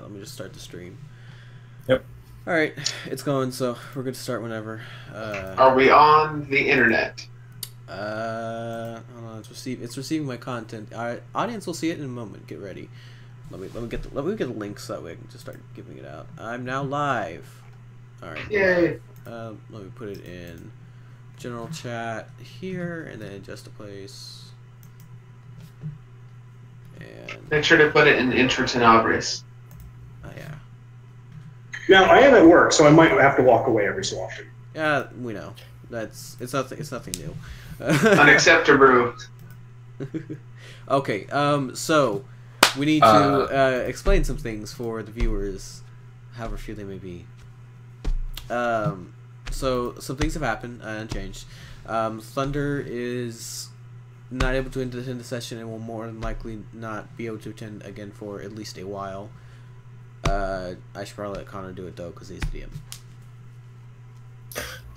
let me just start the stream. Yep. All right, it's going, so we're good to start whenever. Are we on the internet? Hold on, it's receiving my content. Our audience will see it in a moment. Get ready. Let me get the link so that way I can just start giving it out. I'm now live. All right. Yay! Let me put it in general chat here, and then just a place. And Make sure to put it in Intra-Tenebras. oh yeah. Now I am at work, so I might have to walk away every so often. Yeah, we know. It's nothing new. Unacceptable. Okay, so we need to explain some things for the viewers, however few they may be. So some things have happened and changed. Thunder is not able to attend the session and will more than likely not be able to attend again for at least a while. I should probably let Connor do it though, because he's the DM.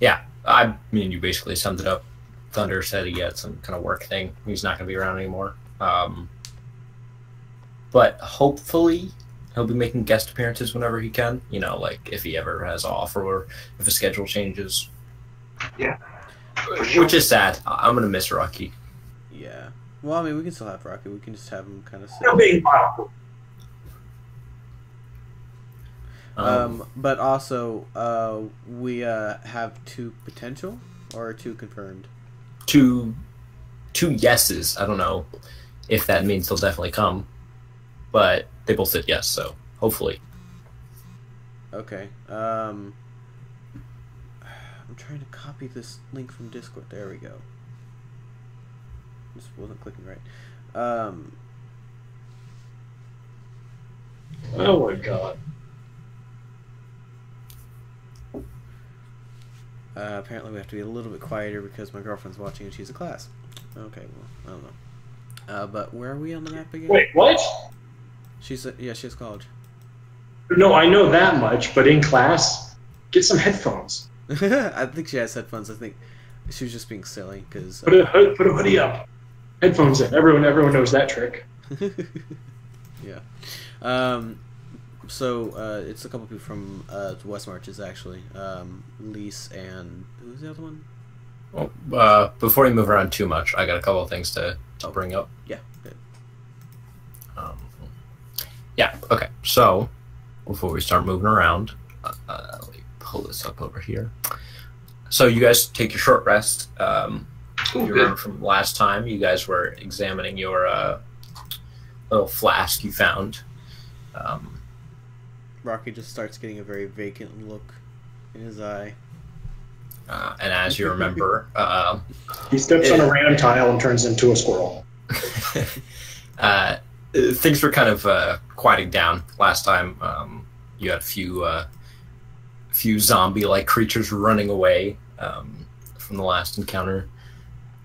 Yeah, I mean, you basically summed it up. Thunder said he had some kind of work thing. He's not going to be around anymore. But hopefully he'll be making guest appearances whenever he can. You know, like if he ever has off or if his schedule changes. Yeah. Which is sad. I'm going to miss Rocky. Yeah. Well, I mean, we can still have Rocky. We can just have him kind of sit. No being filed. But also, we have 2 potential or 2 confirmed. Two yeses. I don't know if that means they'll definitely come, but they both said yes, so hopefully. Okay. I'm trying to copy this link from Discord. There we go. This wasn't clicking right. Oh my god. Apparently we have to be a little bit quieter because my girlfriend's watching and she's in class. Okay, well, I don't know. But where are we on the map again? Wait, what? She has college. No, I know that much, but in class, get some headphones. I think she has headphones. I think she was just being silly because. Put a hoodie up. Headphones in. Everyone knows that trick. Yeah. So it's a couple people from West Marches actually. Lise and who's the other one? Well, before you move around too much, I got a couple of things to bring up. Yeah. Good. Yeah. Okay. So before we start moving around, let me pull this up over here. So you guys take your short rest. You remember from last time, you guys were examining your little flask you found. Rocky just starts getting a very vacant look in his eye. And as you remember, He steps on a random tile and turns into a squirrel. things were kind of quieting down last time. You had a few zombie-like creatures running away from the last encounter,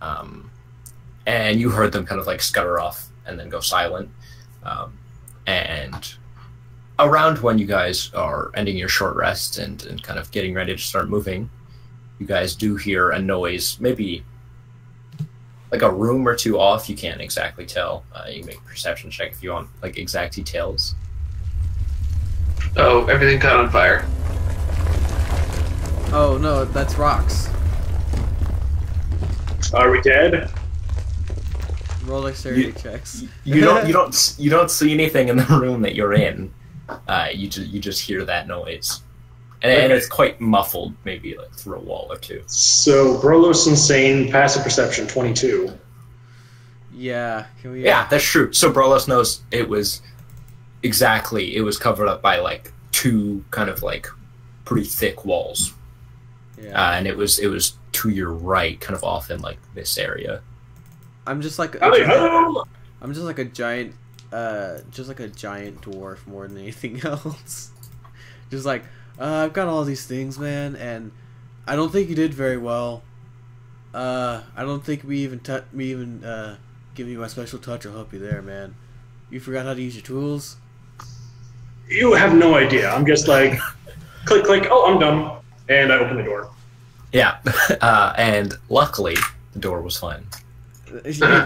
and you heard them kind of like scutter off and then go silent. And around when you guys are ending your short rest and kind of getting ready to start moving, you guys do hear a noise, maybe like a room or 2 off. You can't exactly tell. You can make a perception check if you want like exact details. Oh, everything caught on fire. Oh no, that's rocks. Are we dead? Roll dexterity checks. You don't see anything in the room that you're in. You just hear that noise, and it's quite muffled, maybe like through a wall or 2. So, Brolos Insane, passive perception, 22. Yeah. Can we? Yeah, that's true. So Brolos knows it was covered up by like 2 kind of like pretty thick walls. Yeah. And it was to your right, kind of off in like this area. I'm just like I'm just like a giant dwarf more than anything else. Just like I've got all these things, man, and I don't think you did very well. I don't think we even give you my special touch will help you there, man. You forgot how to use your tools. You have no idea. I'm just like, click, click, oh, I'm done. And I open the door. Yeah, and luckily the door was fine.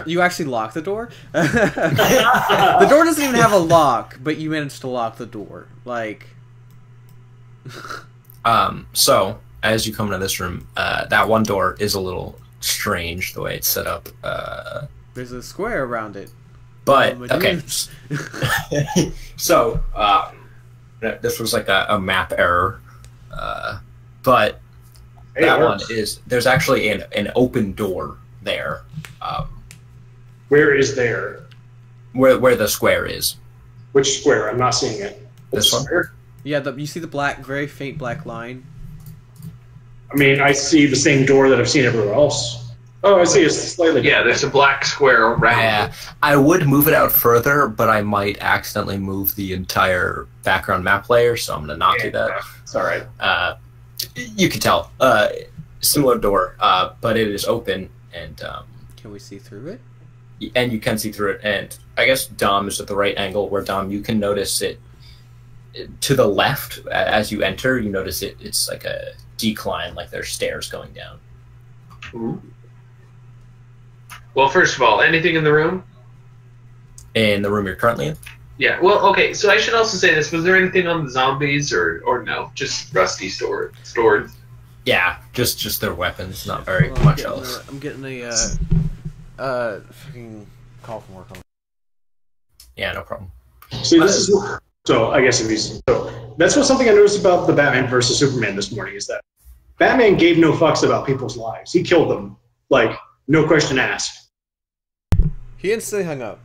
You actually lock the door? The door doesn't even have a lock, but you managed to lock the door. Like... So, as you come into this room, that one door is a little strange, the way it's set up. There's a square around it. But, okay. So, this was like a map error. But that one is... There's actually an open door there. Where is there? Where the square is. Which square? I'm not seeing it. This one? Square? Yeah, you see the black, very faint black line? I mean, I see the same door that I've seen everywhere else. Oh, I see a slightly... Yeah, there's a black square around Yeah, it. I would move it out further, but I might accidentally move the entire background map layer, so I'm going to not do that. It's all right. You can tell. Similar door, but it is open, and Can we see through it? and you can see through it. And I guess Dom is at the right angle, where Dom, you can notice it to the left as you enter. You notice it's like a decline, like there's stairs going down. Ooh. Well, first of all, anything in the room? In the room you're currently in? Yeah, well, okay, so I should also say this. Was there anything on the zombies, or no? Just rusty stored? Yeah, just their weapons, not very Well, much else. I'm getting a, fucking call from work on. Yeah, no problem. See, this is... So, I guess if he's... So, that's what something I noticed about the Batman versus Superman this morning, is that Batman gave no fucks about people's lives. He killed them. Like, no question asked. He instantly hung up.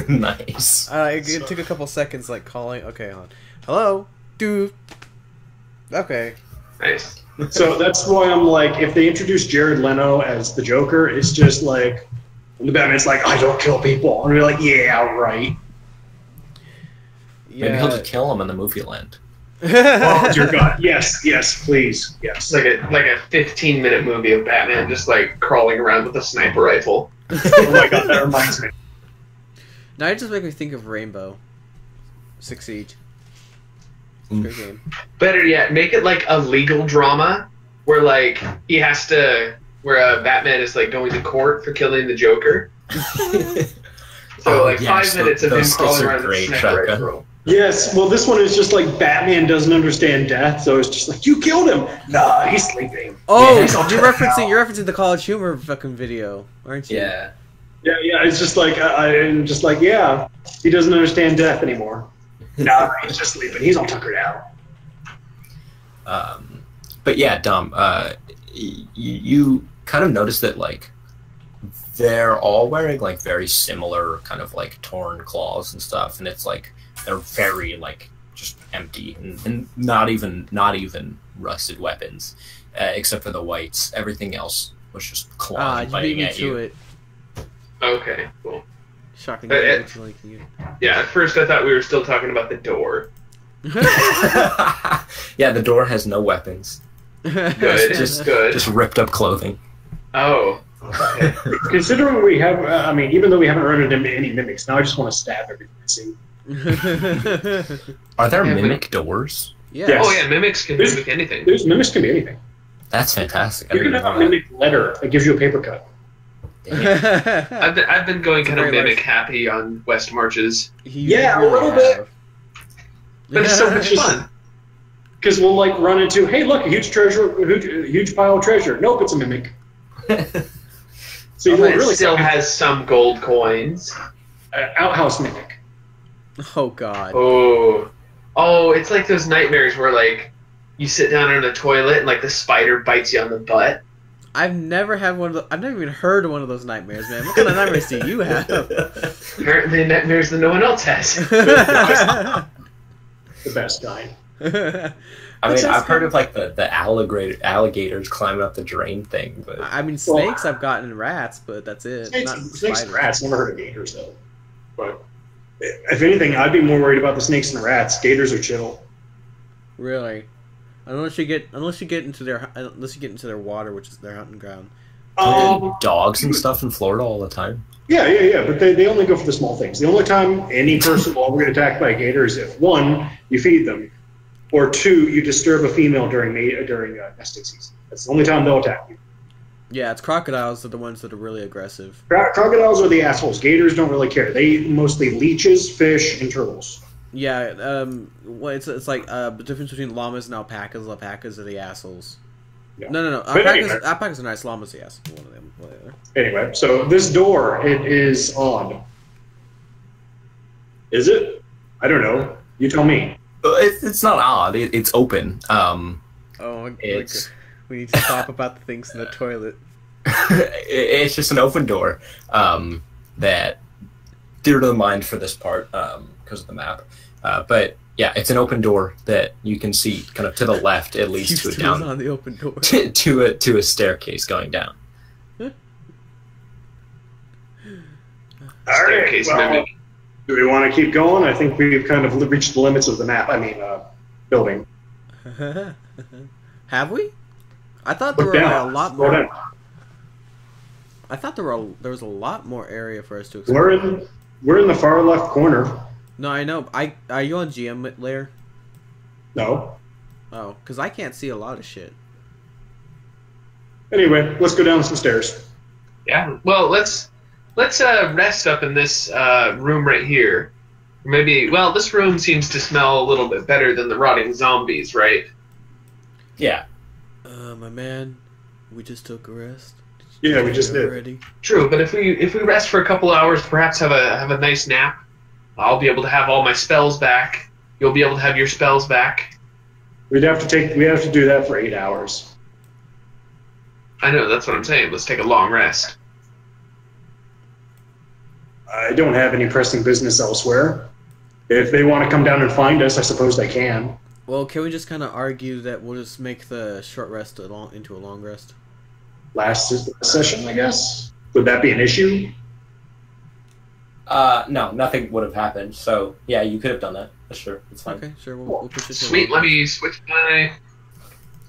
Nice. It took a couple seconds, like, calling. Okay, hold on. Hello? Dude. Okay. Nice. So that's why I'm like, if they introduce Jared Leto as the Joker, it's just like, the Batman's like, I don't kill people. And we're like, yeah, right. Yeah. Maybe he'll just kill him in the movie land. Oh, dear God. Yes, please. Yes. It's like a 15-minute movie of Batman just like crawling around with a sniper rifle. Oh my God, that reminds me. Now it just make me think of Rainbow Six Siege. Great game. Better yet, make it like a legal drama where like he has to, where Batman is like going to court for killing the Joker. So like yes, 5 minutes of him those crawling skits are around with a great, sniper Shotgun. rifle. Yes, well, this one is just like Batman doesn't understand death, so it's just like, you killed him. Nah, he's sleeping. Oh, Yeah, he's all you're checked referencing out. you're referencing the College Humor fucking video, aren't you? Yeah. Yeah, it's just like, I'm just like, yeah, he doesn't understand death anymore. Nah, he's just sleeping. He's all tuckered out. But yeah, Dom, you kind of notice that like they're all wearing like very similar kind of like torn claws and stuff, and it's like they're very like just empty and not even rusted weapons, except for the whites. Everything else was just clawing, You beat biting me at to you. it. Okay, cool. Shocking. Like Yeah, at first I thought we were still talking about the door. Yeah, the door has no weapons. Good, good. Just ripped up clothing. Oh. Okay. Considering we have, I mean, even though we haven't run into any mimics, now I just want to stab everything I see. Are there Yeah, mimic doors? Yeah. Yes. Oh yeah, mimics can There's- mimic anything. Mimics can be anything. That's fantastic. I You can didn't have a know that. mimic letter that gives you a paper cut. Damn. I've been going kind of Very mimic nice. happy on West Marches, Yeah, a little bit. but it's so much fun. Because we'll like run into, hey, look, a huge treasure, a huge pile of treasure. Nope, it's a mimic. So you But don't it really still has some gold coins. outhouse mimic. Oh God. Oh, it's like those nightmares where like you sit down on a toilet and like the spider bites you on the butt. I've never had one of those. I've never even heard of one of those nightmares, man. What kind of nightmares do you have? Apparently, nightmares that no one else has. The best kind. I mean, I've heard of like the alligators climbing up the drain thing, but I mean, snakes I've gotten and rats, but that's it. Not Snakes and spiders. rats. Never heard of gators though. But if anything, I'd be more worried about the snakes and the rats. Gators are chill. Really? Unless you get into their water, which is their hunting ground. dogs and stuff in Florida all the time. Yeah. But they only go for the small things. The only time any person will ever get attacked by a gator is if, one, you feed them, or two, you disturb a female during nesting season. That's the only time they'll attack you. Yeah, it's crocodiles are the ones that are really aggressive. Crocodiles are the assholes. Gators don't really care. They mostly leeches, fish, and turtles. Yeah, well, it's like the difference between llamas and alpacas. Alpacas are the assholes. Yeah. No. But Alpacas are nice. Llamas are the assholes. One of them. Whatever. Anyway, so this door, it is on. Is it? I don't know. You tell me. It's not odd. It's open. It's... we need to talk about the things in the toilet. It's just an open door that dear to the mind for this part because of the map. But yeah, it's an open door that you can see kind of to the left. It leads to a down on the open door to a staircase going down. Staircase, maybe. Do we want to keep going? I think we've kind of reached the limits of the map. I mean, building. Have we? I thought there were a lot more. I thought there was a lot more area for us to explore. We're in the far left corner. No, I know. Are you on GM layer? No. Oh, because I can't see a lot of shit. Anyway, let's go down some stairs. Yeah. Well, let's rest up in this room right here. Maybe. Well, this room seems to smell a little bit better than the rotting zombies, right? Yeah. My man, we just took a rest. Yeah, we just did. Already? True, but if we rest for a couple hours, perhaps have a nice nap, I'll be able to have all my spells back. You'll be able to have your spells back. We have to do that for 8 hours. I know, that's what I'm saying. Let's take a long rest. I don't have any pressing business elsewhere. If they want to come down and find us, I suppose they can. Well, can we just kind of argue that we'll just make the short rest into a long rest? Last session, I guess? Would that be an issue? No, nothing would have happened. So, yeah, you could have done that. Sure, it's fine. Okay, sure, we'll push it. Sweet, let me switch my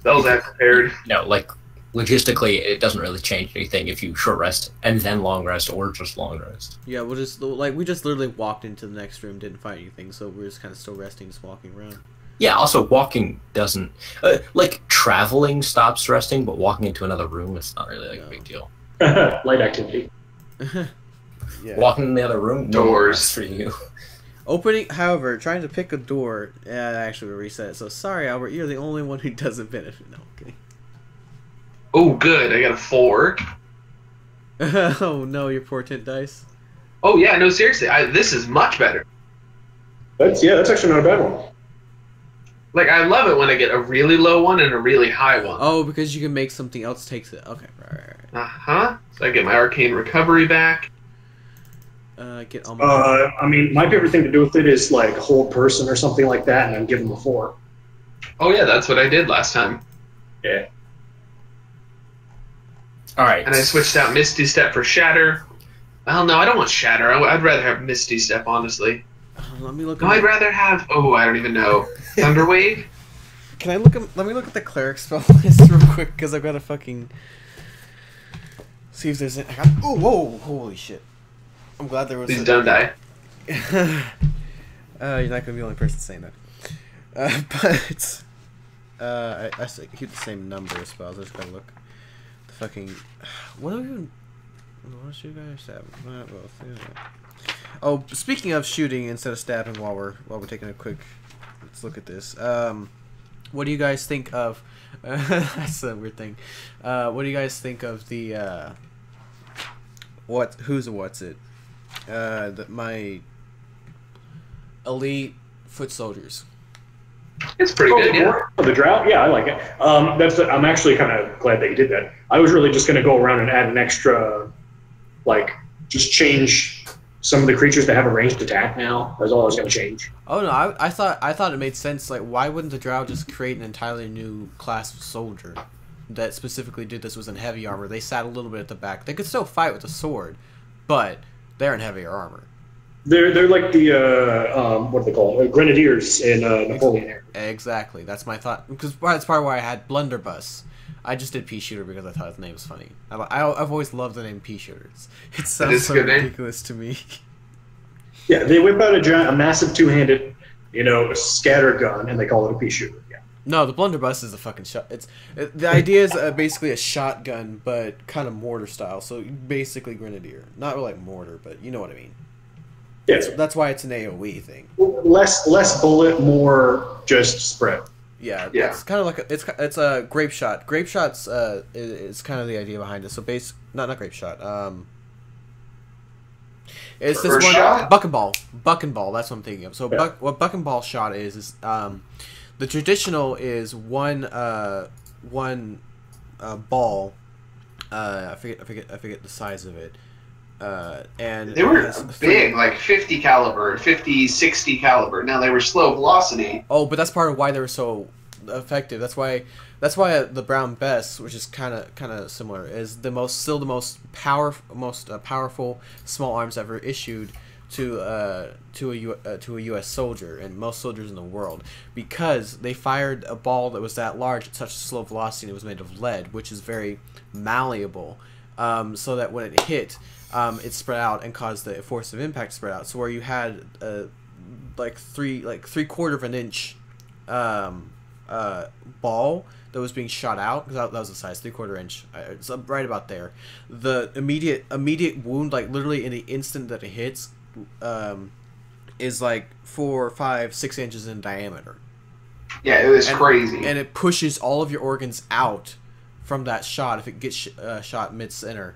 spells I prepared. No, like, logistically, it doesn't really change anything if you short rest and then long rest or just long rest. Yeah, we'll just, like, we just literally walked into the next room, didn't find anything, so we're just kind of still resting, just walking around. Yeah, also, walking doesn't... like, traveling stops resting, but walking into another room, it's not really, like, a big deal. Light activity. Yeah. Walking in the other room, Doors for you. Opening, however, trying to pick a door, actually we reset it, so sorry, Albert, you're the only one who doesn't benefit. No, okay. Oh, good, I got a 4. Oh no, your portent dice. Oh yeah, no, seriously, this is much better. That's actually not a bad one. Like, I love it when I get a really low one and a really high one. Oh, because you can make something else takes it. Okay, right. Uh-huh. So I get my arcane recovery back. Get almost... I mean, my favorite thing to do with it is, like, hold person or something like that, and then give them a 4. Oh yeah, that's what I did last time. Yeah. Alright. And I switched out Misty Step for Shatter. Well, no, I don't want Shatter. I'd rather have Misty Step, honestly. Let me look. No, I'd rather have... Oh, I don't even know. Thunderwave? Can I look at... Let me look at the cleric spell list real quick, because I've got to fucking... See if there's... Oh, whoa! Holy shit. I'm glad there was... Please don't die. You're not going to be the only person saying that. But... I keep the same number of spells. I just gotta look. The fucking... What do you... What should you guys have? Oh, speaking of shooting instead of stabbing while we're taking a quick... Let's look at this. What do you guys think of... that's a weird thing. What do you guys think of the... What's it? My elite foot soldiers. It's pretty good, yeah. The drought? Yeah, I like it. I'm actually kind of glad that you did that. I was really just going to go around and add an extra, like, just change some of the creatures that have a ranged attack now. That's all I was going to change. Oh no, I thought it made sense. Like, why wouldn't the drow just create an entirely new class of soldier that specifically did this was in heavy armor? They sat a little bit at the back. They could still fight with a sword, but they're in heavier armor. They're like the what do they call it? Grenadiers in Napoleon era. Exactly. That's my thought. Because that's part why I had Blunderbuss. I just did Pea Shooter because I thought his name was funny. I've always loved the name Pea Shooter. It sounds so ridiculous to me. Yeah, they whip out a massive two-handed, scatter gun, and they call it a Pea Shooter. Yeah. No, the blunderbuss is a fucking shot. The idea is basically a shotgun, but kind of mortar style. So basically grenadier, not like mortar, but you know what I mean. Yeah. That's why it's an AOE thing. Less bullet, more just spread. Yeah, Yeah. it's kind of like it's a grape shot. Grape shots is kind of the idea behind it. So not grape shot. It's this First one shot? buck and ball. Buck and ball. That's what I'm thinking of. So Yeah. what buck and ball shot is the traditional is one ball. I forget the size of it. And They were it has big, like 50 caliber, 50, 60 caliber. Now they were slow velocity. Oh, but that's part of why they were so effective. That's why the Brown Bess, which is kind of similar, is the most powerful small arms ever issued to a U.S. soldier and most soldiers in the world, because they fired a ball that was that large at such a slow velocity and it was made of lead, which is very malleable, so that when it hit, it spread out and caused the force of impact to spread out. So where you had like three-quarter of an inch ball that was being shot out, because that was the size, 3/4 inch, it's right about there. The immediate wound, like literally in the instant that it hits, is like 4, 5, 6 inches in diameter. Yeah, it was crazy. And it pushes all of your organs out from that shot if it gets shot mid-center.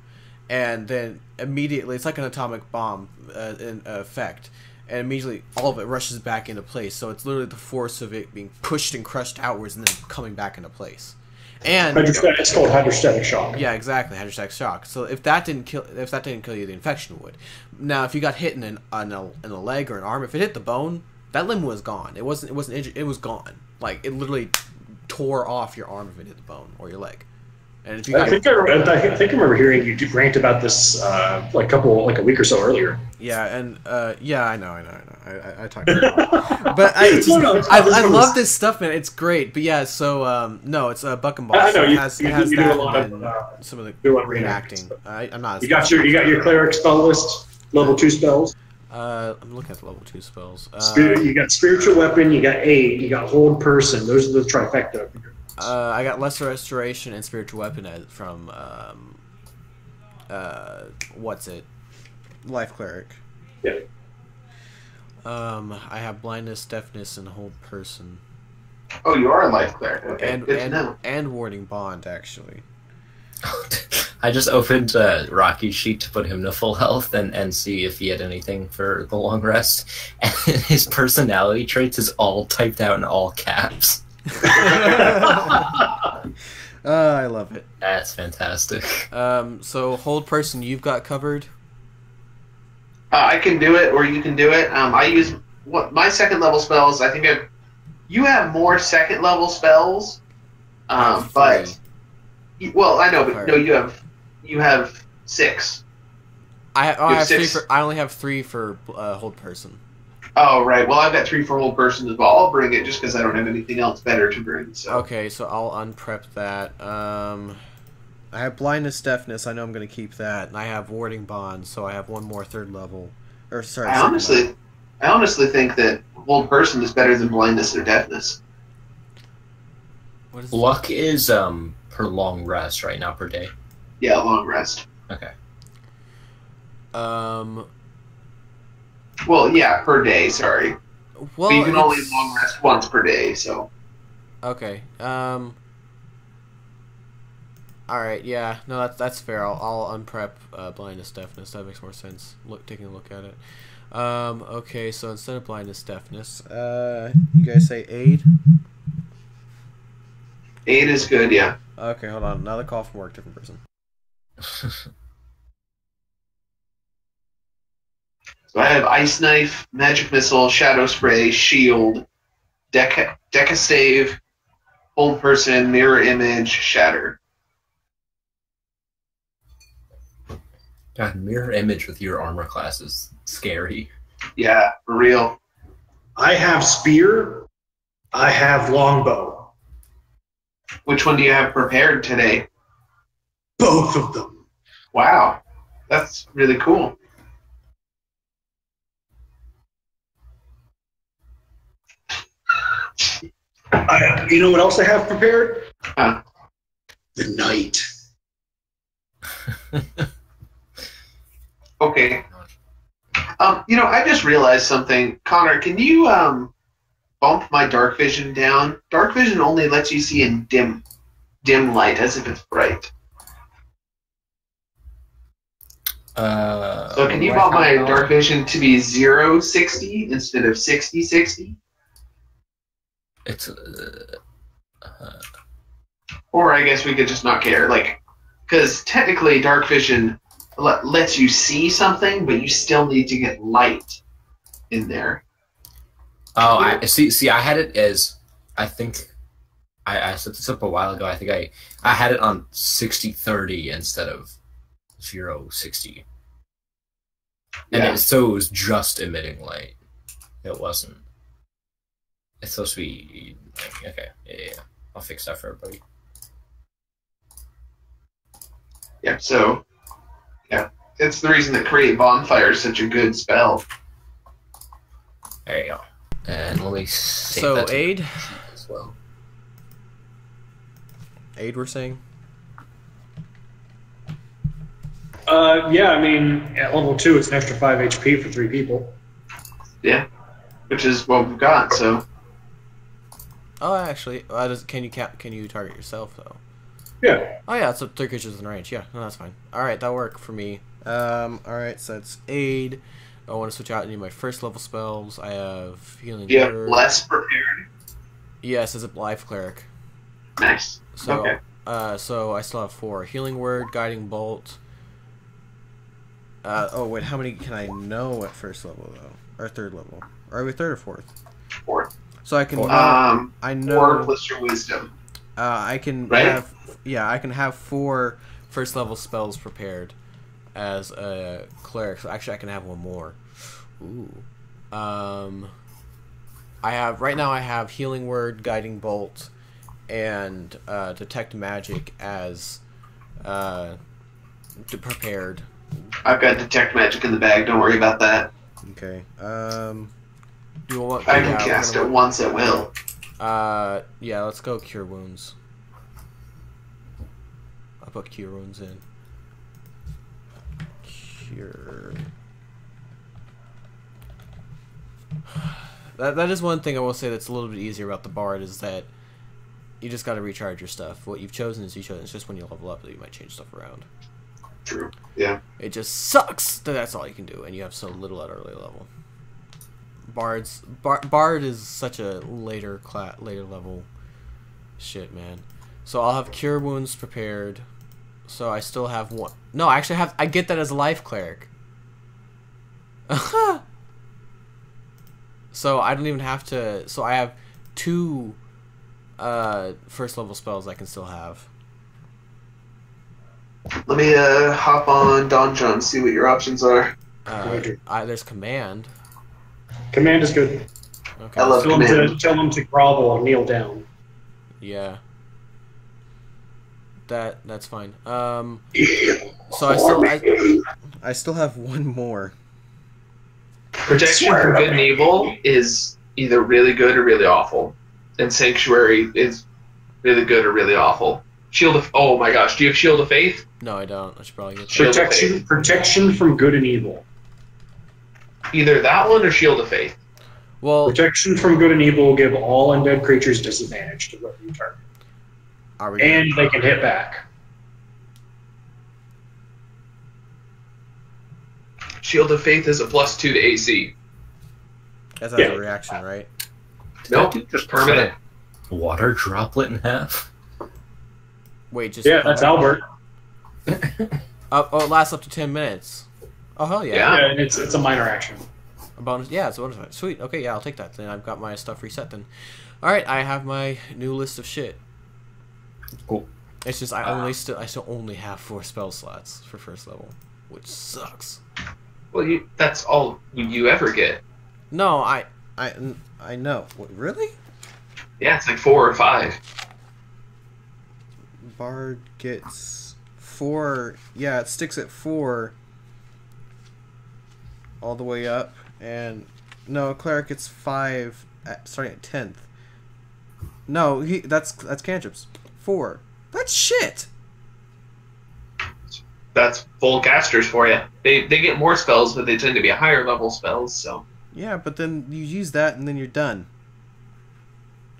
And then immediately, it's like an atomic bomb in effect. And immediately, all of it rushes back into place. So it's literally the force of it being pushed and crushed outwards and then coming back into place. And It's called hydrostatic shock. yeah, exactly, hydrostatic shock. So if that didn't kill you, the infection would. Now, if you got hit in a leg or an arm, if it hit the bone, that limb was gone. It wasn't injured. It was gone. Like it literally tore off your arm if it hit the bone or your leg. And if you got, I think I remember hearing you rant about this like a week or so earlier. yeah, and yeah, I know. I talked about it. But I love this stuff, man. It's great. But yeah, so no, it's buck and ball. I know It you has do that a lot and of some of the do a lot of reenacting. reenacting. I'm not. You got your cleric spell list, level 2 spells. I'm looking at the level 2 spells. You got spiritual weapon, you got aid, you got hold person. Those are the trifecta. I got lesser restoration and spiritual weapon from what's it? Life cleric. Yeah. I have blindness, deafness, and hold person. Oh, you are a life cleric. Okay, good to know. And warding bond, actually. I just opened Rocky's sheet to put him to full health and see if he had anything for the long rest. And his personality traits is all typed out in all caps. I love it. That's fantastic. So hold person, you've got covered. I can do it, or you can do it. I use my second level spells. I think you have more second level spells, but well, I know, but no, you have 6. I have 6. 3 I only have 3 for hold person. Oh, right. Well, I've got 3 for hold person as well. I'll bring it just because I don't have anything else better to bring. So. Okay, so I'll unprep that. I have blindness, deafness. I know I'm going to keep that, and I have warding bond, so I have one more 3rd level. Or sorry. I honestly think that hold person is better than blindness or deafness. What is Luck is per long rest, right? Not per day. Yeah, long rest. Okay. Well, yeah, per day. Sorry. Well, but you can only long rest once per day. So. Okay. All right. Yeah. No, that's fair. I'll unprep blindness, deafness. That makes more sense. Taking a look at it. Okay. So instead of blindness, deafness, you guys say aid. 8 is good. Yeah. Okay. Hold on. Another call from work. Different person. So I have Ice Knife, Magic Missile, Shadow Spray, Shield, Deca Save, Hold Person, Mirror Image, Shatter. God, mirror image with your armor class is scary. Yeah, for real. I have spear. I have longbow. Which one do you have prepared today? Both of them. Wow, that's really cool. You know what else I have prepared? Huh. The knight. Okay. I just realized something. Connor, can you bump my dark vision down? Dark vision only lets you see in dim light, as if it's bright. So can you bump my dark vision to be 060 instead of 6060? It's Or I guess we could just not care, because technically dark vision lets you see something, but you still need to get light in there. Oh, I see. I had it as, I think, I set this up a while ago. I think I had it on 60/30 instead of 0/60, and so it was just emitting light. It wasn't. It's supposed to be okay. Yeah. I'll fix that for everybody. Yeah. So, it's the reason that Create Bonfire is such a good spell. There you go. And let me save So that to aid as well. Aid, we're saying. Yeah, I mean, at level 2, it's an extra 5 HP for 3 people. Yeah, which is what we've got. So. Oh, actually, can you target yourself though? Yeah. Oh yeah, it's 3 creatures within range. Yeah, no, that's fine. All right, that'll work for me. All right, so it's aid. I want to switch out any of my first level spells. I have healing. You have less prepared. Yes, as a life cleric. Nice. So, okay. So I still have 4: healing word, guiding bolt. Oh wait, how many can I know at first level though, or third level? Are we third or fourth? Fourth. So I can. I know. 4 plus your wisdom. I can right? have. Yeah, I can have 4 first level spells prepared as a cleric. So actually, I can have 1 more. Ooh. I have healing word, guiding bolt, and detect magic as prepared. I've got detect magic in the bag. Don't worry about that. Okay. Do you want? I can cast it once at will. Yeah. Let's go cure wounds. I'll put cure wounds in. Cure. That is one thing I will say that's a little bit easier about the bard is that you just got to recharge your stuff. What you've chosen is you chosen. It's just when you level up that you might change stuff around. True. Yeah. It just sucks that that's all you can do, and you have so little at early level. Bard is such a later level shit, man. So I'll have cure wounds prepared. So I still have 1. No, I actually I get that as a life cleric. So I don't even have to. So I have 2 first level spells I can still have. Let me hop on Donjon and see what your options are. There's command. Command is good. Okay. I love command. Tell them to grovel and kneel down. Yeah. That's fine. So I still have 1 more. Protection from good and evil is either really good or really awful, and Sanctuary is really good or really awful. Shield of Oh my gosh, do you have Shield of Faith? No, I don't. I should probably get that. Protection from good and evil. Either that one or Shield of Faith. Well, protection from good and evil will give all undead creatures disadvantage to what you target. And they can hit back. Shield of Faith is a +2 to AC. That's not a reaction, right? Nope, just permanent. Water droplet in half? Wait, just... Yeah, that's Albert. Oh, it lasts up to 10 minutes. Oh, hell yeah. Yeah, and it's a minor action. A bonus, yeah, it's a bonus. Sweet, okay, yeah, I'll take that. Then I've got my stuff reset then. Alright, I have my new list of shit. Cool. It's just, I still only have 4 spell slots for first level, which sucks. Well, that's all you ever get. No, I know. What, really? Yeah, it's like 4 or 5. Bard gets 4. Yeah, it sticks at 4 all the way up, and no, cleric gets 5 starting at 10th. No, that's cantrips. 4. That's shit. That's full casters for you. They get more spells, but they tend to be higher level spells. So Yeah, but then you use that and then you're done.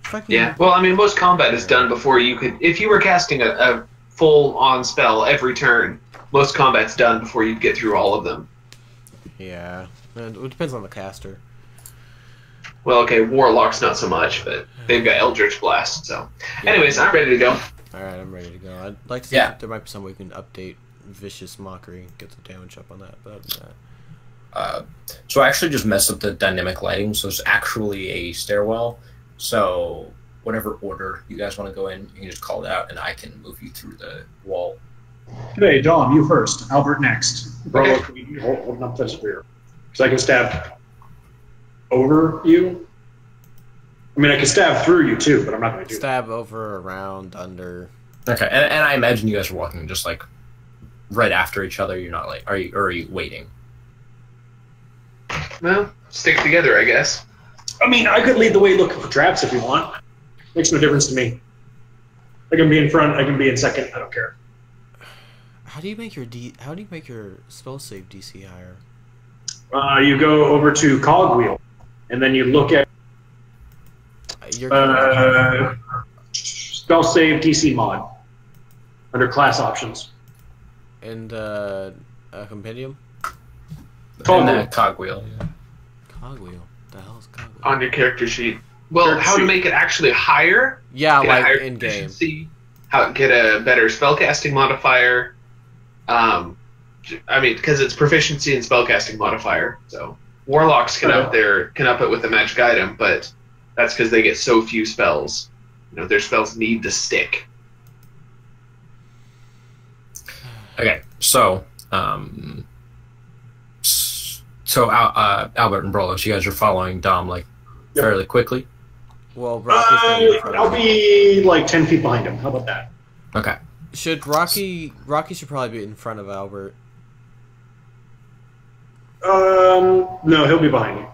Fucking yeah. Well, I mean, most combat is done before you could. If you were casting a full on spell every turn, most combat's done before you get through all of them. Yeah, it depends on the caster. Well, okay, Warlock's not so much, but they've got Eldritch Blast. So, anyways, I'm ready to go. All right, I'm ready to go. I'd like to see if there might be some way we can update Vicious Mockery and get the damage up on that. But so I actually just messed up the dynamic lighting, so it's actually a stairwell. So whatever order you guys want to go in, you can just call it out, and I can move you through the wall. Okay, Dom, you first. Albert next. Bro, hold up the spear. Because I can stab over you. I mean, I can stab through you too, but I'm not going to do stab over, around, under. Okay, and I imagine you guys are walking just like right after each other. You're not like, are you waiting? Well, stick together, I guess. I mean, I could lead the way looking for traps if you want. Makes no difference to me. I can be in front, I can be in second, I don't care. How do you make your spell save DC higher? You go over to Cogwheel, and then you look at spell save DC mod under class options. And compendium? Cogwheel. Yeah. Cogwheel. The hell is cogwheel? On your character sheet. Well, how to make it actually higher? Yeah, get like in game. How to get a better spellcasting modifier. I mean, because it's proficiency and spellcasting modifier. So warlocks can up it with a magic item, but that's because they get so few spells. You know, their spells need to stick. Okay, so Albert and Brolos, you guys are following Dom like fairly quickly. Well, Rocky's gonna be in front of I'll be like 10 feet behind him. How about that? Okay. Rocky should probably be in front of Albert. No, he'll be behind me.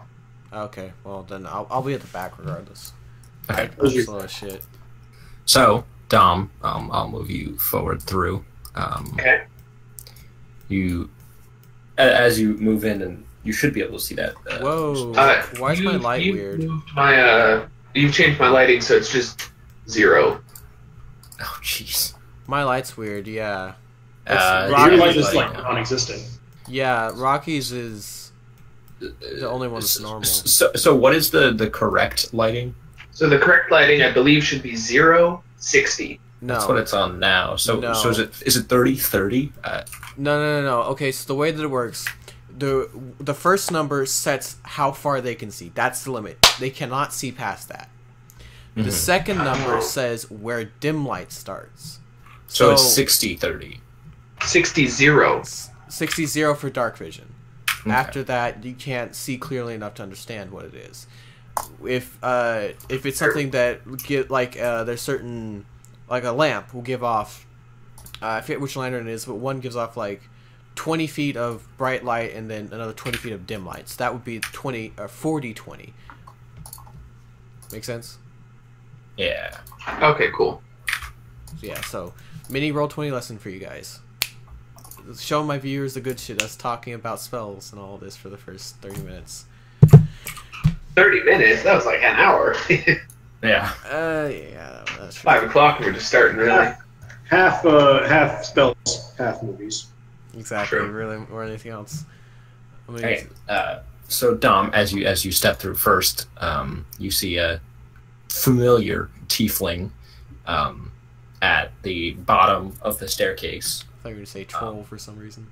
Okay, well then I'll be at the back regardless. Okay. I'm slow as shit. So Dom, I'll move you forward through. Okay. You, as you move in, and you should be able to see that. Whoa! Why is my light weird? You've changed my lighting, so it's just 0. Oh, jeez. My light's weird. Yeah. Your light is like non-existent. Yeah, Rocky's is the only one that's normal. So what is the correct lighting? So the correct lighting, I believe, should be 0, 60. No. That's what it's on now. So is it 30, 30? No. Okay, so the way that it works, the first number sets how far they can see. That's the limit. They cannot see past that. The second number says where dim light starts. So it's 60, 30. 60, 0. 60, 0 for dark vision. Okay. After that, you can't see clearly enough to understand what it is. If it's something that there's certain, like a lamp will give off, I forget which lantern it is, but one gives off like 20 feet of bright light and then another 20 feet of dim light. So that would be 40-20. Make sense? Yeah. Okay, cool. Yeah, so mini Roll20 lesson for you guys. Show my viewers the good shit. Us talking about spells and all this for the first 30 minutes. 30 minutes? That was like an hour. Yeah. Yeah. That's 5 o'clock and we're just starting, really. Half spells, half movies. Exactly. True. Really, or anything else. Okay. So Dom, as you step through first, you see a familiar tiefling at the bottom of the staircase. I thought you were going to say troll for some reason.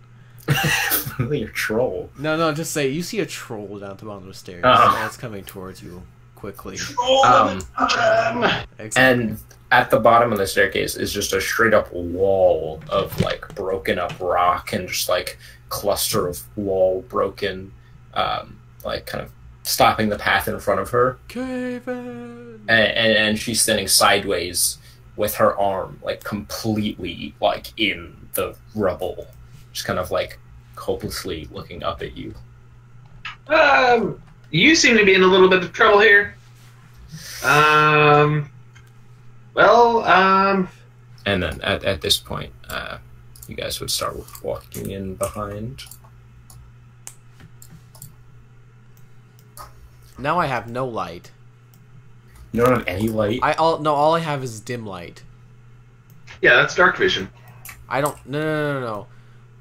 Familiar troll? No, just say you see a troll down at the bottom of the stairs. Oh. And it's coming towards you quickly. Exactly. And at the bottom of the staircase is just a straight up wall of like broken up rock and just like cluster of wall broken, like kind of stopping the path in front of her. Caven. And she's standing sideways with her arm like completely like in the rubble, just kind of like hopelessly looking up at you. You seem to be in a little bit of trouble here. Well, And then at this point, you guys would start walking in behind. Now I have no light. You don't have any light? All I have is dim light. yeah, that's dark vision. I don't. No.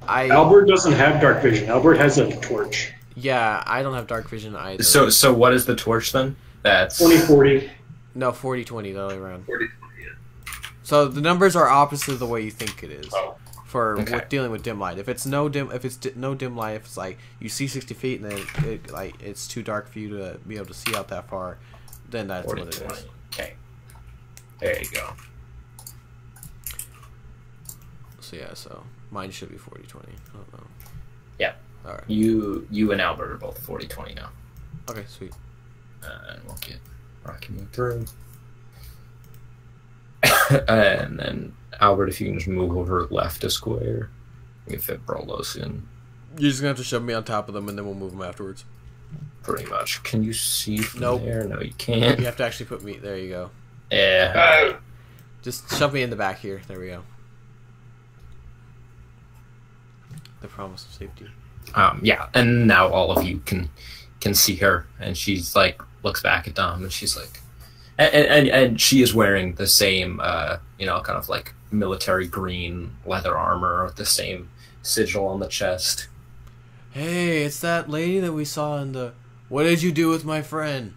Albert doesn't have dark vision. Albert has a torch. Yeah, I don't have dark vision either. So what is the torch then? That's 20/40. No, 40/20 the other way around. 40, So the numbers are opposite of the way you think it is. Oh. For Okay. dealing with dim light. If it's no dim light, if it's like you see 60 feet and then it's too dark for you to be able to see out that far, then that's 40, what it 20. is. Okay. There you go. So yeah, so mine should be 40/20. I don't know. Yeah. All right. You and Albert are both 40/20 now. Okay, sweet. And we'll get Rocky moved through. And then Albert, if you can just move over left a square, we can fit Brolos in. You're just gonna have to shove me on top of them, and then we'll move them afterwards. Pretty much. Can you see from Nope. there? No, you can't. You have to actually put me. There you go. Yeah. Just shove me in the back here. There we go. The promise of safety. Yeah, and now all of you can see her, and she's like looks back at Dom, and she's like, and she is wearing the same, kind of like military green leather armor with the same sigil on the chest. Hey, it's that lady that we saw in the. What did you do with my friend?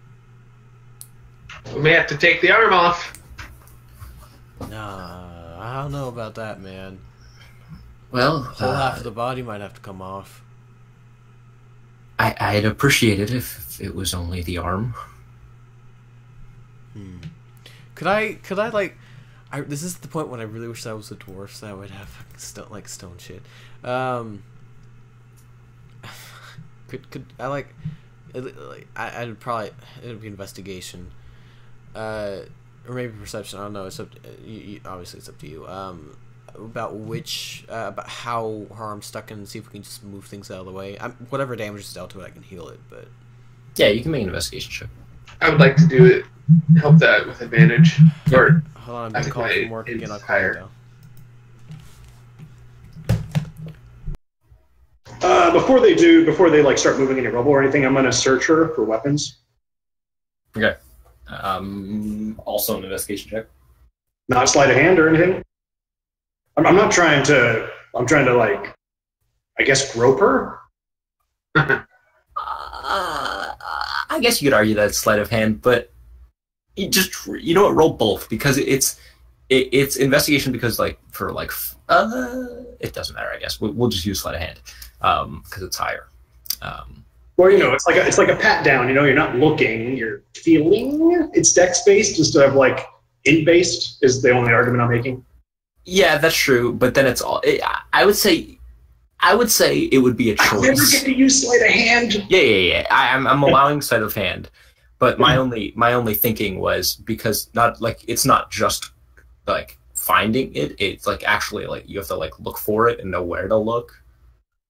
We may have to take the arm off. Nah, I don't know about that, man. Well, Whole half of the body might have to come off. I'd appreciate it if it was only the arm. Could I like? This is the point when I really wish I was a dwarf, so I would have stone shit. Could I like? I'd probably it would be investigation, or maybe perception. I don't know. It's up. Obviously, it's up to you. About how her arm's stuck in, and see if we can just move things out of the way. Whatever damage is dealt to it, I can heal it. But Yeah, you can make an investigation check. I would like to do it. Help that with advantage. Or hold on, I'm I being think called my from work again. I'll is call you higher. down. Before they like start moving any rubble or anything, I'm gonna search her for weapons. Okay. Also an investigation check. Not sleight of hand or anything. I'm not trying to. I'm trying to like, I guess, grope her. I guess you could argue that it's sleight of hand, but you know what? Roll both because it's investigation because it doesn't matter. I guess we'll just use sleight of hand because it's higher. Well, it's like a pat down. You're not looking, you're feeling. It's dex based instead of like int based. Is the only argument I'm making. Yeah, that's true. But then it's all. I would say it would be a choice. I never get to use sleight of hand. Yeah. I'm allowing sleight of hand, but my only thinking was because it's not just like finding it. It's like actually like you have to like look for it and know where to look.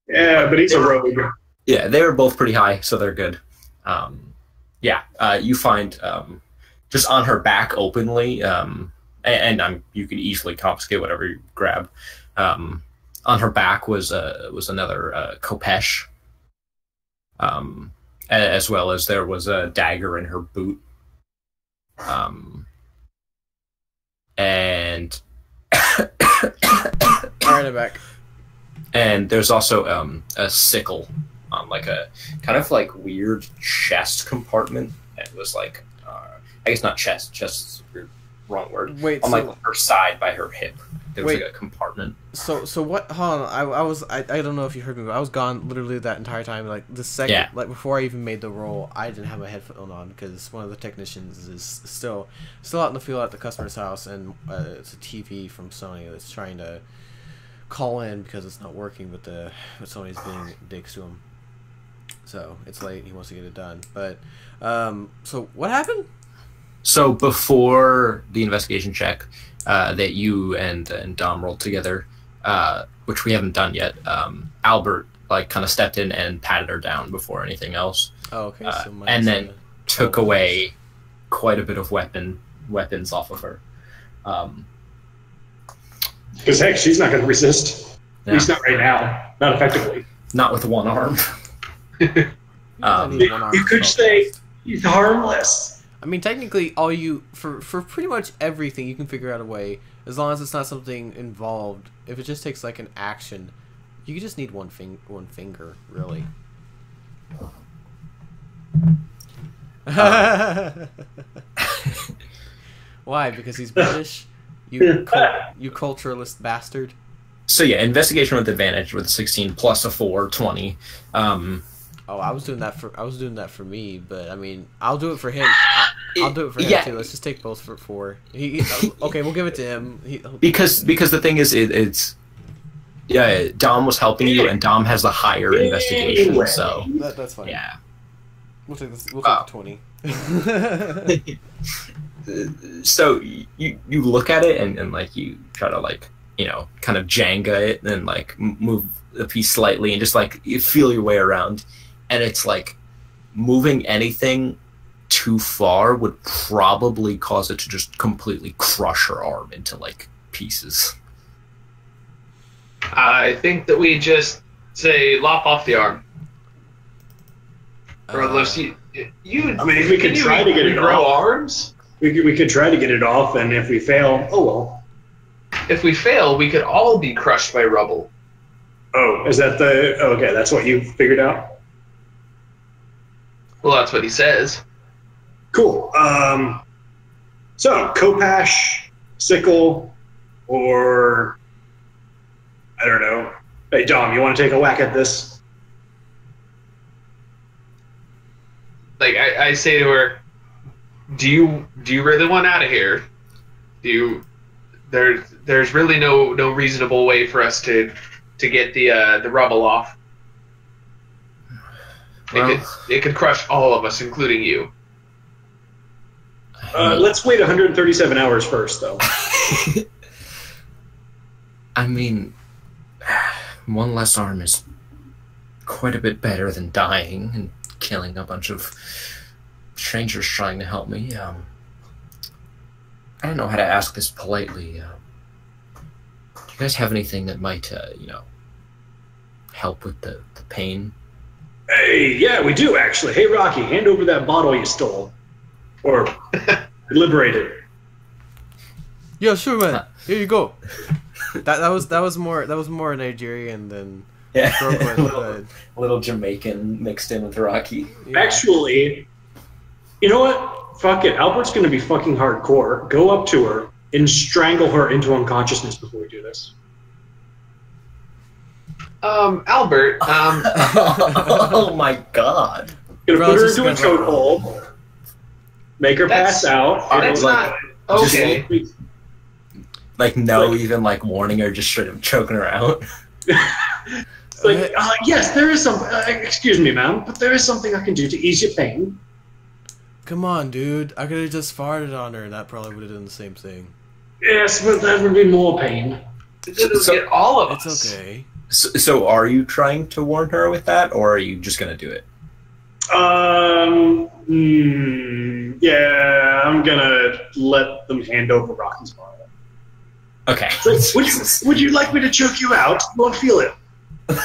Yeah, but he's a rogue. Yeah, they were both pretty high, so they're good. You find just on her back openly, and you can easily confiscate whatever you grab. On her back was another Kopesh, as well as there was a dagger in her boot, and All right, I'm back. and there's also a sickle on like a kind of like weird chest compartment. It was like I guess not chest. Chest's the wrong word. Wait, on so, like her side by her hip. There was wait. like a compartment. So what? Hold on. I don't know if you heard me, but I was gone literally that entire time. Like the second, Yeah. like before I even made the roll, I didn't have my headphone on because one of the technicians is still out in the field at the customer's house, and it's a TV from Sony that's trying to call in because it's not working, but Sony's being dicks to him. So it's late. He wants to get it done. But so what happened? So before the investigation check that you and Dom rolled together, which we haven't done yet, Albert like kind of stepped in and patted her down before anything else. Oh, okay. So and then took away quite a bit of weapons off of her. Because heck, she's not going to resist. At Yeah. least not right now. Not effectively. Not with one arm. You could say he's harmless. I mean, technically, for pretty much everything, you can figure out a way, as long as it's not something involved. If it just takes like an action, you just need one finger, really. Why? Because he's British? You culturalist bastard. So yeah, investigation with advantage with 16 plus a 4, 20. Oh, I was doing that for me, but I mean, I'll do it for him. I'll do it for him Yeah. too. Let's just take both for 4. Okay, we'll give it to him. Because the thing is, it's yeah, Dom was helping you, and Dom has the higher investigation, so that's fine. yeah. We'll take this. We'll take the 20. So you look at it and like you try to like kind of Jenga it and like move the piece slightly and just like you feel your way around, and it's like moving anything too far would probably cause it to just completely crush her arm into like pieces. I think that we just say lop off the arm. Or unless you I mean, if we could try to get it grow off. arms. We could try to get it off, and if we fail, oh well. If we fail, we could all be crushed by rubble. Oh, is that the... Oh, okay, that's what you figured out? Well, that's what he says. Cool. So, Kopash, Sickle, or... I don't know. Hey, Dom, you want to take a whack at this? Like, I say to her, do you really want out of here? There's really no reasonable way for us to get the rubble off. It could crush all of us, including you. Let's wait 137 hours first, though. I mean, one less arm is quite a bit better than dying and killing a bunch of strangers trying to help me. I don't know how to ask this politely. Do you guys have anything that might, help with the pain? Hey, yeah, we do, actually. Hey, Rocky, hand over that bottle you stole. Or liberated. Yeah, sure, man. Here you go. That was more Nigerian than Brooklyn. a little Jamaican mixed in with Rocky. Yeah. Actually, you know what? Fuck it. Albert's going to be fucking hardcore. Go up to her and strangle her into unconsciousness before we do this. Albert, Oh my god. Gonna Bro, put her just into a gonna- chokehold, make her That's- pass out. that's not okay. Like even like warning her, just straight up choking her out. It's like, yes, there is some. Excuse me, ma'am, but there is something I can do to ease your pain. Come on, dude. I could have just farted on her, and that probably would have done the same thing. Yes, but that would be more pain. It'll get all of us. It's okay. So are you trying to warn her with that, or are you just gonna do it? Yeah, I'm gonna let them hand over Rocky's bottle. Okay. Would you like me to choke you out? You won't feel it. We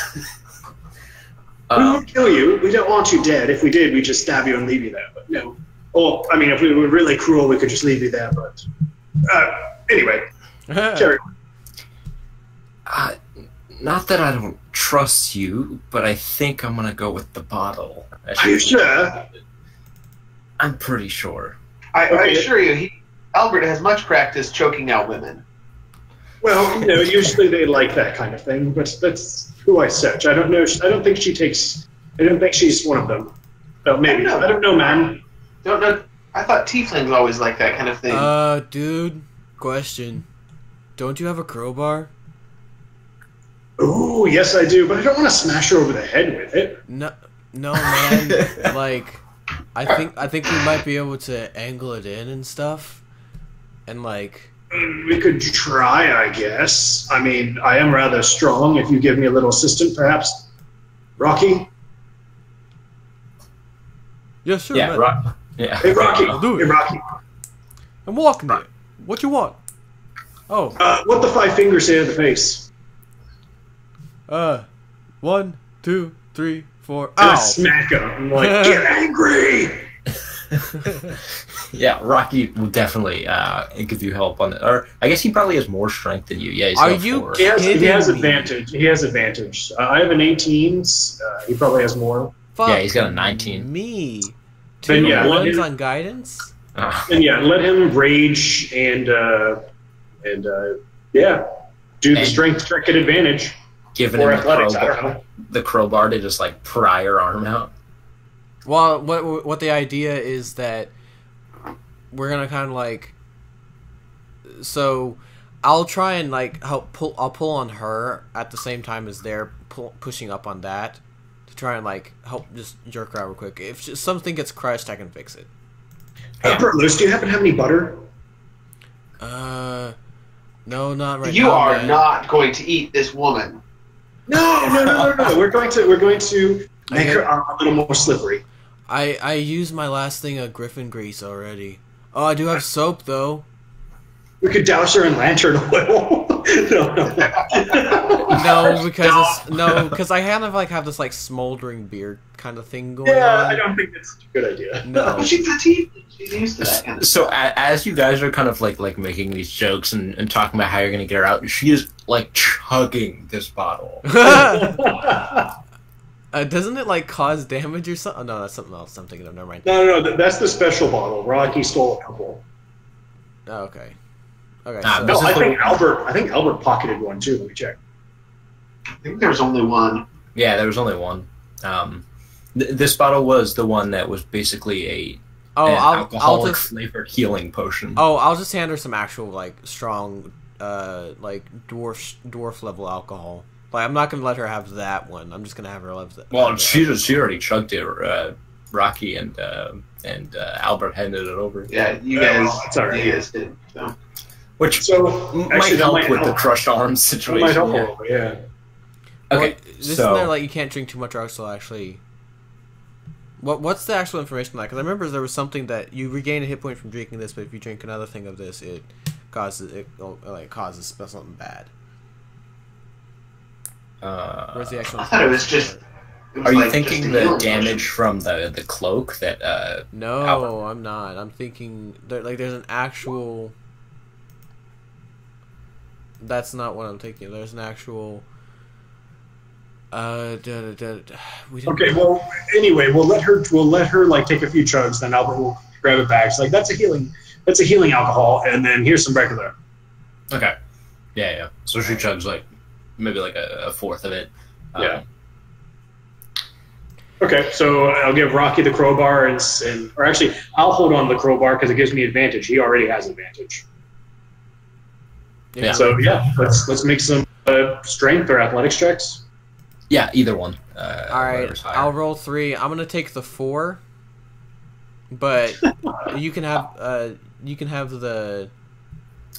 won't kill you. We don't want you dead. If we did, we'd just stab you and leave you there. But no. Well, I mean, if we were really cruel, we could just leave you there. But anyway, carry on. Not that I don't trust you, but I think I'm gonna go with the bottle. Are you sure? I'm pretty sure. I Okay. assure you, Albert has much practice choking out women. Well, usually they like that kind of thing, but that's who I search. I don't know. I don't think she's one of them. Well, maybe. I don't know, man. Don't know. I thought tieflings always like that kind of thing. Dude, question. Don't you have a crowbar? Oh, yes, I do, but I don't want to smash her over the head with it. No, man. Like, I think we might be able to angle it in and stuff, and like. We could try, I guess. I mean, I am rather strong. If you give me a little assistant, perhaps. Rocky? Yeah, sure, Yeah, man. Yeah. Hey, Rocky. I'll do it. Hey, Rocky. I'm walking there. What you want? Oh. What the 5 fingers say to the face? 1, 2, 3, 4. And I Ow! smack him. I'm like, get angry! Yeah, Rocky will definitely give you help on it. Or I guess he probably has more strength than you. Yeah, he's Are got you 4. He has kidding me? advantage. He has advantage. I have an 18. He probably has more. Fuck Yeah, he's got a 19. me. Then 2 yeah, let 1s him- on guidance? And yeah, let him rage and yeah, do the And- strength check at advantage. Giving Or him athletics, I don't know. the crowbar to just like pry your arm out. Well, what the idea is that we're gonna kind of like. So, I'll try and like help pull. I'll pull on her at the same time as they're pushing up on that to try and like help just jerk her out real quick. If something gets crushed, I can fix it. Bertolus, do you happen to have any butter? No, not right now. You are man. not going to eat this woman. No. We're going to make her arm a little more slippery. I used my last thing of Griffin grease already. Oh, I do have soap though. We could douse her in lantern oil. No. No, because I kind of like have this like smoldering beard kind of thing going Yeah, on. I don't think that's a good idea. No. But she's a teen. She's used to that kind of So stuff. as you guys are kind of like making these jokes and talking about how you're gonna get her out, she is like chugging this bottle. Doesn't it like cause damage or something? Oh, no, that's something else. I'm thinking of. Never mind. No, that's the special bottle. Rocky stole a couple. Oh, okay. Okay. Ah, So, this No, is I think Albert pocketed one too. Let me check. I think there's only one. Yeah, there was only one. This bottle was the one that was basically an I'll alcoholic just flavored healing potion. I'll just hand her some actual like strong like dwarf level alcohol. Like I'm not gonna let her have that one. I'm just gonna have her have that. Well, she already chugged it. Rocky and Albert handed it over. Yeah, you Yeah, guys. well, that's all right. You guys did. So. Which So might actually, that help might with the help. crushed arm That situation. might help a Yeah. little bit, yeah. Okay, Isn't so there like you can't drink too much or else you'll actually. What's the actual information on that? Because I remember there was something that you regain a hit point from drinking this, but if you drink another thing of this, it causes something bad. Where's the actual? I thought it was just. It was are you like thinking just a the healing damage from the cloak that? No, Albert? I'm not. I'm thinking there's an actual. That's not what I'm thinking. There's an actual. We didn't. Okay, well, anyway, we'll let her like take a few chugs, then Albert will grab it back. It's like that's a healing alcohol, and then here's some regular. Okay, yeah. So she chugs like maybe like a fourth of it. Yeah. Okay, so I'll give Rocky the crowbar, or actually, I'll hold on to the crowbar because it gives me advantage. He already has advantage. Yeah. So yeah, let's make some strength or athletics checks. Yeah, either one. All right, whatever's higher. I'll roll 3. I'm gonna take the 4, but you can have the.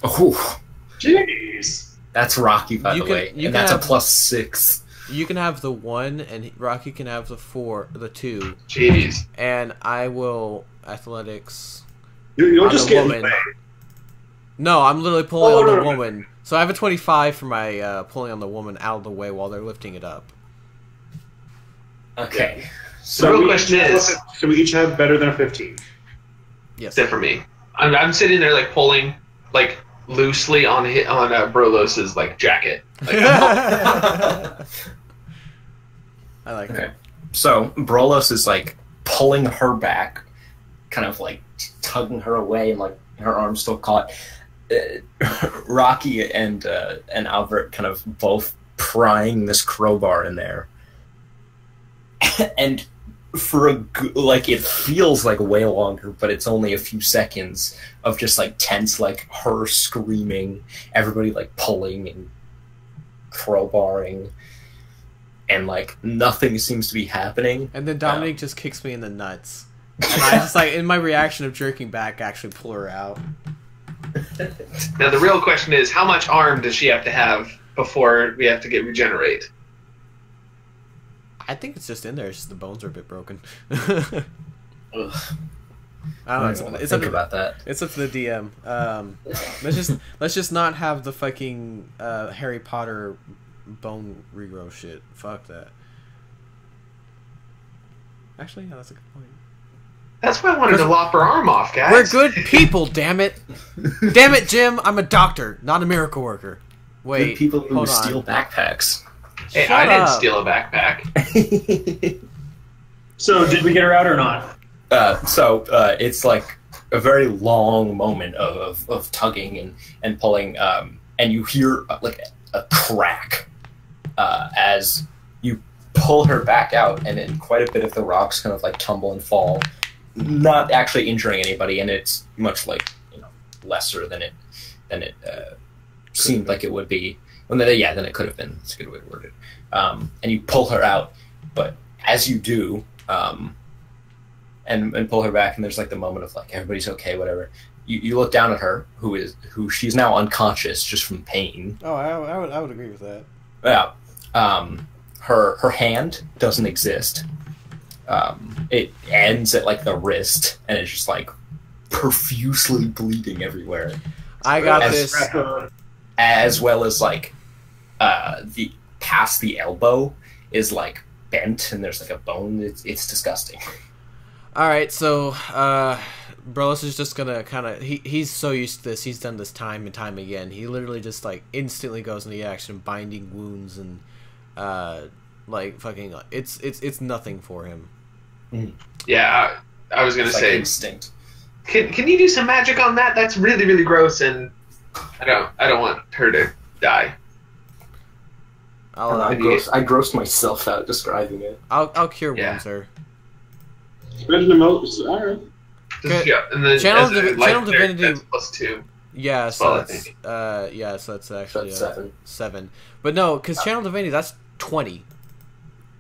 Oh, Jeez. that's Rocky, by You the can- way, you and can that's have- a +6. You can have the 1, and Rocky can have the 2, Jeez. and I will athletics. You don't On just the get in woman. the way. No, I'm literally pulling Oh, on the no. woman. So I have a 25 for my pulling on the woman out of the way while they're lifting it up. Okay. The real question is, so we each have better than a 15. Yes. except for me, I'm sitting there like pulling like loosely on Brolos's like jacket. Like, I like Okay. that. So Brolos is like pulling her back, kind of like tugging her away, and like her arm's still caught. Rocky and Albert kind of both prying this crowbar in there, and for like it feels like way longer, but it's only a few seconds of just like tense, like her screaming, everybody like pulling and crowbarring, and like nothing seems to be happening. And then Dominic just kicks me in the nuts. And I just like in my reaction of jerking back, actually pull her out. now the real question is, how much arm does she have to have before we have to get regenerate? I think it's just in there. It's just the bones are a bit broken. Ugh. I don't know. It's think up to, about that. it's up to the DM. Let's just not have the fucking Harry Potter bone regrow shit. Fuck that. Actually, yeah, that's a good point. That's why I wanted to lop her arm off, guys. We're good people, damn it. Damn it, Jim. I'm a doctor, not a miracle worker. Wait, Good people who hold steal on. backpacks. Hey, Shut I didn't up. steal a backpack. So, did we get her out or not? It's like a very long moment of tugging and pulling, and you hear like a crack as you pull her back out, and then quite a bit of the rocks kind of like tumble and fall, not actually injuring anybody, and it's much like lesser than it seemed like it would be. Well, than it could have been. It's a good way to word it. And you pull her out, but as you do, and pull her back, and there's like the moment of like everybody's okay, whatever. You look down at her, who she's now unconscious just from pain. Oh, I would agree with that. Yeah. Her hand doesn't exist. It ends at like the wrist, and it's just like profusely bleeding everywhere. I got this. As well as like the past the elbow is like bent, and there's like a bone. It's disgusting. All right, so Brolis is just gonna kind of he's so used to this. He's done this time and time again. He literally just like instantly goes into action, binding wounds and like fucking. It's nothing for him. Yeah, I was gonna It's like say instinct. Can you do some magic on that? That's really, really gross, and I don't want her to die. I'll I grossed myself out describing it. I'll cure Yeah. wounds her. Spend the most. All right. Okay. Yeah, and then Channel as a Div- light Channel cleric, Divinity- that's +2. Yeah, Well, so I that's think. so that's actually That's 7. 7. But no, because Channel Divinity, that's 20.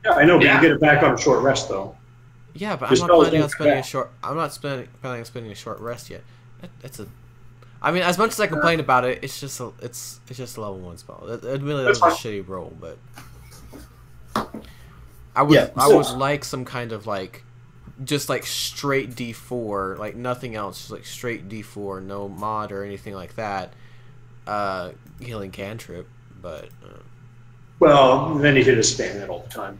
Yeah, I know, but Yeah. you get it back on a short rest, though. Yeah, but Your I'm not spells planning on don't spending a come short. I'm not planning on spending a short rest yet. That's a. I mean, as much as I complain about it, it's just a level 1 spell. Admittedly, that was a shitty roll, but I would like some kind of like, just like straight D4, like nothing else, just like straight D4, no mod or anything like that. Healing cantrip, but Well, then you could just spam it all the time.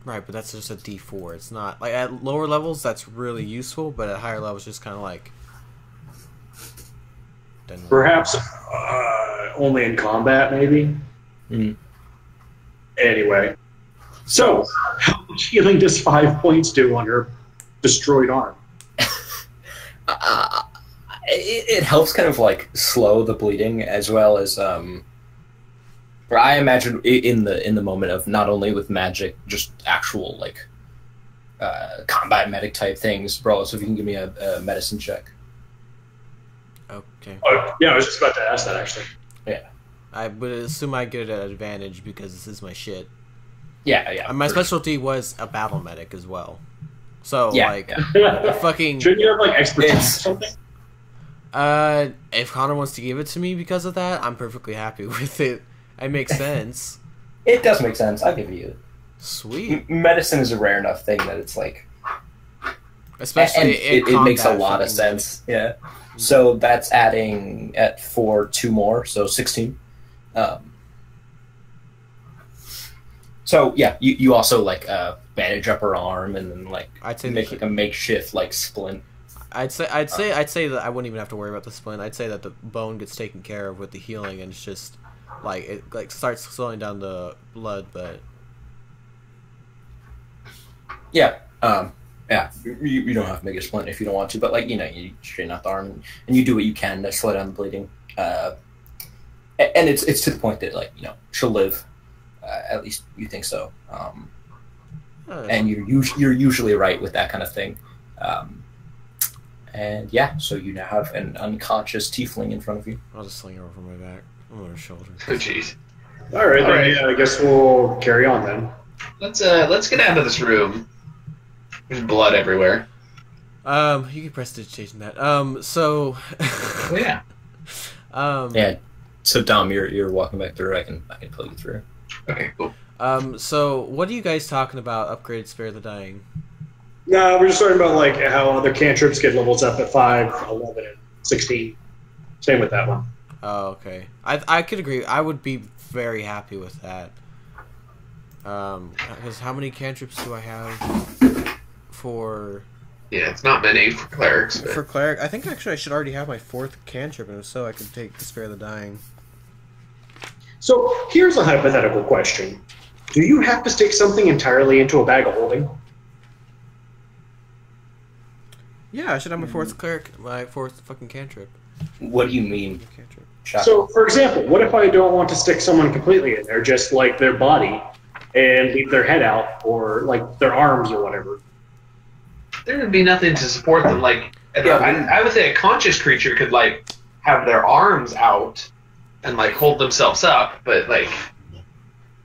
right, but that's just a D4. It's not like at lower levels that's really useful, but at higher levels, just kind of like. Perhaps only in combat, maybe. Mm. Anyway, so how much healing does 5 points do on her destroyed arm? It helps kind of like slow the bleeding, as well as or I imagine in the moment of not only with magic, just actual like combat medic type things. Bro, so if you can give me a medicine check. Okay. Oh, yeah, I was just about to ask that, actually. I would assume I get it at advantage because this is my shit. Yeah. And my specialty was a battle medic as well. So Yeah, like yeah. fucking Shouldn't you have like expertise or It's- something? if Conor wants to give it to me because of that, I'm perfectly happy with it. It makes sense. It does make sense. I'll give you. Sweet. Medicine is a rare enough thing that it's like, Especially and in it makes a combat, lot of fucking sense. Yeah. So that's adding at 4 2 more, so 16. So yeah, you also like bandage up her arm and then like I'd say make like a makeshift like splint. I'd say that I wouldn't even have to worry about the splint. I'd say that the bone gets taken care of with the healing, and it's just like it like starts slowing down the blood, but Yeah. You don't have to make a splint if you don't want to, but like you straighten out the arm and you do what you can to slow down the bleeding. And it's to the point that like she'll live. At least you think so. And you're usually right with that kind of thing. And yeah, so you now have an unconscious tiefling in front of you. I'll just sling her over my back, over her shoulder. Oh, jeez. All right, All right. then, yeah, I guess we'll carry on then. Let's get out of this room. There's blood everywhere. You can prestidigitation that. So. Oh yeah. Yeah. So Dom, you're walking back through. I can pull you through. Okay, cool. So what are you guys talking about? Upgraded Spare the Dying. No, we're just talking about like how other cantrips get levels up at 5, 11, and 16. Same with that one. Oh, okay. I could agree. I would be very happy with that. Because how many cantrips do I have for... Yeah, it's not many for clerics. But... For cleric, I think actually I should already have my 4th cantrip, and if so, I could take Despair the Dying. So here's a hypothetical question: do you have to stick something entirely into a bag of holding? Yeah, I should have my 4th cleric, my 4th fucking cantrip. What do you mean? Cantrip. So, for example, what if I don't want to stick someone completely in there, just like their body, and leave their head out, or like their arms or whatever? There would be nothing to support them. Like, I would say a conscious creature could like have their arms out and like hold themselves up, but like.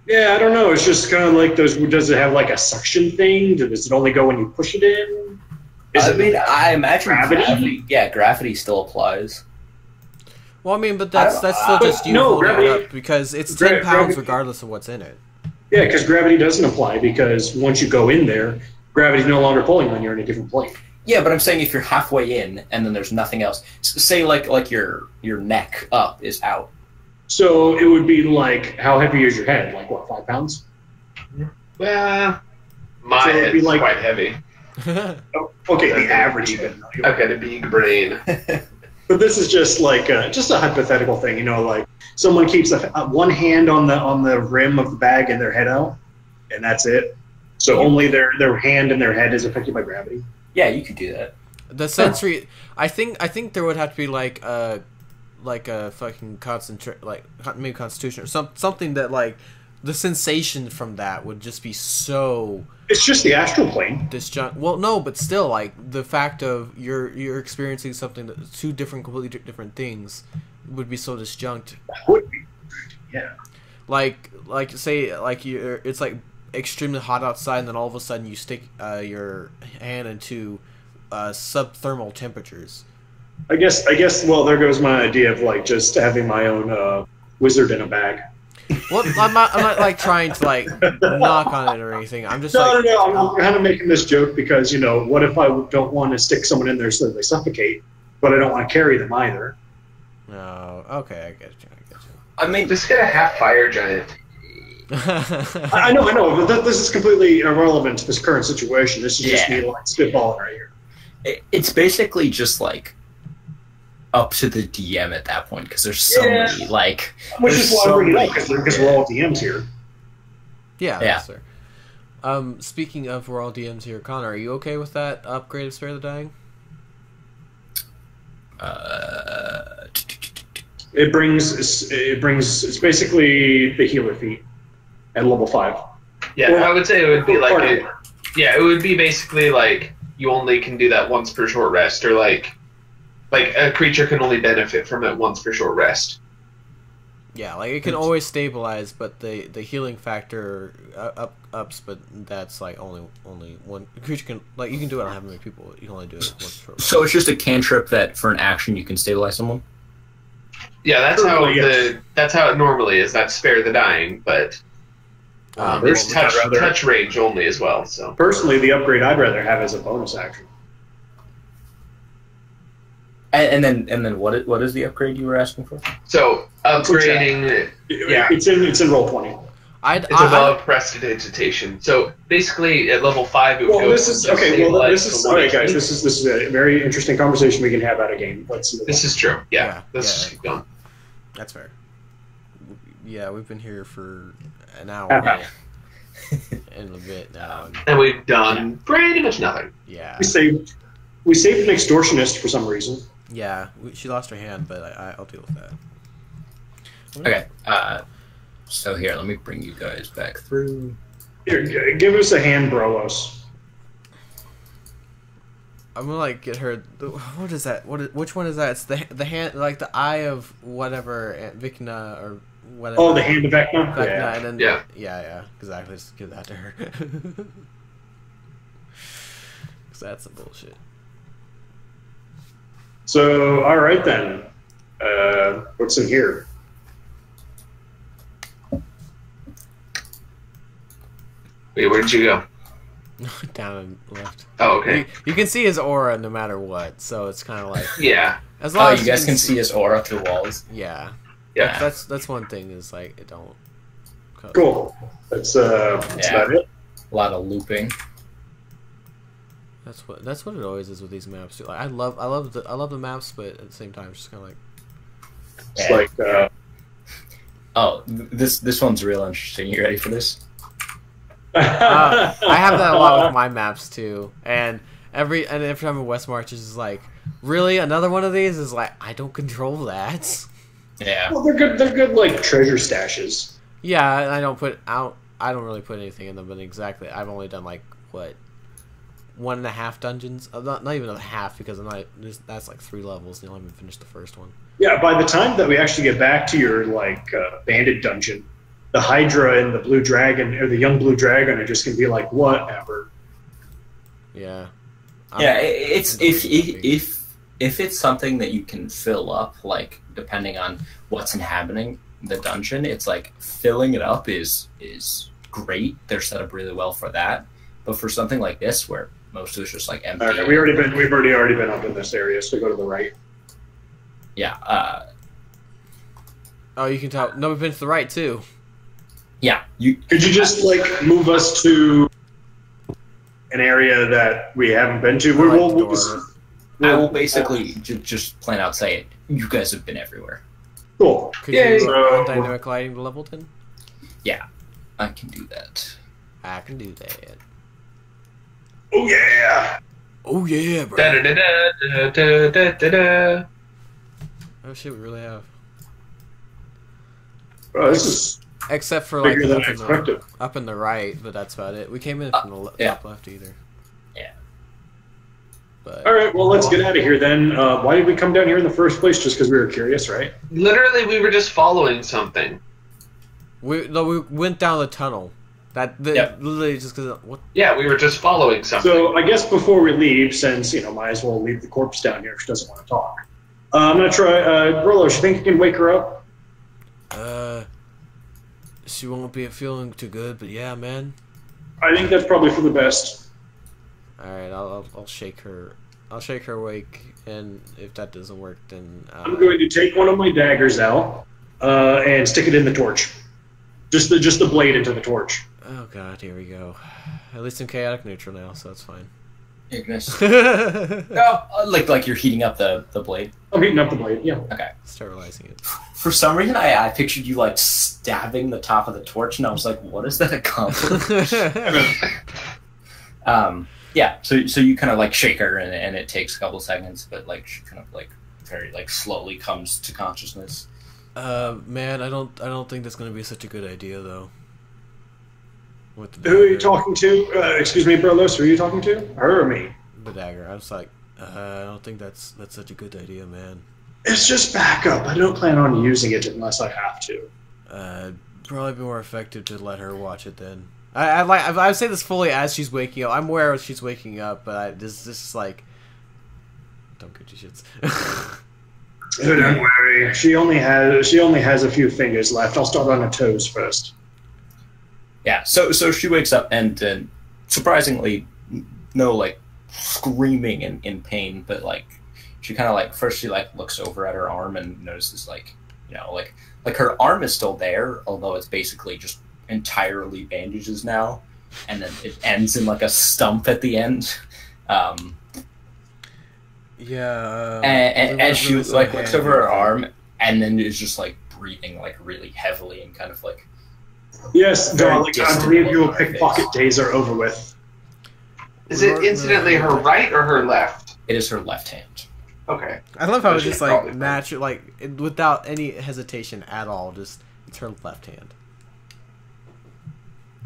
Yeah, I don't know. It's just kind of like those. Does it have like a suction thing? Does it only go when you push it in? I imagine gravity? Gravity still applies. Well, I mean, but that's still just you holding it up, because it's 10 pounds regardless of what's in it. Yeah, because gravity doesn't apply, because once you go in there, gravity's no longer pulling when you're in a different plane. Yeah, but I'm saying if you're halfway in and then there's nothing else, say like your neck up is out. So it would be like, how heavy is your head? Like what, 5 pounds? Well, my head's like, quite heavy. Okay, the average head. I've got a big brain. But this is just like just a hypothetical thing, you know, like someone keeps one hand on the rim of the bag and their head out, and that's it. So only their hand and their head is affected by gravity. Yeah, you could do that. The sensory, I think there would have to be like a fucking maybe Constitution or something that like the sensation from that would just be so. It's just the astral plane. Disjunct. Well, no, but still, like the fact of you're experiencing something that's two completely different things would be so disjunct. That would be, yeah. Like say like it's like extremely hot outside, and then all of a sudden you stick your hand into subthermal temperatures. I guess. Well, there goes my idea of like just having my own wizard in a bag. Well, I'm not like trying to like knock on it or anything. I'm just no. I'm kind of making this joke because, you know, what if I don't want to stick someone in there so that they suffocate, but I don't want to carry them either? No, okay, I get you. I mean, just get a half fire giant. I know, but this is completely irrelevant to this current situation. This is just me like spitballing right here. It's basically just like up to the DM at that point, because there's so many like. Which is why we're here, because we're all DMs here. Yeah. Sir. Speaking of we're all DMs here, Connor, are you okay with that upgrade of Spare the Dying? It's basically the healer feat at level 5. Yeah, I would say it would be like it would be basically like you only can do that once per short rest, or like a creature can only benefit from it once per short rest. Yeah, like it can always stabilize, but the healing factor ups, but that's like only one creature can, like you can do it on how many people, you can only do it once per short rest. So it's just a cantrip that for an action you can stabilize someone? Yeah, that's how it normally is. That's Spare the Dying, but there's touch range only as well. So personally, the upgrade I'd rather have as a bonus action. And then what is the upgrade you were asking for? So upgrading, it's in roll 20. It's above prestidigitation. So basically, at level 5, it would go. This is guys. This is a very interesting conversation we can have at a game. This is true. Yeah. Let's just keep going. That's fair. Yeah, we've been here for an hour and a bit now, and we've done pretty much nothing. Yeah, we saved an extortionist for some reason. Yeah, she lost her hand, but I'll deal with that. Okay. So here, let me bring you guys back through. Here, give us a hand, Brolos. I'm gonna like get her. What is that? Which one is that? It's the hand, like the eye of whatever Vikna or whatever. Oh, the hand of Vecna. Yeah. And then, yeah. Exactly. Just give that to her. Cause that's some bullshit. So, all right then. What's in here? Wait, where did you go? Down and left. Oh, okay. You can see his aura no matter what, so it's kind of like Yeah. as long as you guys can see his aura through walls. Yeah. Yeah. That's one thing is like it don't. Cool. That's about it. A lot of looping. That's what it always is with these maps too. Like I love the maps, but at the same time, it's just kind of like. It's Yeah. like. This one's real interesting. You ready for this? I have that a lot with my maps too, and every time a West March is just like, really another one of these is like I don't control that. Yeah. Well, they're good. They're good, like treasure stashes. Yeah, and I don't really put anything in them, but exactly, I've only done like what 1.5 dungeons, not even a half because that's like 3 levels, and I haven't finished the first one. Yeah, by the time that we actually get back to your like bandit dungeon, the Hydra and the Blue Dragon or the young Blue Dragon are just gonna be like whatever. Yeah. Yeah, it's if it's something that you can fill up, like depending on what's inhabiting the dungeon, it's like filling it up is great. They're set up really well for that. But for something like this, where most of it's just like empty, Okay, we've already been up in this area, so go to the right. yeah, Oh, you can tell. No, we've been to the right too. yeah. You Could you just like move us to an area that we haven't been to? Like We'll door. I will basically just plain out say it. You guys have been everywhere. Cool. Could Yeah, you so- dynamic lighting to level 10? Yeah, I can do that. I can do that. Oh yeah. Oh yeah, bro. Da-da-da-da-da-da-da-da. Oh shit, we really have. Bro, this is Except for like bigger than up I in, the, expected. up in the right, but that's about it. We came in from the yeah. top left either. Yeah. But All right, well, let's get out of here then. Why did we come down here in the first place? Just because we were curious, right? Literally, we were just following something. we went down the tunnel. Yep. Literally just because what? Yeah, we were just following something. So I guess before we leave, since, might as well leave the corpse down here if she doesn't want to talk. I'm going to try, Rolo, you think you can wake her up? She won't be feeling too good, but yeah, man. I think that's probably for the best. All right, I'll shake her. I'll shake her awake, and if that doesn't work, then I'm going to take one of my daggers out and stick it in the torch. Just the blade into the torch. Oh god, here we go. At least I'm chaotic neutral now, so that's fine. Ignis. Sterilizing No, like you're heating up the blade. I'm heating up the blade, yeah. Okay. it. For some reason, I pictured you like stabbing the top of the torch, and I was like, "What does that accomplish?" Yeah. So you kind of like shake her, and it takes a couple seconds, but like she kind of like very like slowly comes to consciousness. Man, I don't think that's gonna be such a good idea though. With the Who are you dagger. talking to? Excuse me, Brolos, who are you talking to? Her or me? The dagger. I was like, I don't think that's such a good idea, man. It's just backup. I don't plan on using it unless I have to. Probably be more effective to let her watch it then. I say this fully as she's waking up. I'm aware she's waking up, but this is like, don't get your shits. Oh, don't worry. She only has a few fingers left. I'll start on her toes first. Yeah. So she wakes up, and surprisingly, no like screaming in pain, but like she kind of like first she like looks over at her arm and notices like like her arm is still there, although it's basically just entirely bandages now, and then it ends in like a stump at the end. Yeah. And she like looks over her arm, and then is just like breathing like really heavily and kind of like. Yes, Very darling, I distant believe look your on her pickpocket face. days are over with. Is it incidentally her right or her left? It is her left hand. Okay. I love how it's She's just like probably natural, like without any hesitation at all. Just it's her left hand.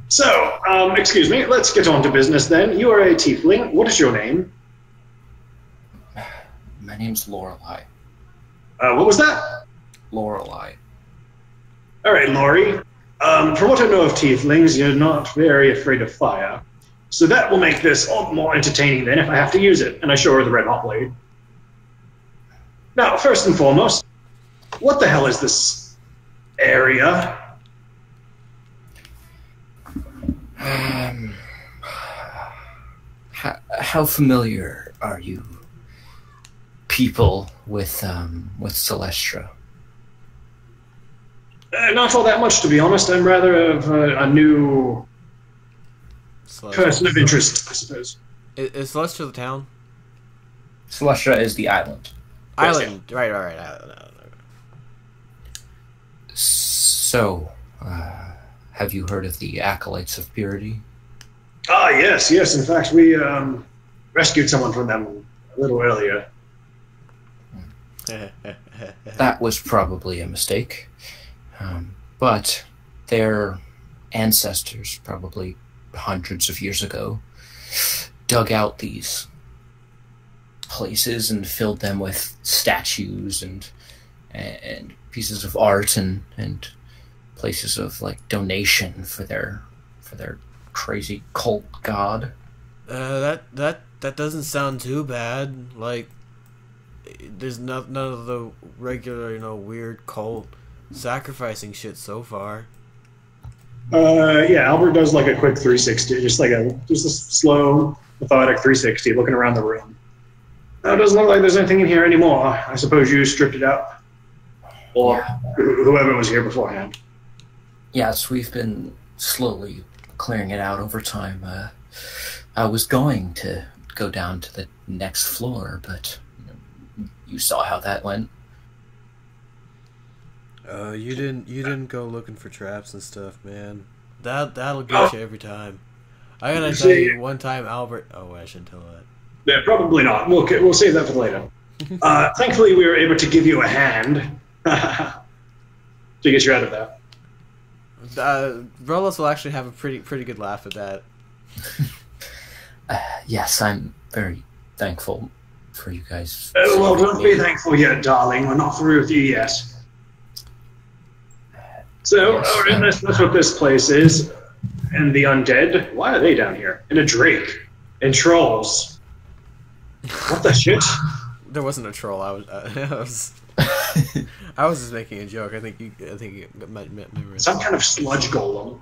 So, excuse me, let's get on to business then. You are a tiefling. What is your name? My name's Lorelei. What was that? Lorelei. All right, Lori. From what I know of tieflings, you're not very afraid of fire. So that will make this all more entertaining then if I have to use it. And I show her the red hot blade. Now, first and foremost, what the hell is this area? how familiar are you people with Celestra? Not all that much, to be honest. I'm rather of a new person of interest, I suppose. Is Celestia the town? Celestra is the island. Island, right. Island. So, have you heard of the Acolytes of Purity? Ah, yes. In fact, we rescued someone from them a little earlier. That was probably a mistake. But their ancestors, probably hundreds of years ago, dug out these places and filled them with statues and pieces of art and places of like donation for their crazy cult god. That doesn't sound too bad. Like, there's none of the regular, weird cult sacrificing shit so far. Yeah, Albert does like a quick 360, just a slow, methodic 360, looking around the room. It doesn't look like there's anything in here anymore. I suppose you stripped it out, or whoever was here beforehand. Yes, we've been slowly clearing it out over time. I was going to go down to the next floor, but you saw how that went. You didn't go looking for traps and stuff, man. That'll get you every time. I gotta tell you, one time Albert. Oh, I shouldn't tell that. Yeah, probably not. We'll save that for later. Thankfully, we were able to give you a hand to get you out of that. Rolos will actually have a pretty good laugh at that. Yes, I'm very thankful for you guys. Well, don't be thankful yet, darling. We're not through with you yet. So, yes, that's what this place is. And the undead, why are they down here? And a drake. And trolls. What the shit? There wasn't a troll. I was just making a joke. I think you might remember. Some kind of sludge golem.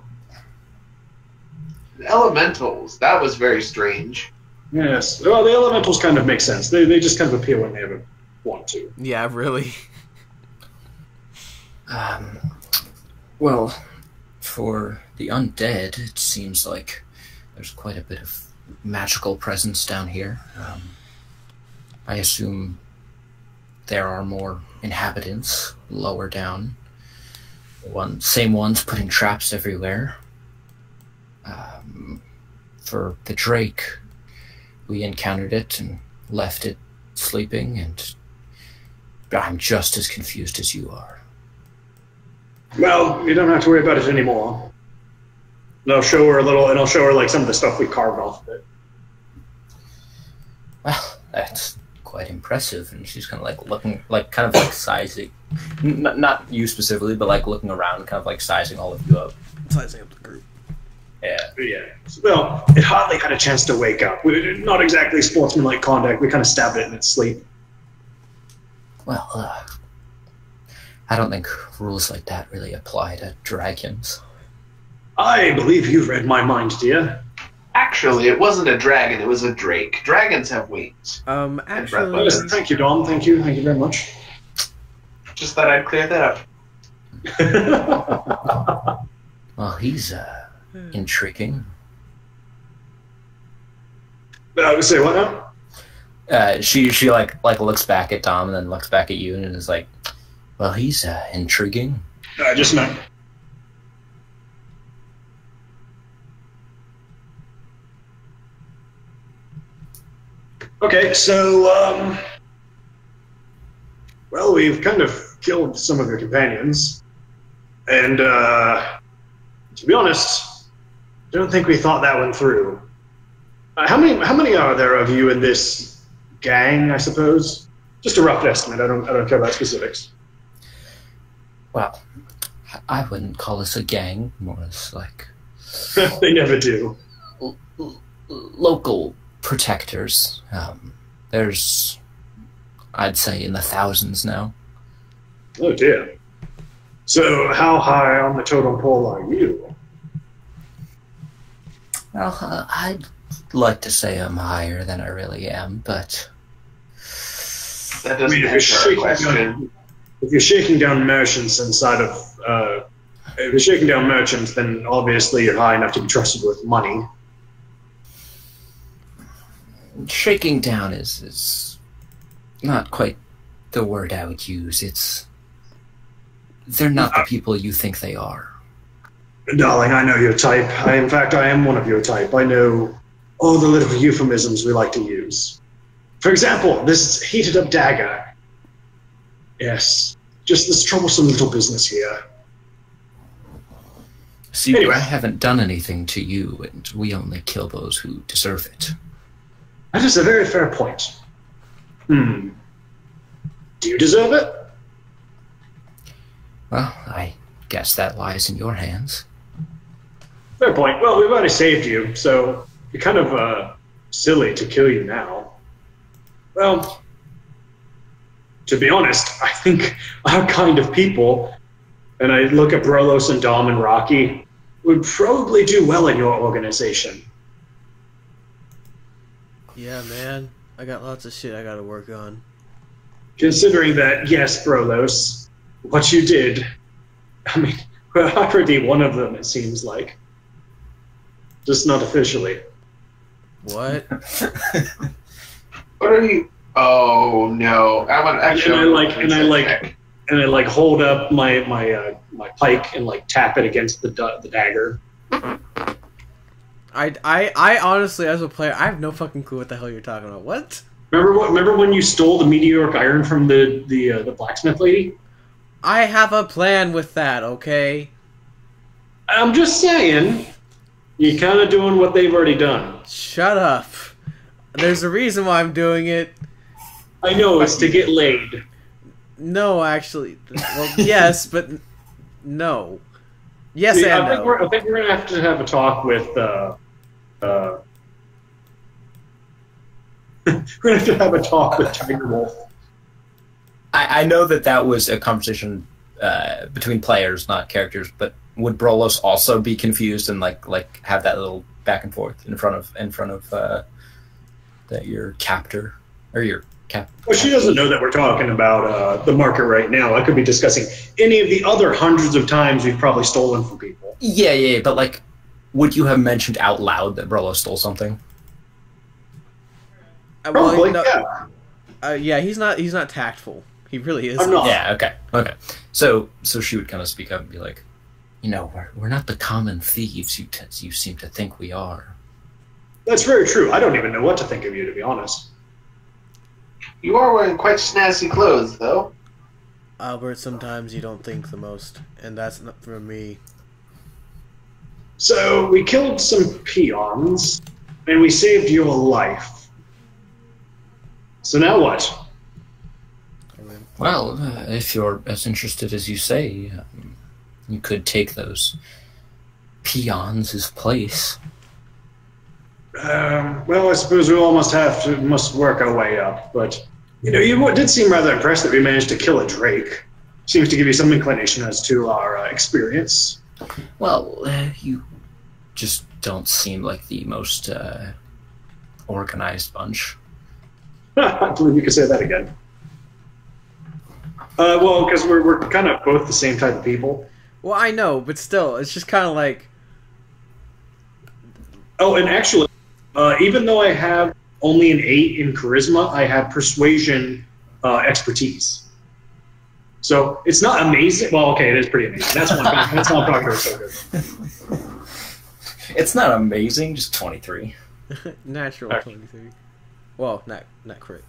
Elementals. That was very strange. Yes. Well, the elementals kind of make sense. They just kind of appear when they ever want to. Yeah, really. Well, for the undead, it seems like there's quite a bit of magical presence down here. I assume there are more inhabitants lower down. Same ones putting traps everywhere. For the drake, we encountered it and left it sleeping, and I'm just as confused as you are. Well, you don't have to worry about it anymore. And I'll show her like some of the stuff we carved off of it. Well, that's quite impressive. And she's kind of like looking, like kind of like sizing, not you specifically, but like looking around, kind of like sizing all of you up. Sizing up the group. Yeah. Well, it hardly had a chance to wake up. Not exactly sportsmanlike conduct. We kind of stabbed it in its sleep. Well, I don't think rules like that really apply to dragons. I believe you've read my mind, dear. Actually, it wasn't a dragon, it was a drake. Dragons have wings. Actually... Listen, thank you, Dom. Thank you very much. Just thought I'd clear that up. Well, he's, intriguing. Say what now? She like looks back at Dom and then looks back at you and is like, well, he's, intriguing. Just not. Okay, so, well, we've kind of killed some of your companions, and, to be honest, I don't think we thought that one through. How many are there of you in this gang, I suppose? Just a rough estimate, I don't care about specifics. Well, I wouldn't call us a gang, more as like... They never do. Local protectors. There's, I'd say, in the thousands now. Oh dear. So how high on the totem pole are you? Well, I'd like to say I'm higher than I really am, but That doesn't answer our question. If you're shaking down merchants inside of, if you're shaking down merchants, then obviously you're high enough to be trusted with money. shaking down is not quite the word I would use. They're not the people you think they are. Darling, I know your type. In fact, I am one of your type. I know all the little euphemisms we like to use. For example, this heated up dagger. Yes, just this troublesome little business here. See, Anyway. I haven't done anything to you, and we only kill those who deserve it. That is a very fair point. Do you deserve it? Well, I guess that lies in your hands. Fair point. Well, we've already saved you, so you're kind of silly to kill you now. Well, to be honest, I think our kind of people, and I look at Brolos and Dom and Rocky, would probably do well in your organization. Yeah, man. I got lots of shit I gotta work on. Considering that, yes, Brolos, what you did, I mean, we're already one of them, it seems like. Just not officially. What? What are you? Oh no! And I hold up my pike and tap it against the dagger. I honestly, as a player, I have no fucking clue what the hell you're talking about. What? Remember when you stole the meteoric iron from the blacksmith lady? I have a plan with that, okay? I'm just saying, you're kind of doing what they've already done. Shut up. There's a reason why I'm doing it. I know, it's to get laid. No, actually. Well, yes, but no. Yes See, and I think no. we're going to have a talk with... we're going to have a talk with Tiger Wolf. I know that was a conversation between players, not characters, but would Brolos also be confused and have that little back and forth in front of your captor or your cap? Well, she doesn't know that we're talking about the market right now. I could be discussing any of the other hundreds of times we've probably stolen from people. Yeah, but would you have mentioned out loud that Brolos stole something? Probably, well, no, yeah, he's not tactful. He really is. I'm not. Yeah, okay. So she would kind of speak up and be like, we're not the common thieves you seem to think we are. That's very true. I don't even know what to think of you, to be honest. You are wearing quite snazzy clothes, though. Albert, sometimes you don't think the most, and that's not for me. So, we killed some peons, and we saved your life. So now what? Well, if you're as interested as you say, you could take those peons' place. Well, I suppose we all must work our way up, but you did seem rather impressed that we managed to kill a drake. Seems to give you some inclination as to our experience. Well, you just don't seem like the most organized bunch. I believe you could say that again. Well, because we're kind of both the same type of people. Well, I know, but still, it's just kind of like... Oh, and actually, even though I have only an 8 in charisma, I have persuasion expertise. So it's not amazing. Well, okay, it is pretty amazing. That's why I'm talking about so good. It's not amazing, just 23. Natural 23. Well, not crit.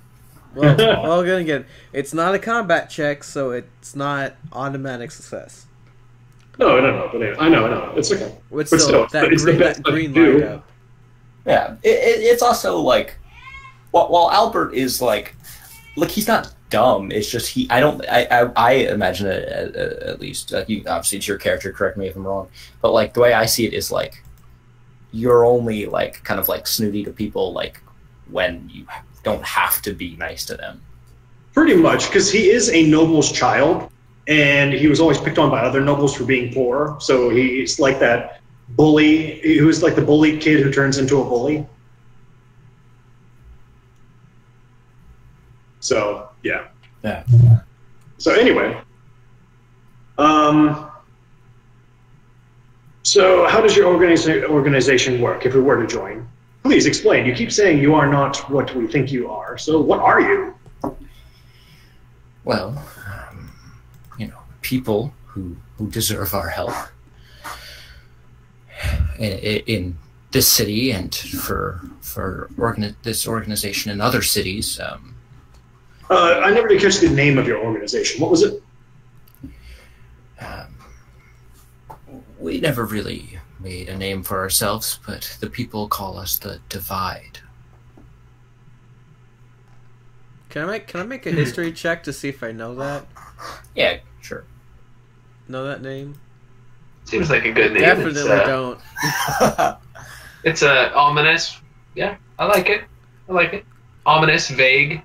Well, again, it's not a combat check, so it's not automatic success. No, but I know. It's okay. But still, that green light up. Yeah, it's also while Albert is he's not dumb. It's just I imagine it at least. You, obviously, it's your character. Correct me if I'm wrong, but the way I see it is you're only kind of snooty to people when you don't have to be nice to them. Pretty much, because he is a noble's child, and he was always picked on by other nobles for being poor. So he's like that bully. He was like the bullied kid who turns into a bully. So yeah. Yeah. So anyway, so how does your organization work if we were to join? Please explain. You keep saying you are not what we think you are. So what are you? Well, people who deserve our help in this city and for this organization in other cities. I never did catch the name of your organization. What was it? We never really made a name for ourselves, but the people call us the Divide. Can I make a history check to see if I know that? Yeah, sure. Know that name? Seems like a good name. Definitely don't. It's ominous. Yeah, I like it. Ominous, vague.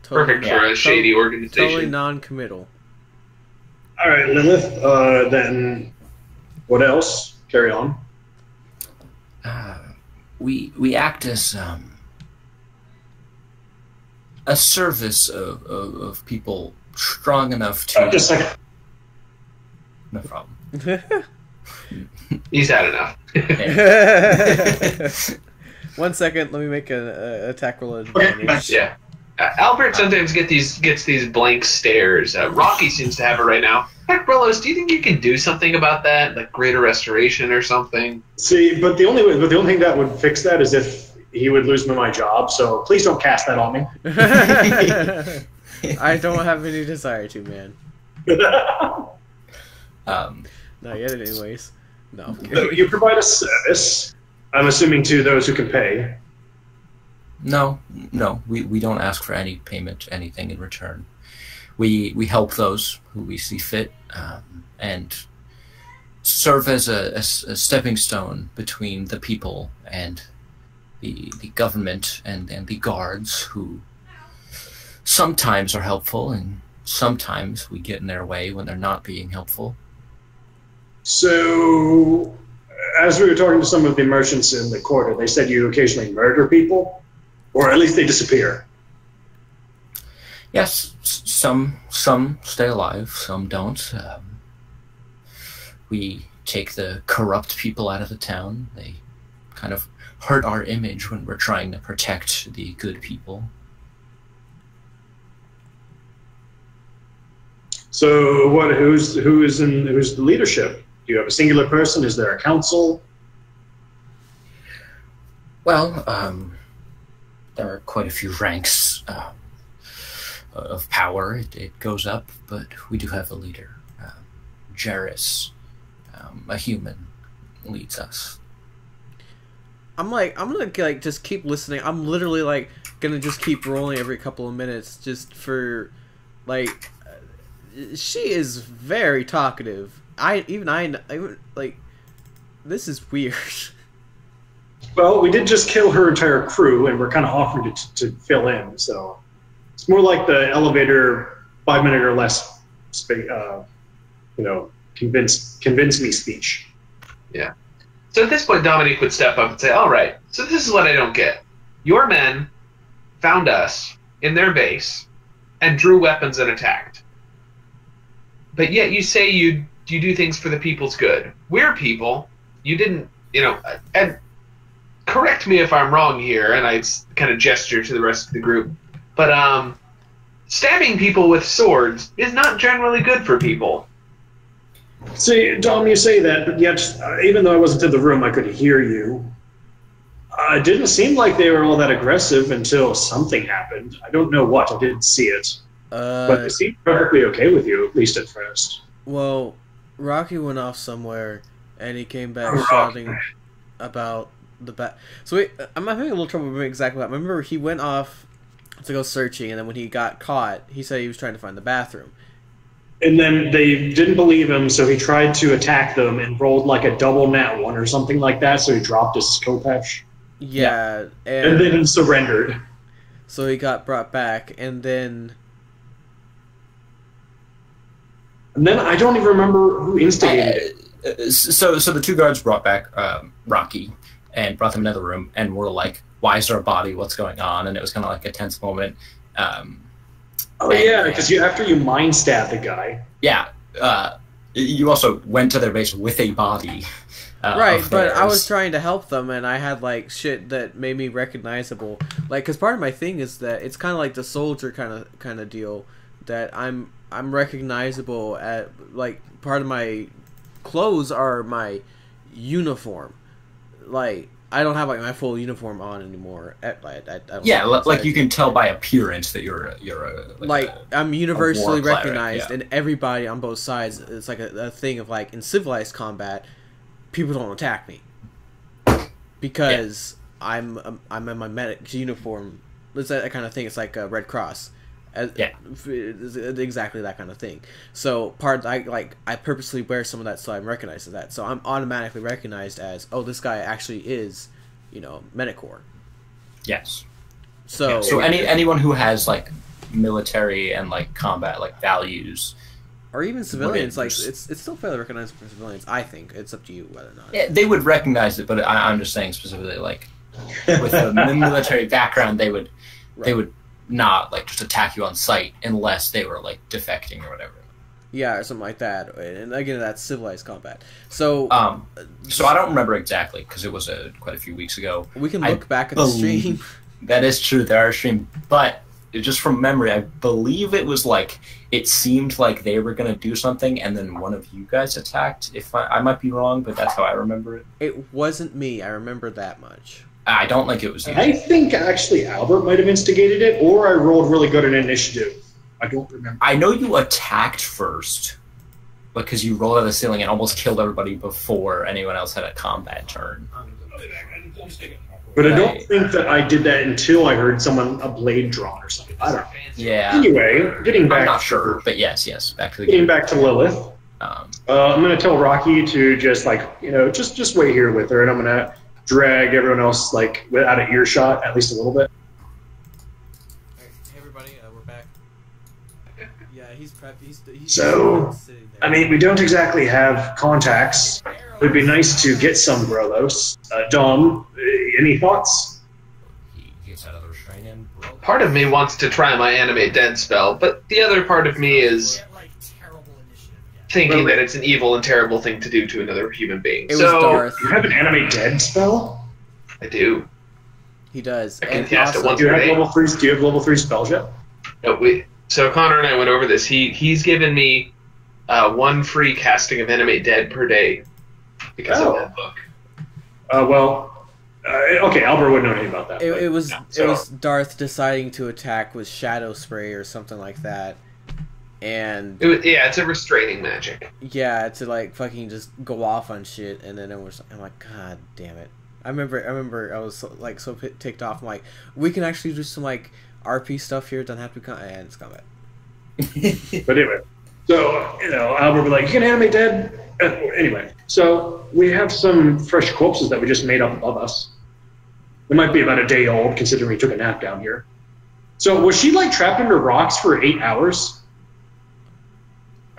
Perfect for a shady organization. Totally non-committal. All right, Lilith. Then what else? Carry on. We act as a service of people strong enough to. Just a second. No problem. He's had enough. 1 second. Let me make an attack roll. Okay. Yeah. Albert sometimes gets these blank stares. Rocky seems to have it right now. Heck, Brillos, do you think you can do something about that, like greater restoration or something? See, but the only thing that would fix that is if he would lose me my job. So please don't cast that on me. I don't have any desire to, man. Not yet, anyways. No. So you provide a service. I'm assuming to those who can pay. No, we don't ask for any payment, anything in return. We help those who we see fit, and serve as a stepping stone between the people and the government and the guards, who sometimes are helpful and sometimes we get in their way when they're not being helpful. So, as we were talking to some of the merchants in the quarter, they said you occasionally murder people? Or at least they disappear. Yes, some stay alive, some don't. We take the corrupt people out of the town. They kind of hurt our image when we're trying to protect the good people. So, who's the leadership? Do you have a singular person? Is there a council? Well, there are quite a few ranks of power. It goes up, but we do have a leader. Jairus, a human, leads us. I'm gonna just keep listening. I'm literally gonna just keep rolling every couple of minutes just for she is very talkative. This is weird. Well, we did just kill her entire crew, and we're kind of offering to fill in. So it's more like the elevator 5 minute or less, convince me speech. Yeah. So at this point, Dominique would step up and say, "All right. So this is what I don't get. Your men found us in their base and drew weapons and attacked. But yet you say you do things for the people's good. We're people. You didn't, and correct me if I'm wrong here," and I kind of gesture to the rest of the group, but stabbing people with swords is not generally good for people. See, Dom, you say that, but yet, even though I wasn't in the room, I could hear you. It didn't seem like they were all that aggressive until something happened. I don't know what. I didn't see it. But they seemed perfectly okay with you, at least at first. Well, Rocky went off somewhere, and he came back shouting about the bat. So wait, I'm having a little trouble remembering exactly what. I remember he went off to go searching, and then when he got caught, he said he was trying to find the bathroom. And then they didn't believe him, so he tried to attack them and rolled like a double nat 1 or something like that, so he dropped his Skopesh. Yeah. And then he surrendered. So he got brought back, and then I don't even remember who instigated it. So the two guards brought back Rocky and brought them into the room and were like, why is there a body? What's going on? And it was kind of like a tense moment. Oh yeah, because after you mind stab the guy. Yeah. You also went to their base with a body. Right, but I was trying to help them, and I had like shit that made me recognizable. Like, because part of my thing is that it's kind of like the soldier kind of deal, that I'm recognizable at, like, part of my clothes are my uniform. Like, I don't have like my full uniform on anymore. Like you can tell by appearance that you're I'm universally recognized, yeah. and everybody on both sides. It's like a thing of like in civilized combat, people don't attack me because I'm in my medic's uniform. It's that kind of thing. It's like a Red Cross. Exactly that kind of thing. So I purposely wear some of that so I'm recognized as that. So I'm automatically recognized as, oh, this guy actually is, Medicorps. Yes. So anyone who has like military and like combat like values, or even civilians, like it's still fairly recognizable for civilians. I think it's up to you whether or not. Yeah, they would recognize it, but I'm just saying specifically like with a military background, they would not like just attack you on sight unless they were like defecting or whatever. Yeah, or something like that. And again, that's civilized combat. So so I don't remember exactly because it was quite a few weeks ago. We can look back at the stream. That is true. There are streams, but just from memory, I believe it was like it seemed like they were going to do something, and then one of you guys attacked. If I might be wrong, but that's how I remember it. It wasn't me. I remember that much. I don't think it was you. I think actually Albert might have instigated it, or I rolled really good at initiative. I don't remember. I know you attacked first because you rolled out of the ceiling and almost killed everybody before anyone else had a combat turn. But I don't think that I did that until I heard a blade drawn or something. I don't know. Yeah. Anyway, getting back. I'm not sure, but yes. Back to the getting game. back to Lilith. I'm going to tell Rocky to just just wait here with her, and I'm going to drag everyone else like out of earshot at least a little bit. Hey everybody, we're back. Yeah, he's prepped. He's so, sitting there. I mean, we don't exactly have contacts. It would be nice to get some Brolos. Dom, any thoughts? He gets out of the restraint in. Part of me wants to try my animate dead spell, but the other part of me is thinking that it's an evil and terrible thing to do to another human being. It was Darth. You have an animate dead spell? I do. He does. I can And cast it also, once Do you per have day. level 3s? Do you have level 3 spells yet? No, so Connor and I went over this. He's given me one free casting of animate dead per day because of that book. Okay, Albert wouldn't know anything about that. It was Darth deciding to attack with Shadow Spray or something like that. And it's a restraining magic. yeah, to like fucking just go off on shit, and then I'm like, God damn it! I remember I was so ticked off. I'm like, we can actually do some like RP stuff here. Doesn't have to be and it's combat. But anyway, so Albert was like, you can animate dead. Anyway, so we have some fresh corpses that we just made up above us. They might be about a day old, considering we took a nap down here. So was she like trapped under rocks for 8 hours?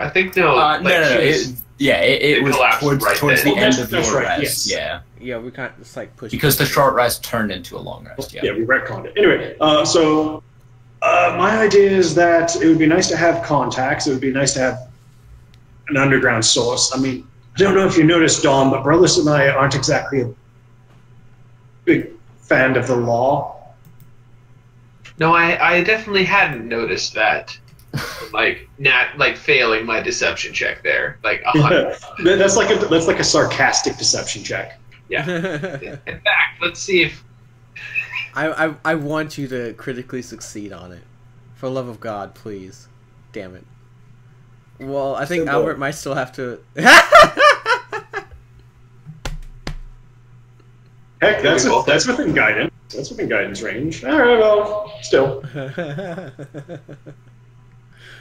I think no. It was towards the end of that's your right, rest. yes. Yeah, we can't just like push Because the short rest turned into a long rest. Yeah, we retconned it. Anyway, my idea is that it would be nice to have contacts. It would be nice to have an underground source. I mean, I don't know if you noticed, Dom, but Brothers and I aren't exactly a big fan of the law. No, I definitely hadn't noticed that. Like failing my deception check there. Like 100%. That's like a sarcastic deception check. Yeah. In fact, let's see if I want you to critically succeed on it. For the love of God, please. Damn it. Well, I think Simple. Albert might still have to. Heck, that's within guidance. That's within guidance range. All right, well, still.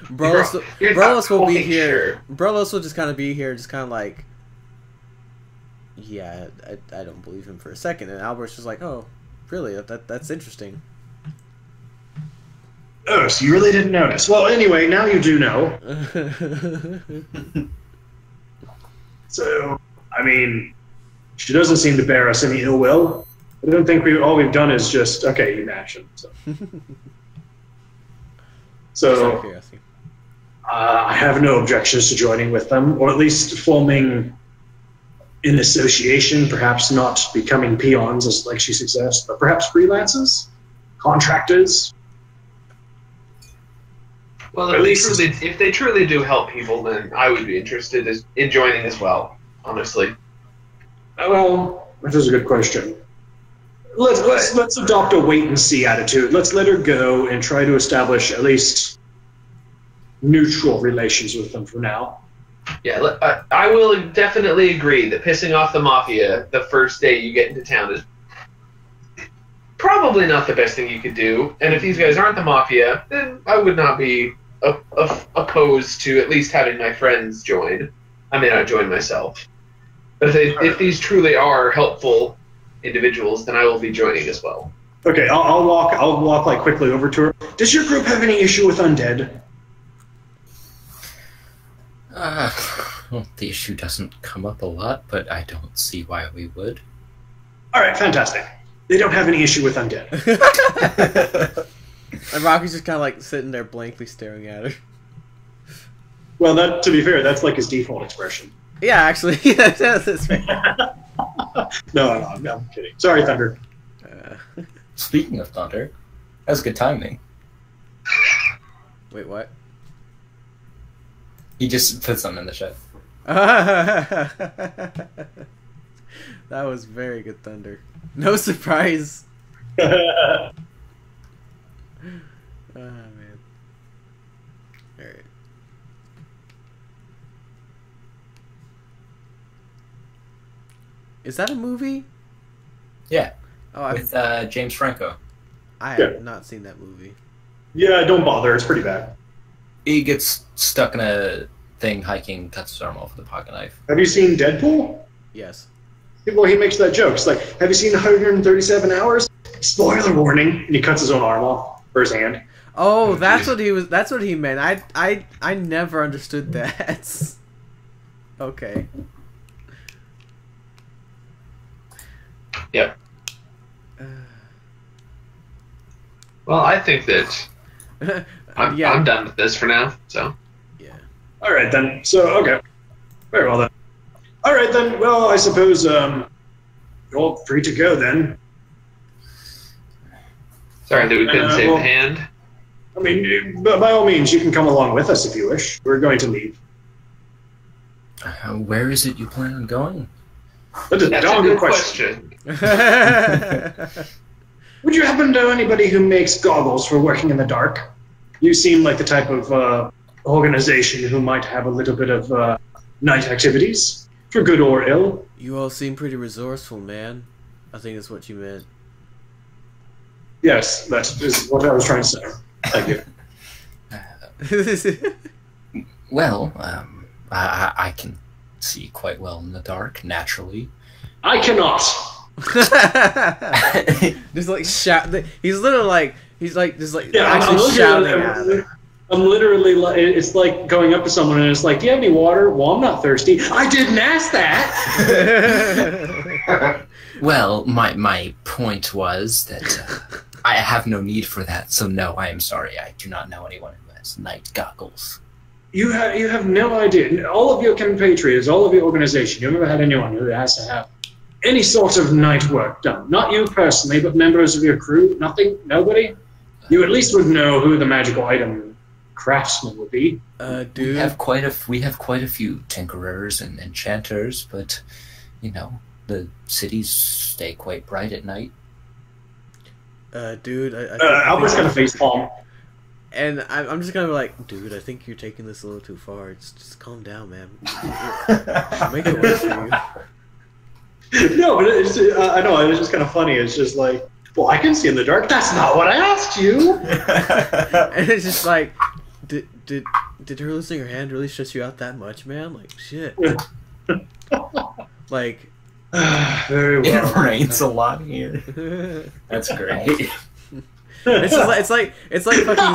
Brolos will be quite here. sure. Brolos will just kind of be here, just kind of like, yeah, I don't believe him for a second. And Albert's just like, oh, really? That's interesting. Oh, so you really didn't notice. Well, anyway, now you do know. So, I mean, she doesn't seem to bear us any ill will. I don't think all we've done is just okay, imagine. So, I have no objections to joining with them, or at least forming an association. Perhaps not becoming peons, as like she suggests, but perhaps freelancers, contractors. Well, if they truly do help people, then I would be interested in joining as well. Honestly. Well, that is a good question. Let's adopt a wait and see attitude. Let's let her go and try to establish at least neutral relations with them for now. Yeah, I will definitely agree that pissing off the Mafia the first day you get into town is probably not the best thing you could do. And if these guys aren't the Mafia, then I would not be opposed to at least having my friends join. I may not join myself. But if these truly are helpful individuals, then I will be joining as well. Okay, I'll walk like quickly over to her. Does your group have any issue with undead? Well, the issue doesn't come up a lot, but I don't see why we would. All right, fantastic. They don't have any issue with undead. And Rocky's just kind of like sitting there blankly staring at her. Well, to be fair, that's like his default expression. Yeah, actually, that's fair. No, I'm kidding. Sorry, Thunder. Speaking of Thunder, that was good timing. Wait, what? He just put something in the chat. That was very good, Thunder. No surprise. Oh, man. Alright. Is that a movie? Yeah. Oh, with James Franco. I have not seen that movie. Yeah, don't bother. It's pretty bad. He gets stuck in a thing hiking, cuts his arm off with a pocket knife. Have you seen Deadpool? Yes. Well, he makes that joke. It's like, have you seen 137 Hours? Spoiler warning. And he cuts his own arm off, or his hand. Oh, that's what he was. That's what he meant. I never understood that. Okay. Yep. Well, I think that I'm done with this for now. So. Yeah. All right then. So okay. Very well then. All right then. Well, I suppose you're all free to go then. Sorry that we couldn't save the hand. I mean, by all means, you can come along with us if you wish. We're going to leave. Where is it you plan on going? That's a good question. Would you happen to know anybody who makes goggles for working in the dark? You seem like the type of organization who might have a little bit of night activities, for good or ill. You all seem pretty resourceful, man. I think that's what you meant. Yes, that is what I was trying to say. Thank you. Well, I can see quite well in the dark, naturally. I cannot. Just like shout. He's literally like actually shouting at her. I'm literally like, it's like going up to someone and it's like, do you have any water? Well, I'm not thirsty. I didn't ask that. Well, my point was that I have no need for that, so no, I am sorry. I do not know anyone who has night goggles. You have no idea. All of your compatriots, all of your organization, you've never had anyone who has to have any sort of night work done. Not you personally, but members of your crew. Nothing? Nobody? You at least would know who the magical item craftsman would be. Dude. We have quite a few tinkerers and enchanters, but you know, the cities stay quite bright at night. Dude, Albert's gonna facepalm. And I'm just gonna be like, dude, I think you're taking this a little too far. Just calm down, man. Make it work for you. No, but I know, it was just kind of funny. It's just like, well, I can see in the dark. That's not what I asked you. And it's just like, did her losing her hand really stress you out that much, man? Like, shit. Like, very well. It rains a lot here. That's great. It's like fucking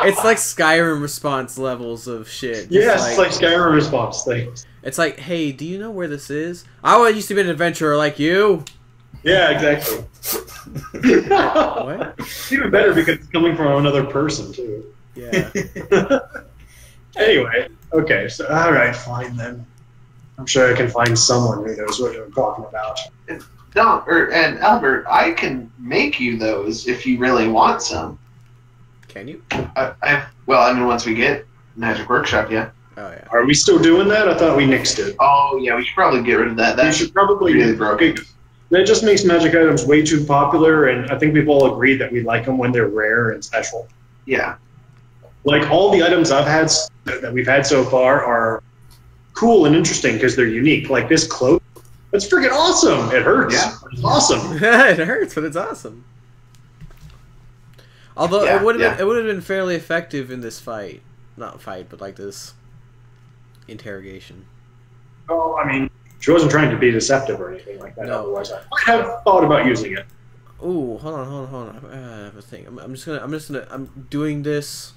it's like Skyrim response levels of shit. Yes, it's like Skyrim response things. It's like, hey, do you know where this is? I used to be an adventurer like you. Yeah, exactly. What? Even better because it's coming from another person too. Yeah. Anyway, okay, so all right, fine then. I'm sure I can find someone who knows what you're talking about. And Albert, I can make you those if you really want some. Can you? Once we get Magic Workshop, yeah. Oh yeah. Are we still doing that? I thought we nixed it. Oh yeah, we should probably get rid of that. We That's should probably really broken. That just makes magic items way too popular, and I think we've all agreed that we like them when they're rare and special. Yeah. Like all the items that we've had so far are cool and interesting because they're unique. Like this cloak, that's freaking awesome. It hurts. Yeah. It's awesome. It hurts, but it's awesome. Although it would have been fairly effective in this fight. Not fight, but like this interrogation. Oh, I mean, she wasn't trying to be deceptive or anything like that. No. Otherwise, I might have thought about using it. Ooh, hold on. I have a thing. I'm doing this.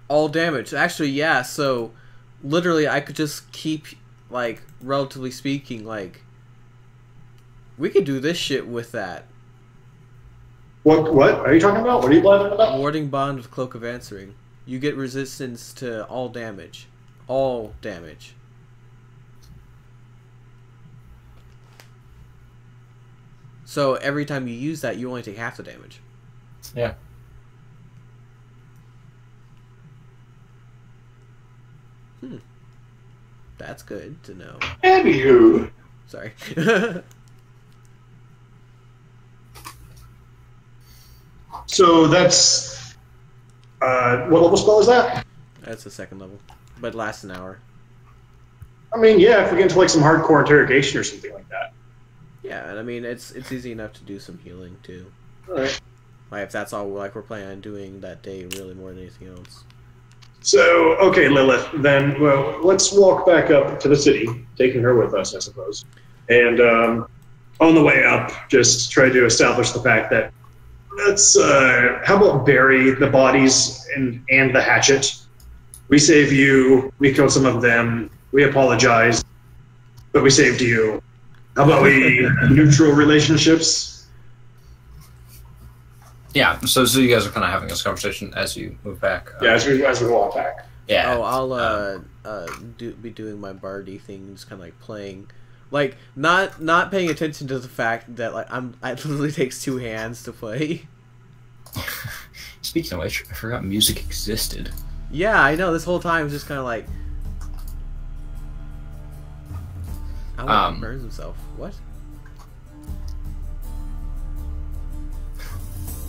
All damage. Actually, yeah. So, literally, I could just keep, like, relatively speaking, like, we could do this shit with that. What are you talking about? What are you blabbing about? Warding Bond with Cloak of Answering. You get resistance to all damage. All damage. So every time you use that, you only take half the damage. Yeah. That's good to know. Anywho. Sorry. So that's what level spell is that? That's the second level, but it lasts an hour. I mean, yeah, if we get into like some hardcore interrogation or something like that. Yeah, and I mean it's easy enough to do some healing too. All right. Like if that's all like we're planning on doing that day, really more than anything else. So, okay, Lilith, then, well, let's walk back up to the city, taking her with us, I suppose. And on the way up, just try to establish the fact that how about bury the bodies and the hatchet? We save you, we killed some of them, we apologize, but we saved you. How about we neutral relationships? Yeah, so you guys are kind of having this conversation as you move back. Yeah, as we walk back. Yeah. Oh, I'll be doing my bardy thing, just kind of like playing, like not paying attention to the fact that like it literally takes 2 hands to play. Speaking of which, I forgot music existed. Yeah, I know. This whole time it's just kind of like, I want to burn himself. What?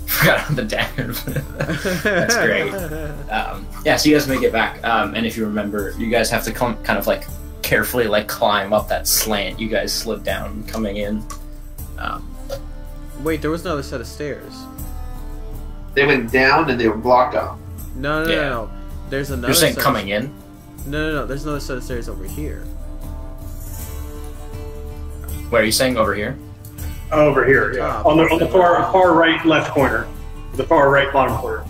Forgot the dagger. That's great. Yeah, so you guys make it back, and if you remember, you guys have to kind of like carefully like climb up that slant. You guys slid down coming in. Wait, there was another set of stairs. They went down and they were blocked off. No. There's another. You're saying set coming in? No. There's another set of stairs over here. Where are you saying over here? Over here, yeah. On the far right left corner. The far right bottom corner.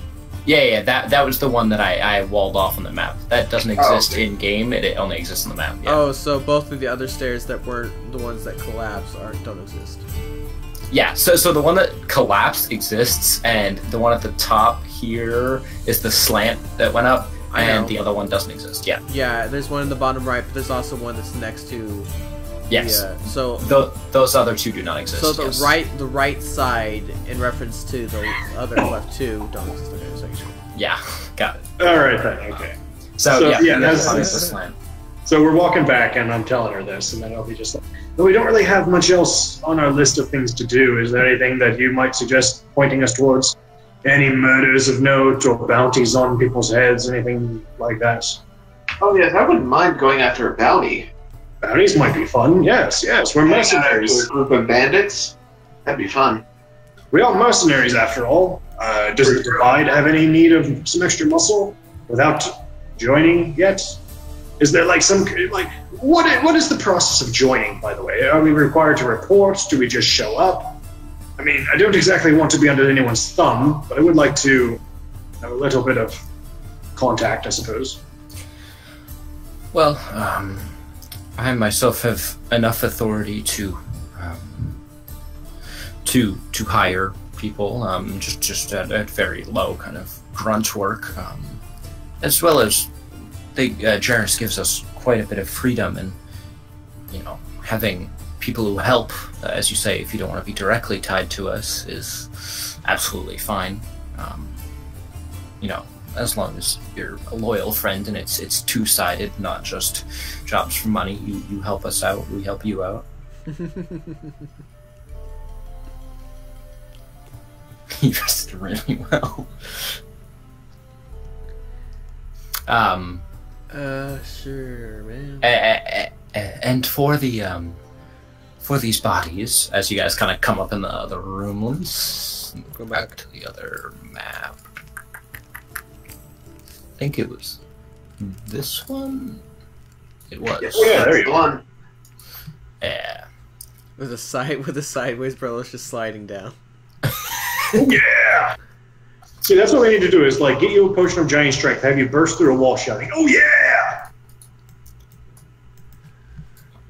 Yeah, that was the one that I walled off on the map. That doesn't exist in game, it only exists on the map. Yeah. Oh, so both of the other stairs that weren't the ones that collapsed don't exist. Yeah, so the one that collapsed exists, and the one at the top here is the slant that went up, and the other one doesn't exist. Yeah. Yeah, there's one in the bottom right, but there's also one that's next to. Yes. So those other two do not exist. So the right side, in reference to the other left two, don't exist. Okay, yeah, got it. All right then. Okay. So yeah, that's the slant. So we're walking back, and I'm telling her this, and then I'll be just like, "No, we don't really have much else on our list of things to do. Is there anything that you might suggest pointing us towards? Any murders of note or bounties on people's heads, anything like that?" Oh yes, I wouldn't mind going after a bounty. Bounties might be fun. Yes, we're mercenaries. A group of bandits. That'd be fun. We are mercenaries, after all. Does the Divide have any need of some extra muscle without joining yet? Is there like some what is the process of joining? By the way, are we required to report? Do we just show up? I mean, I don't exactly want to be under anyone's thumb, but I would like to have a little bit of contact, I suppose. Well, I myself have enough authority to to hire people, just at very low kind of grunt work, as well as Jairus gives us quite a bit of freedom, and having people who help, as you say, if you don't want to be directly tied to us, is absolutely fine. As long as you're a loyal friend and it's two-sided, not just jobs for money. You help us out, we help you out. He rested really well. Sure, man. And for these bodies, as you guys kind of come up in the other room, let's go back to the other map. I think it was this one. It was. Yeah, there you go. Yeah. With a sideways Brolos just sliding down. Yeah. See, that's what we need to do is get you a potion of giant strength, have you burst through a wall shouting, "Oh yeah!"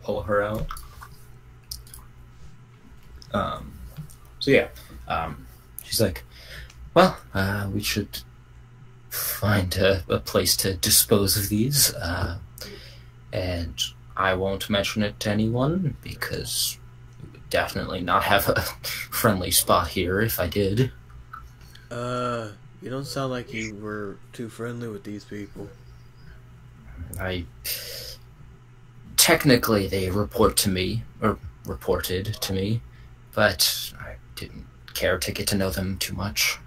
Pull her out. So yeah, she's like, well, we should find a place to dispose of these, and I won't mention it to anyone because we would definitely not have a friendly spot here if I did. You don't sound like you were too friendly with these people. Technically they reported to me, but I didn't care to get to know them too much.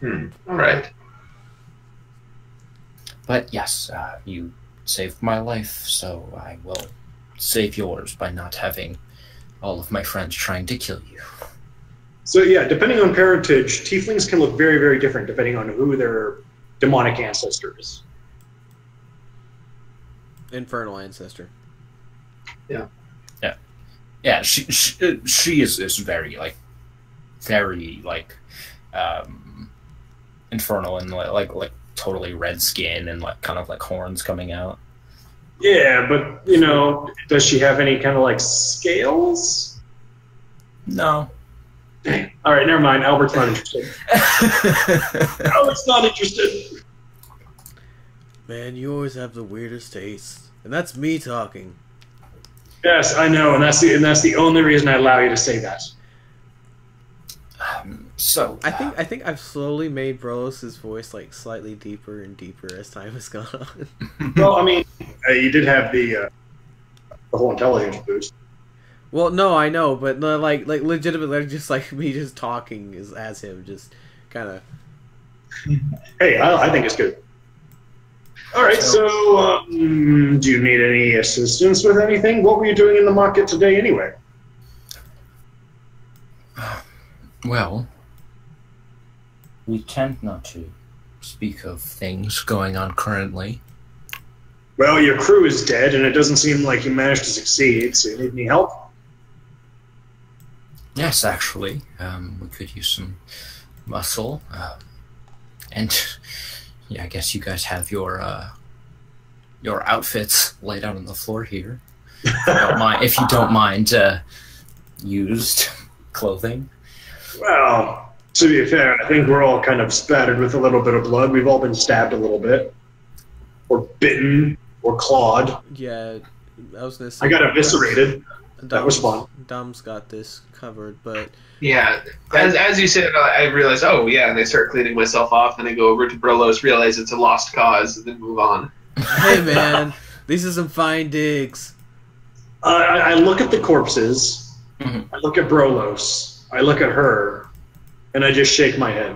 All right. But yes, you saved my life, so I will save yours by not having all of my friends trying to kill you. So yeah, depending on parentage, tieflings can look very, very different depending on who their demonic ancestor is. Infernal ancestor. Yeah. Yeah, she is very infernal and like totally red skin and kind of horns coming out. Yeah, but does she have any kind of scales? No. Dang. All right, never mind. Albert's not interested. Albert's not interested. Man, you always have the weirdest taste, and that's me talking. Yes, I know, and that's the only reason I allow you to say that. So I think I've slowly made Brolos' voice slightly deeper and deeper as time has gone on. Well, I mean, you did have the whole intelligence boost. Well, no, I know, but no, legitimately, just me just talking as him, just kind of. Hey, I think it's good. All right, so do you need any assistance with anything? What were you doing in the market today, anyway? Well, we tend not to speak of things going on currently. Well, your crew is dead, and it doesn't seem like you managed to succeed, so you need any help? Yes, actually. We could use some muscle. And yeah, I guess you guys have your outfits laid out on the floor here. If you don't mind used clothing. Well, to be fair, I think we're all kind of spattered with a little bit of blood. We've all been stabbed a little bit. Or bitten. Or clawed. Yeah, I was gonna say. I got eviscerated. That was fun. Dom's got this covered, but yeah, as you said, I realized. Oh yeah, and I start cleaning myself off, and I go over to Brolos, realize it's a lost cause, and then move on. Hey man, these are some fine digs. I look at the corpses. Mm-hmm. I look at Brolos. I look at her, and I just shake my head.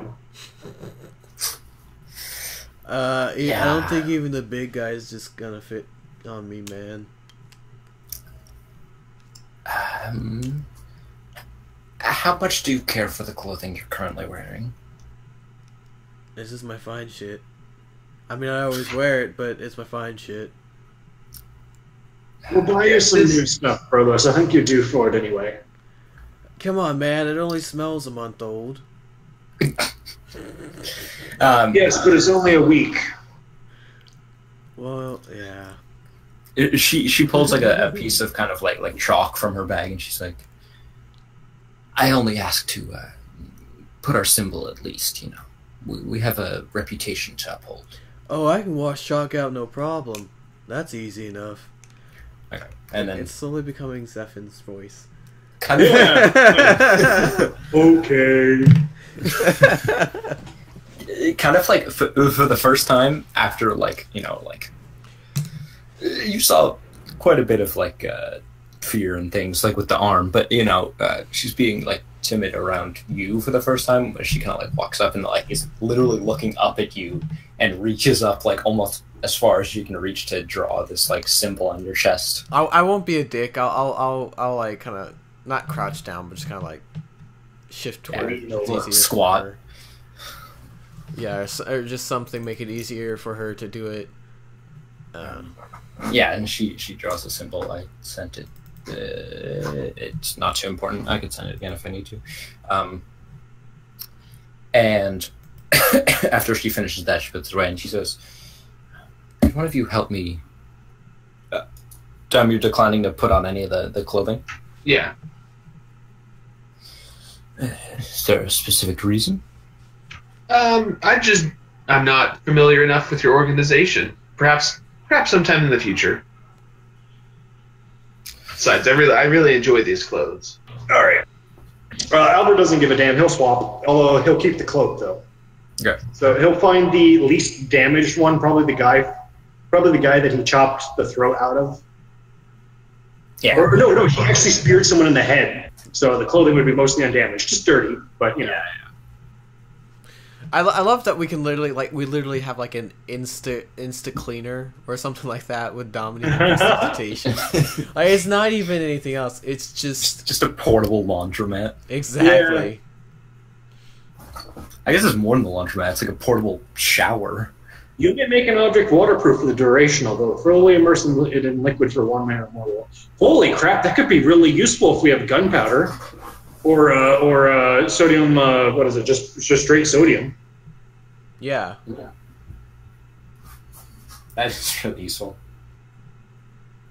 Yeah. I don't think even the big guy is just gonna fit on me, man. How much do you care for the clothing you're currently wearing? This is my fine shit. I mean, I always wear it, but it's my fine shit. We'll buy you some new stuff, Brolos. I think you're due for it anyway. Come on, man. It only smells a month old. Yes, but it's only a week. Well, yeah. She pulls like a piece of kind of like chalk from her bag, and she's like, "I only ask to put our symbol at least. You know, we have a reputation to uphold." Oh, I can wash chalk out, no problem. That's easy enough. Okay, and then It's slowly becoming Zephin's voice. kind of Okay. kind of like for the first time after like you saw quite a bit of like fear and things like with the arm, but she's being like timid around you for the first time when she kind of like walks up and like is literally looking up at you and reaches up like almost as far as you can reach to draw this like symbol on your chest. I won't be a dick. I'll like kind of not crouch down, but just kind of like shift toward it. It's easier Squat. for her. Yeah, or just something make it easier for her to do it. Yeah, and she draws a symbol. I sent it. It's not too important. I could send it again if I need to. And after she finishes that, she puts it away and she says, "Can one of you help me?" You're declining to put on any of the clothing? Yeah. Is there a specific reason? I'm not familiar enough with your organization. Perhaps sometime in the future. Besides, I really enjoy these clothes. All right. Albert doesn't give a damn. He'll swap, although he'll keep the cloak though. Okay. So he'll find the least damaged one, probably the guy that he chopped the throat out of. Yeah. Or no, he actually speared someone in the head. So the clothing would be mostly undamaged, just dirty, but you know. I love that we can literally have like an insta cleaner or something like that with dominating precipitation. Like it's not even anything else. It's just a portable laundromat. Exactly. Yeah. I guess it's more than the laundromat. It's like a portable shower. You can make an object waterproof for the duration, although thoroughly immerse it in liquid for 1 minute or more. Holy crap, that could be really useful if we have gunpowder. Or sodium, what is it, just straight sodium. Yeah. That is really useful.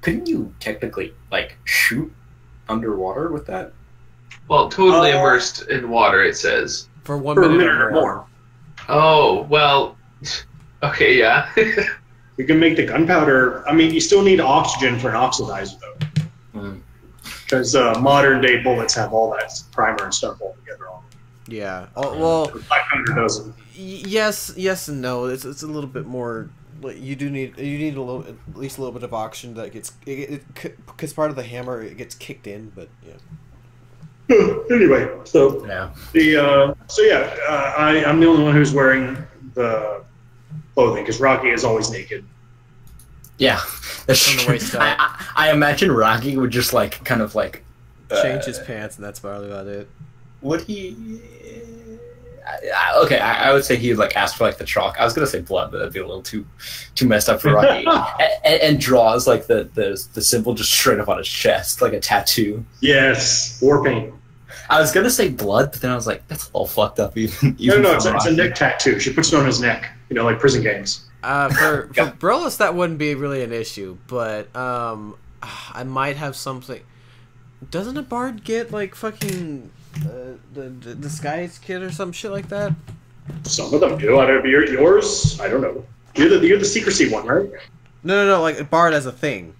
Couldn't you technically, like, shoot underwater with that? Well, totally immersed in water, it says. For 1 minute or more. Oh, well, okay, yeah. You can make the gunpowder. I mean, you still need oxygen for an oxidizer, though. Because modern day bullets have all that primer and stuff all together on them. Yeah. Oh, well, 500 doesn't. Yes and no. It's a little bit more. You need at least a little bit of oxygen that gets because part of the hammer it gets kicked in, but yeah. Anyway, so yeah. I'm the only one who's wearing the clothing because Rocky is always naked. Yeah, that's From the waist up. I imagine Rocky would just like kind of like change his pants, and that's probably about it. Would he? Okay, I would say he would like ask for like the chalk. I was gonna say blood, but that'd be a little too messed up for Rocky. and draws like the symbol just straight up on his chest, like a tattoo. Yes, war paint. I was gonna say blood, but then I was like, that's all fucked up. Even no, it's a neck tattoo. She puts it on his neck. You know, like prison gangs. For Brolis, that wouldn't be really an issue, but I might have something. Doesn't a bard get like fucking the disguise kit or some shit like that? Some of them do. I don't know. Yours? I don't know. You're the secrecy one, right? No. Like a bard as a thing.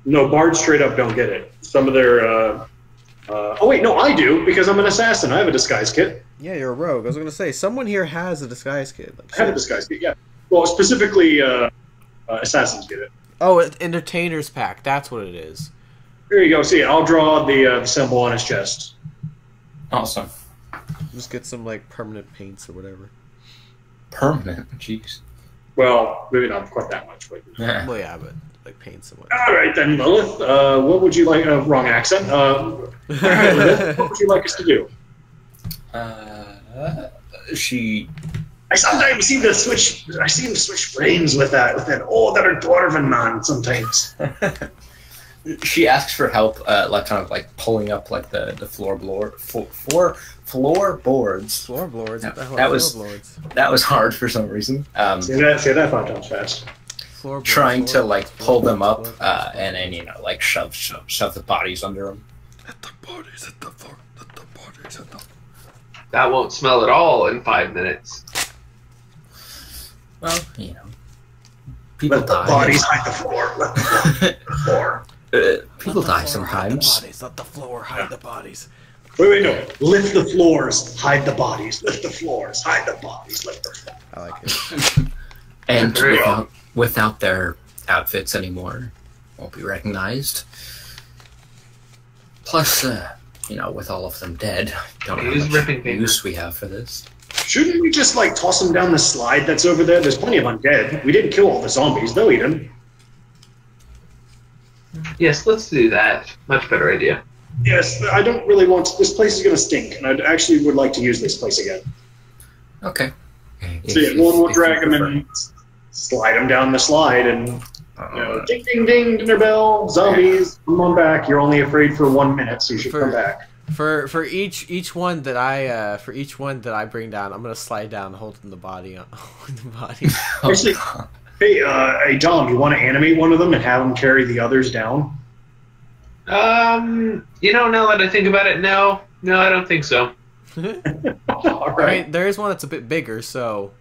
No, bards straight up don't get it. Some of their. Oh wait, no, I do because I'm an assassin. I have a disguise kit. Yeah, you're a rogue. I was gonna say someone here has a disguise kit. Like, I have a disguise kit. Yeah. Well, specifically, assassins get it. Oh, entertainer's pack. That's what it is. There you go. See, I'll draw the symbol on his chest. Awesome. Just get some like permanent paints or whatever. Permanent? Jeez. Well, maybe not quite that much, but Yeah. Well, yeah, but like paints and all right then, Lilith. What would you like? Wrong accent. All right, Lilith. What would you like us to do? I sometimes seem to switch. I seem to switch frames with that older dwarven man sometimes. She asks for help, like kind of like pulling up like the floorboards. Floorboards. That was hard for some reason. Say that 5 times fast. floor. trying to like pull them up and then like shove the bodies under them. Let the bodies hit the floor. Let the bodies hit the. That won't smell at all in 5 minutes. Well, people Let the die. bodies hide the floor. Let the floor hide the floor. People die sometimes. Let the floor hide the bodies. Wait, no. Lift the floors, hide the bodies. Lift the floors, hide the bodies. Lift the floors. I like it. And without their outfits anymore, won't be recognized. Plus, with all of them dead, don't know how much use we have for this. Shouldn't we just, like, toss them down the slide that's over there? There's plenty of undead. We didn't kill all the zombies. They'll eat them. Yes, let's do that. Much better idea. Yes, I don't really want... This place is going to stink, and I actually would like to use this place again. Okay. So yeah, we'll drag them and slide them down the slide, and ding, ding, ding, dinner bell, zombies, come on back. You're only afraid for 1 minute, so you should come back. For each one that I bring down, I'm gonna slide down, holding the body. Actually, hey, Dom, you want to animate one of them and have them carry the others down? Now that I think about it, no, I don't think so. All right. I mean, there is one that's a bit bigger, so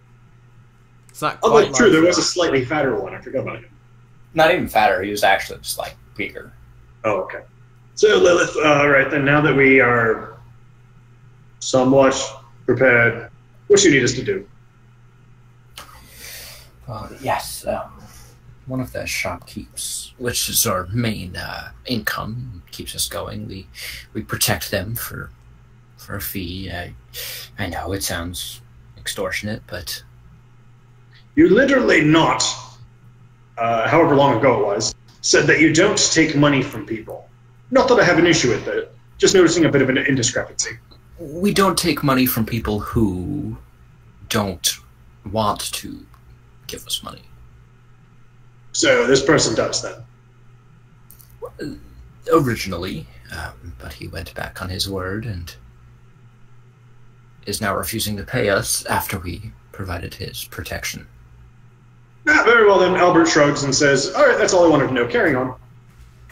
it's not quite. Oh, that's true. large There was a enough. slightly fatter one. I forgot about him. Not even fatter. He was actually just like bigger. Oh, okay. So Lilith, right then, now that we are somewhat prepared, what do you need us to do? Yes. One of the shopkeepers, which is our main income, keeps us going. We protect them for a fee. I know it sounds extortionate, but You literally not, however long ago it was, said that you don't take money from people. Not that I have an issue with it, just noticing a bit of an indiscrepancy. we don't take money from people who don't want to give us money. So this person does then. Originally, but he went back on his word and is now refusing to pay us after we provided his protection. Ah, very well then, Albert shrugs and says, alright, that's all I wanted to know, carrying on.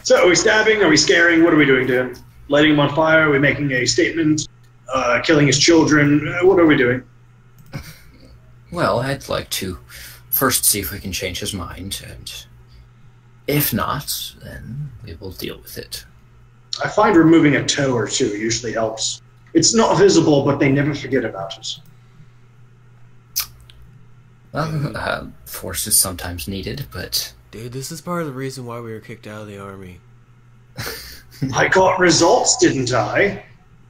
So, are we stabbing, are we scaring, what are we doing to him? Lighting him on fire, are we making a statement? Killing his children, what are we doing? Well, I'd like to first see if we can change his mind, and if not, then we will deal with it. I find removing a toe or two usually helps. It's not visible, but they never forget about it. Well, force is sometimes needed, but... Dude, this is part of the reason why we were kicked out of the army. I got results, didn't I?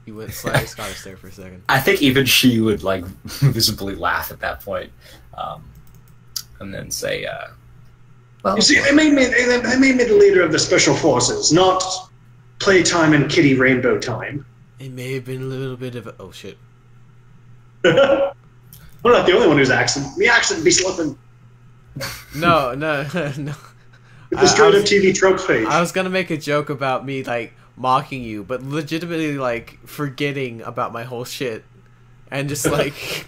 You went slightly Scottish there for a second. I think even she would, like, visibly laugh at that point. And then say, well... You see, they made me the leader of the Special Forces, not playtime and kitty rainbow time. It may have been a little bit of a... Oh, shit. I'm not the only one whose accent. The accent be slipping. No. With the straight-up TV tropes page. I was gonna make a joke about me, like, mocking you, but legitimately, like, forgetting about my whole shit. And just, like...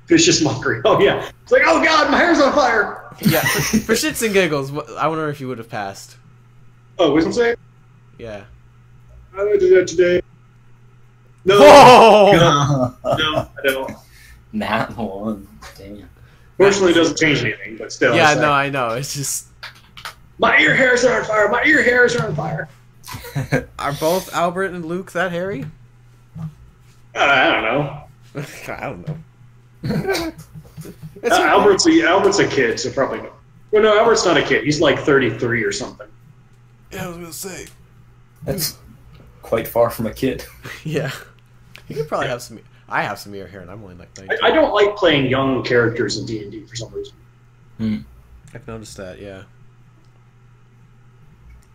Vicious mockery. Oh, yeah. It's like, oh, God, my hair's on fire! Yeah, for shits and giggles, I wonder if you would have passed. Oh, wisdom save? Yeah. How do I do that today? No. Oh! No, I don't. Nat one. Damn. Fortunately, it doesn't change anything, but still. Yeah, it's no, like, I know. It's just... my ear hairs are on fire! My ear hairs are on fire! Are both Albert and Luke that hairy? I don't know. I don't know. Albert's a kid, so probably no. Well, no, Albert's not a kid. He's like 33 or something. Yeah, I was gonna say. That's quite far from a kid. Yeah. You could probably have some... I have some ear hair, and I'm only like 19. I don't like playing young characters in D&D for some reason. I've noticed that, yeah.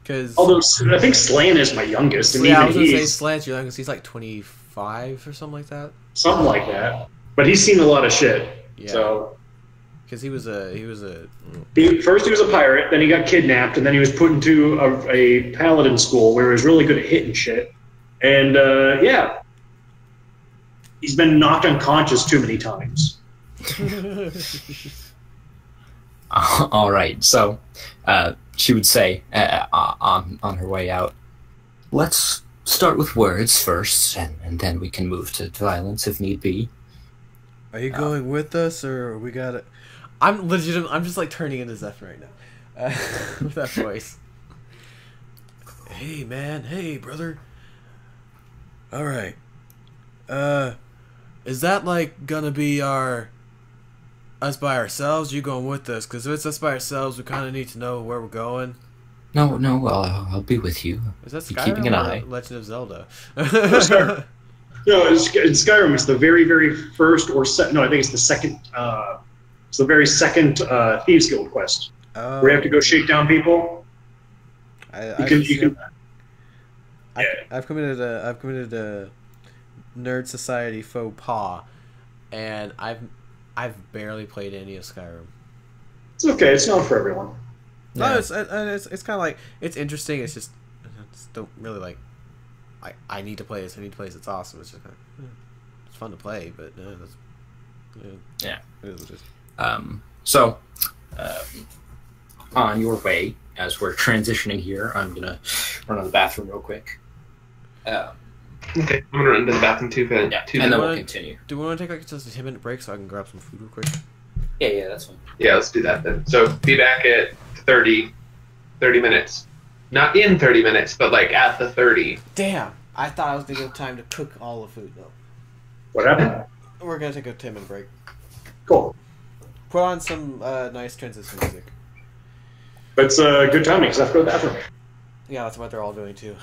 Because... Although, I think Slan is my youngest, and yeah, I even was gonna say he's... Slant's your youngest. He's like 25 or something like that. Something like that. But he's seen a lot of shit. Yeah. So... Because he was a... First he was a pirate, then he got kidnapped, and then he was put into a paladin school where he was really good at hitting shit. And, yeah. He's been knocked unconscious too many times. All right. So she would say on her way out, let's start with words first, and then we can move to violence if need be. Are you going with us, or we gotta? I'm legitimate. I'm just like turning into Zephyr right now, with that voice. Hey man, hey brother. All right. Is that like gonna be us by ourselves? You going with us? Because if it's us by ourselves, we kind of need to know where we're going. No, I'll be with you. Is that Be Skyrim keeping an or eye. Legend of Zelda? Skyrim. No, in Skyrim, it's the very, very first or no, I think it's the second. It's the very second Thieves Guild quest Oh. where you have to go shake down people. I've committed a nerd society faux pas, and I've barely played any of Skyrim. It's okay. It's not for everyone. No, it's kind of like it's interesting. It's just I just don't really like. I need to play this. I need to play this. It's awesome. It's just kind of, it's fun to play, but Yeah. It is what it is. So, on your way, as we're transitioning here, I'm gonna run to the bathroom real quick. Okay, I'm gonna run to the bathroom too. Yeah, and then we'll continue. Do we want to take like just a 10-minute break so I can grab some food real quick? Yeah, that's fine. Yeah, let's do that then. So be back at 30 minutes. Not in 30 minutes, but like at the 30. Damn! I thought I was gonna have time to cook all the food though. What happened? We're gonna take a 10-minute break. Cool. Put on some nice transition music. But it's good timing because I have to go to the bathroom. Yeah, that's what they're all doing too.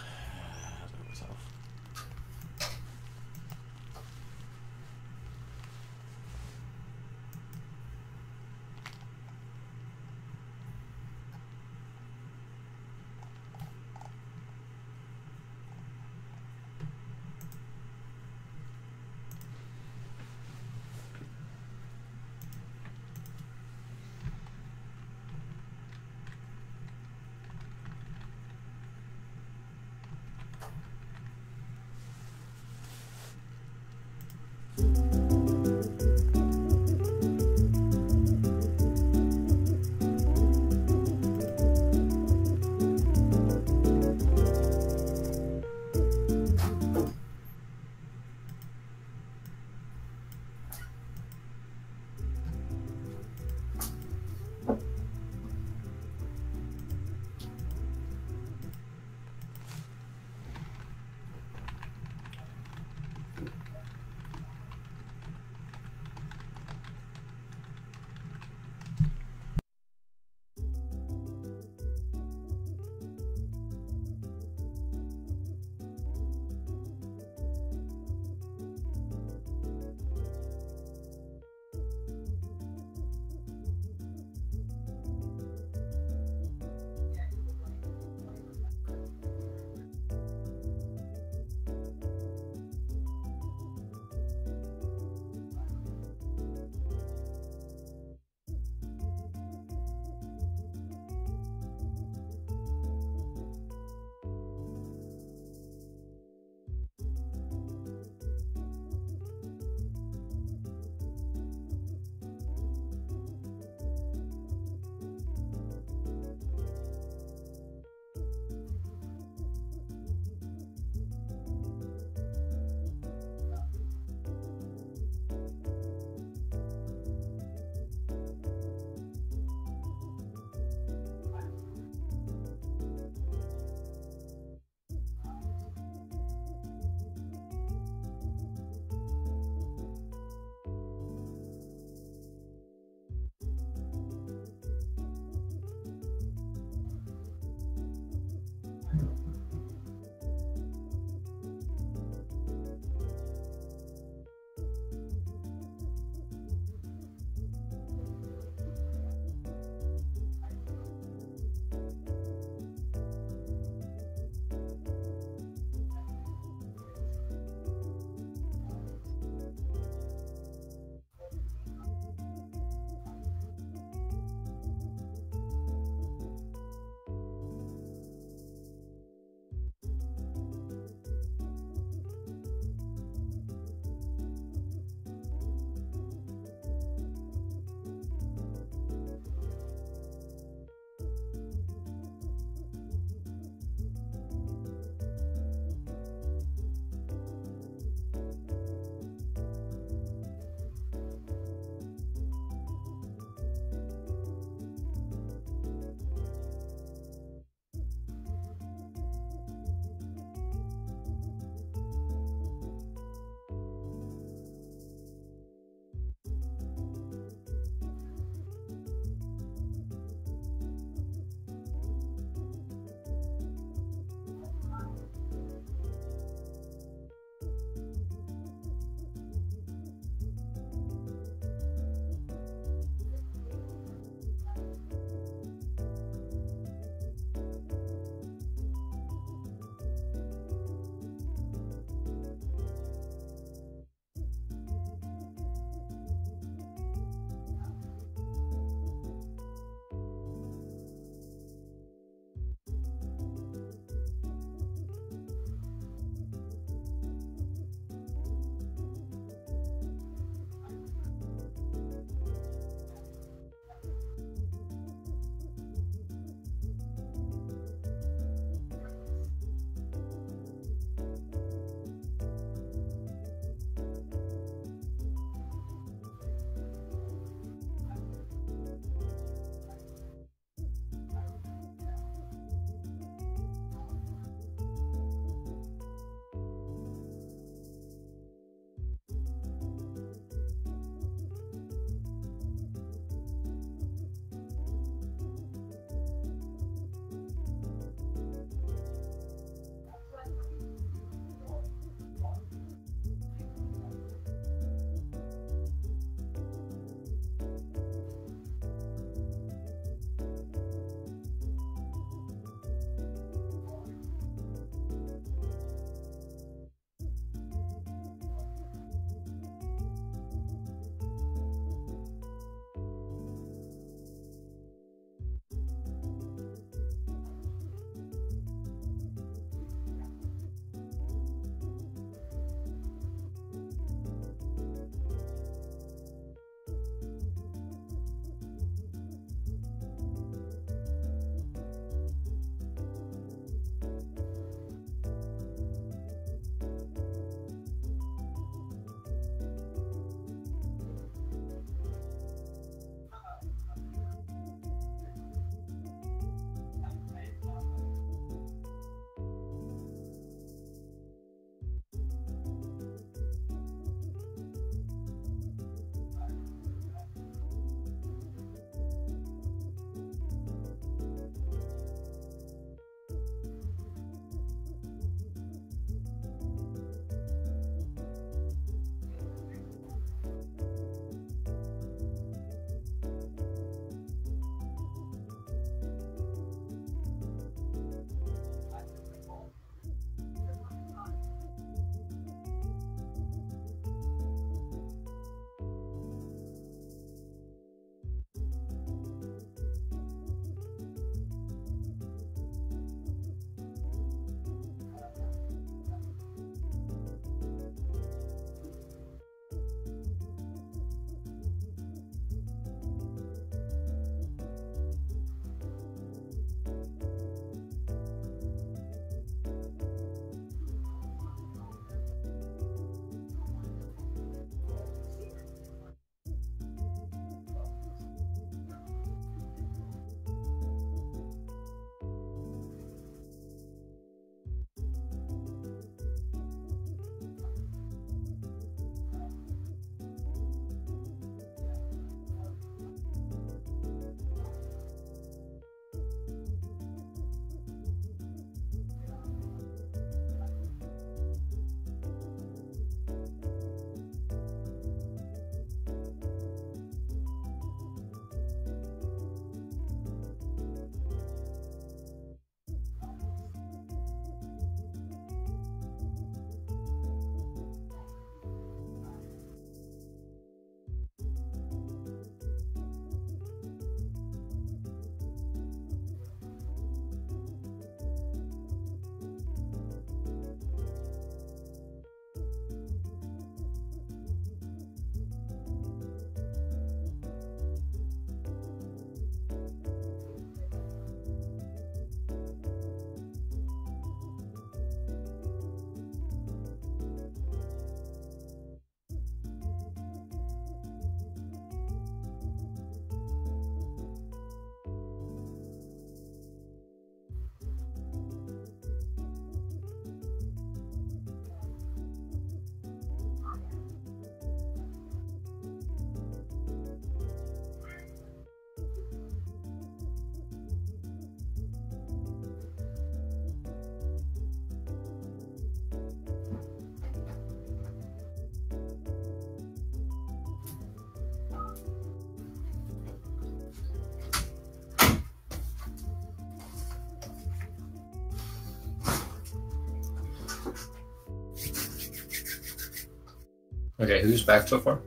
Okay, who's back so far?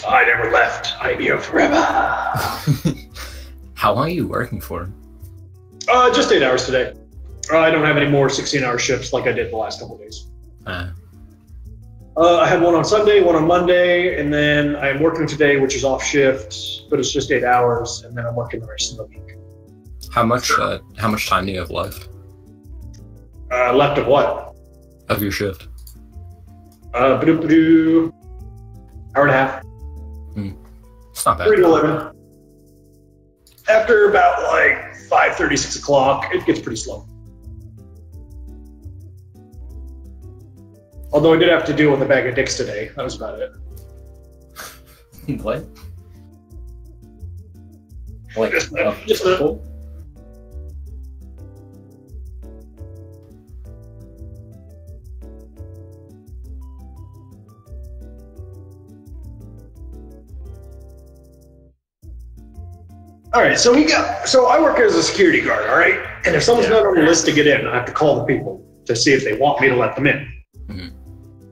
I never left. I'm here forever. How long are you working for? Just 8 hours today. I don't have any more 16-hour shifts like I did the last couple of days. I had one on Sunday, one on Monday, and then I'm working today, which is off shift, but it's just 8 hours, and then I'm working the rest of the week. How much time do you have left? Left of what? Of your shift? Hour and a half. It's not bad. 3 to 11. After about like 5:30, 6 o'clock, it gets pretty slow. Although I did have to deal with a bag of dicks today. That was about it. What? Just a All right, so I work as a security guard, all right? And if someone's not on the list to get in, I have to call the people to see if they want me to let them in. Mm-hmm.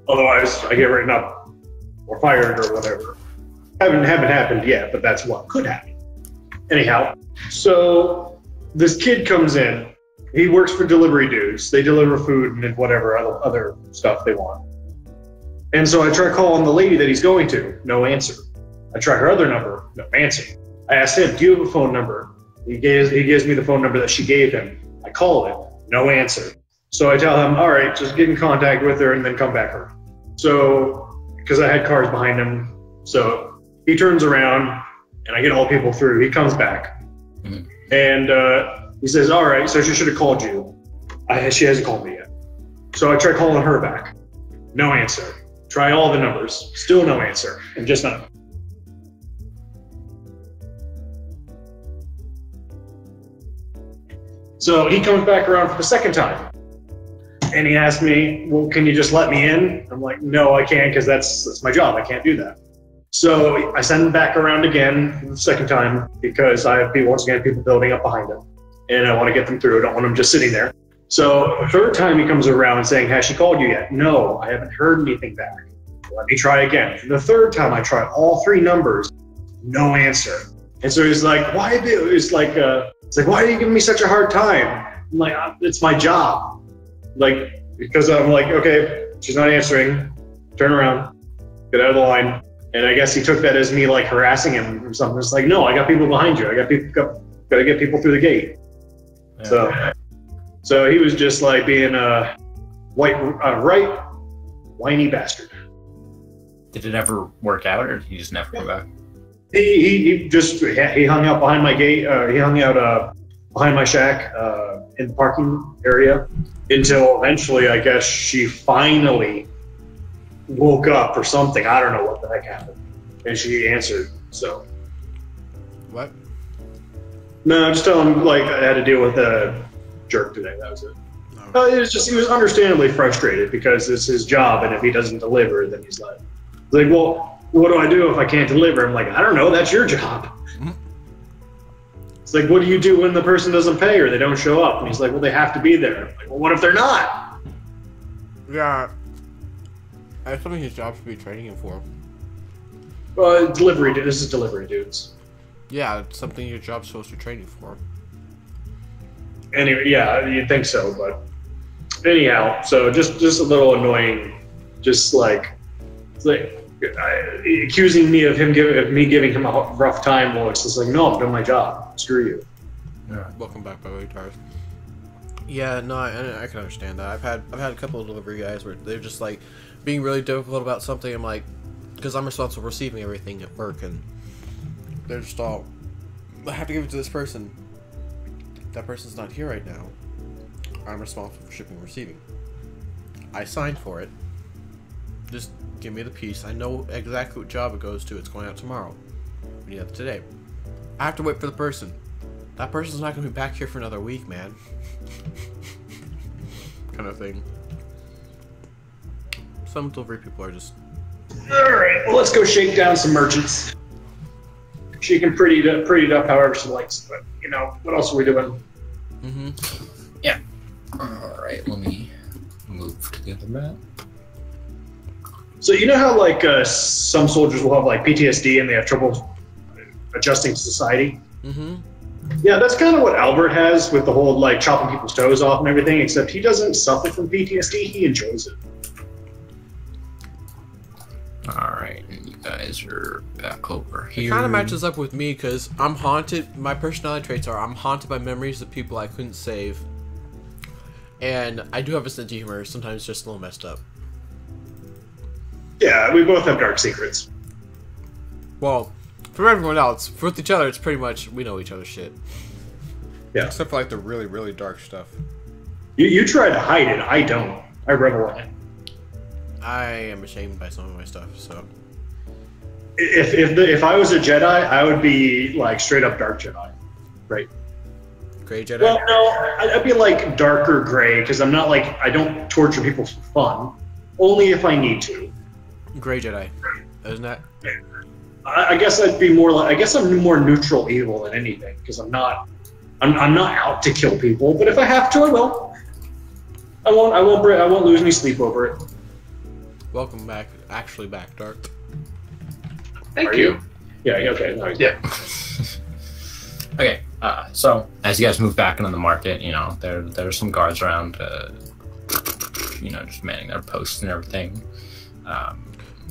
Otherwise, I get written up or fired or whatever. Haven't happened yet, but that's what could happen. Anyhow, so this kid comes in. He works for delivery dudes. They deliver food and whatever other stuff they want. And so I try calling the lady that he's going to. No answer. I try her other number. No answer. I asked him, do you have a phone number? He gives me the phone number that she gave him. I call it. No answer. So I tell him, all right, just get in contact with her and then come back her. So, because I had cars behind him. So he turns around and I get all the people through. He comes back. Mm-hmm. And he says, all right, so she should have called you. She hasn't called me yet. So I try calling her back. No answer. Try all the numbers. Still no answer. And just none. So he comes back around for the second time. And he asked me, well, can you just let me in? I'm like, no, I can't, because that's my job. I can't do that. So I send him back around again the second time because I have people building up behind him. And I want to get them through. I don't want them just sitting there. So the third time he comes around saying, has she called you yet? No, I haven't heard anything back. Let me try again. The third time I tried all 3 numbers, no answer. And so he's like, why are you giving me such a hard time? I'm like, it's my job. Like, because I'm like, okay, she's not answering. Turn around, get out of the line. And I guess he took that as me like harassing him or something. It's like, no, I got people behind you. Got to get people through the gate. Yeah. So he was just like being a whiny bastard. Did it ever work out, or he just never come back? He hung out behind my gate. He hung out behind my shack in the parking area until eventually, I guess, she finally woke up or something. I don't know what the heck happened, and she answered. So what? No, just tell him like I had to deal with a jerk today. That was it. No. He was understandably frustrated because it's his job, and if he doesn't deliver, then he's like, well, what do I do if I can't deliver? I'm like, I don't know. That's your job. Mm-hmm. It's like, what do you do when the person doesn't pay or they don't show up? And he's like, well, they have to be there. I'm like, well, what if they're not? Yeah. That's something his job should be training him for. Delivery. This is delivery dudes. Yeah, it's something your job's supposed to train you for. Anyway, yeah, you'd think so, but anyhow, so just a little annoying, just like accusing me of giving him a rough time. Well, it's just like, no, I've done my job. Screw you. Yeah. Welcome back, by the way, Tars. Yeah, no, I can understand that. I've had a couple of delivery guys where they're just like being really difficult about something. I'm like, because I'm responsible for receiving everything at work, and they're just all, I have to give it to this person. That person's not here right now. I'm responsible for shipping and receiving. I signed for it. Just give me the piece. I know exactly what job it goes to. It's going out tomorrow. We need that today. I have to wait for the person. That person's not going to be back here for another week, man. Kind of thing. Some delivery people are just... Alright, well, let's go shake down some merchants. She can pretty it up however she likes, but, you know, what else are we doing? Mm-hmm. Yeah. Alright, let me move to the other map. So you know how like some soldiers will have like PTSD and they have trouble adjusting to society? Mm-hmm. Yeah, that's kind of what Albert has with the whole like chopping people's toes off and everything, except he doesn't suffer from PTSD, he enjoys it. Alright, and you guys are back over here. It kind of matches up with me because I'm haunted. My personality traits are I'm haunted by memories of people I couldn't save. And I do have a sense of humor, sometimes just a little messed up. Yeah, we both have dark secrets. Well, for everyone else, with each other, it's pretty much we know each other's shit. Yeah. Except for like the really, really dark stuff. You try to hide it, I don't. I revel in it. I am ashamed by some of my stuff, so. If I was a Jedi, I would be like straight up dark Jedi, right? Gray Jedi? Well, no, I'd be like darker gray because I'm not like I don't torture people for fun, only if I need to. Gray Jedi, isn't that? I guess I'd be more like I guess I'm more neutral evil than anything because I'm not out to kill people, but if I have to, I will. I won't lose any sleep over it. Welcome back, actually back, Dark. Thank you. Yeah. Okay. No, Yeah. Okay, so as you guys move back into the market, you know, there's some guards around, you know, just manning their posts and everything.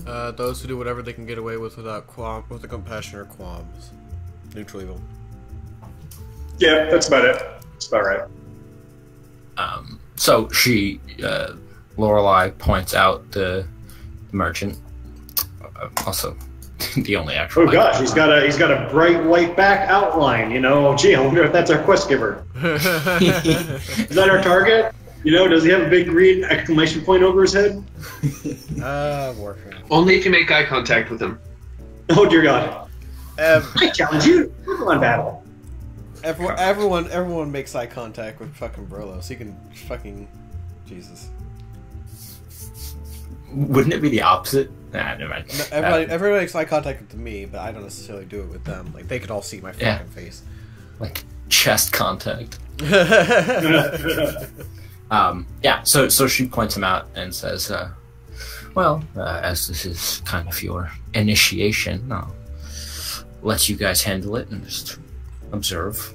Those who do whatever they can get away with without with a compassion or qualms. Neutral evil. Yeah, that's about it. That's about right. So she, Lorelei points out the merchant, also the only actual. Oh gosh, he's got a bright white back outline. You know, gee, I wonder if that's our quest giver. Is that our target? You know, does he have a big green exclamation point over his head? Warframe. Only if you make eye contact with him. Oh dear God! I challenge you. We're going battle. Everyone makes eye contact with fucking Brolo, so you can fucking Jesus. Wouldn't it be the opposite? Nah, never mind. No, everybody makes eye contact with me, but I don't necessarily do it with them. Like they could all see my fucking face. Like chest contact. Yeah. So she points him out and says, "Well, as this is kind of your initiation, I'll let you guys handle it and just observe."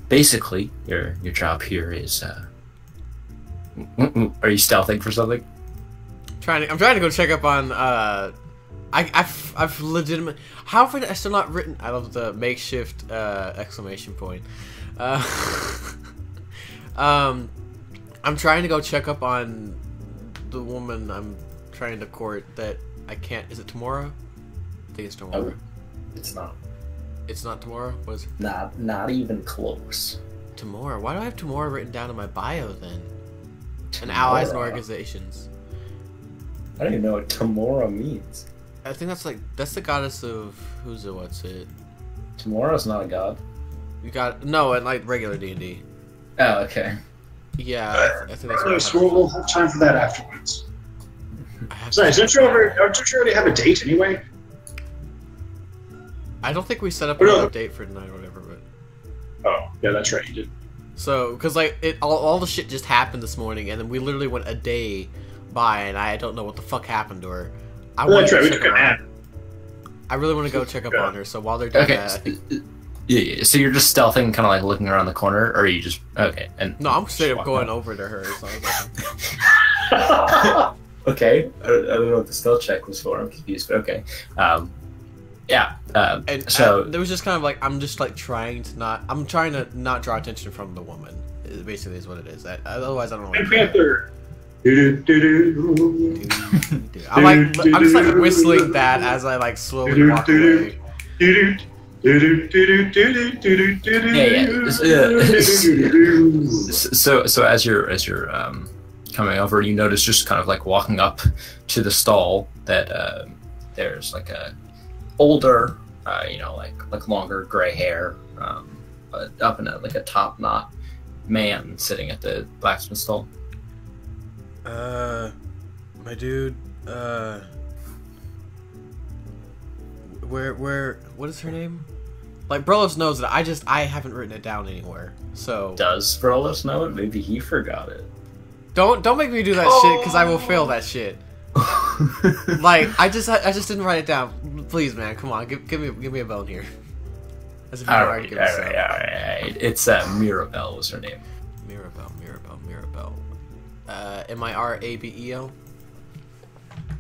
Basically, your job here is. Are you stealthing for something? I'm trying to go check up on. I've legitimate. How have I still not written? I love the makeshift exclamation point. I'm trying to go check up on the woman I'm trying to court that I can't. Is it tomorrow? I think it's tomorrow. Oh, it's not. It's not tomorrow? What is it? Not even close. Tomorrow? Why do I have tomorrow written down in my bio then? And allies and organizations. I don't even know what tomorrow means. I think that's the goddess of what's it? Tomorrow's not a god. You got no, and like regular D&D. Oh, okay. Yeah, I think that's what So we'll have time for that afterwards. Sorry, don't you already have a date anyway? I don't think we set up No. a date for tonight or whatever, but. Oh, yeah, that's right, you did. So, because like all the shit just happened this morning, and then we literally went a day by, and I don't know what the fuck happened to her. I Well, want that's right, to we check took a her nap. out. I really want to go check up on her. So while they're doing Okay. that, I think, Yeah, so you're just stealthing, kind of like looking around the corner, or are you just okay? And no, I'm straight up walk going up. over to her. So I was Okay, I don't know what the stealth check was for. I'm confused, but okay. Yeah. and So there was just kind of like I'm trying to not draw attention from the woman. It basically is what it is. Otherwise, I don't know. Pink Panther. Do-do-do-do. I'm just like whistling that as I like slowly walk away. So as you're coming over, you notice just kind of like walking up to the stall that there's like a older, like longer gray hair, but up in like a top knot man sitting at the blacksmith stall. My dude, what is her name? Like, Brolos knows that I haven't written it down anywhere. So Does Brolos know it? Maybe he forgot it. don't make me do that shit, because I will fail that shit. Like, I just didn't write it down. Please, man, come on, give me a bone here. As if you All know I right. give a sound. It's Mirabelle was her name. Mirabelle. Mirabel.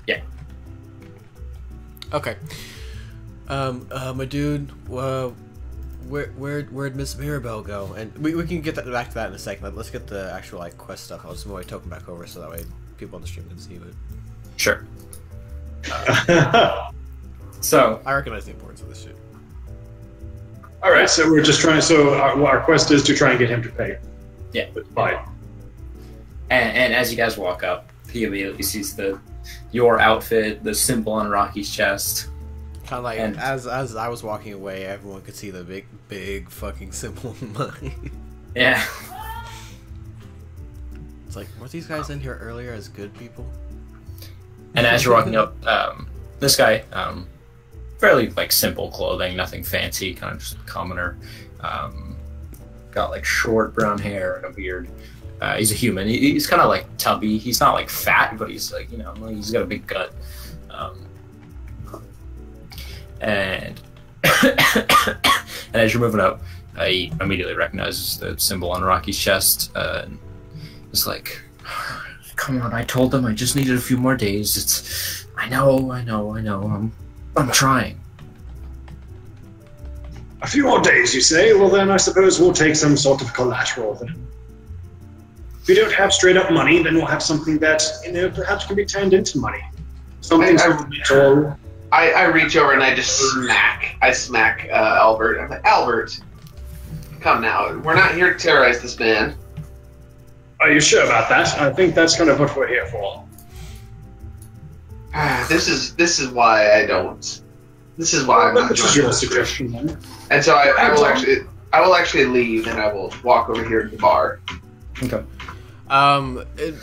Yeah. Okay. My dude, where'd Miss Mirabelle go? And we can get back to that in a second. Let's get the actual like quest stuff. I'll just move my token back over so that way people on the stream can see it. Sure. So I recognize the importance of this shit. All right, so we're just trying. So our quest is to try and get him to pay. yeah, Fine. and as you guys walk up, he immediately sees your outfit, the symbol on Rocky's chest. Kind of like And- as I was walking away, everyone could see the big fucking symbol in mine. Yeah. It's like, weren't these guys in here earlier as good people? And as you're walking up, this guy, fairly like simple clothing, nothing fancy, kind of just a commoner. Got like short brown hair and a beard. He's a human. He's kind of like tubby. He's not like fat, but he's like, he's got a big gut. And and as you're moving up, he immediately recognizes the symbol on Rocky's chest. It's like, come on, I told them I just needed a few more days. I know. I'm trying. A few more days, you say? Well, then I suppose we'll take some sort of collateral then. If we don't have straight up money, then we'll have something that, perhaps can be turned into money. Something sort. I reach over and I just smack Albert. I'm like, Albert, come now. We're not here to terrorize this man. Are you sure about that? I think that's kind of what we're here for. This is why I don't. This is why I'm not Which is joining your this group. suggestion then? And so I will actually leave and I will walk over here to the bar. Okay. It-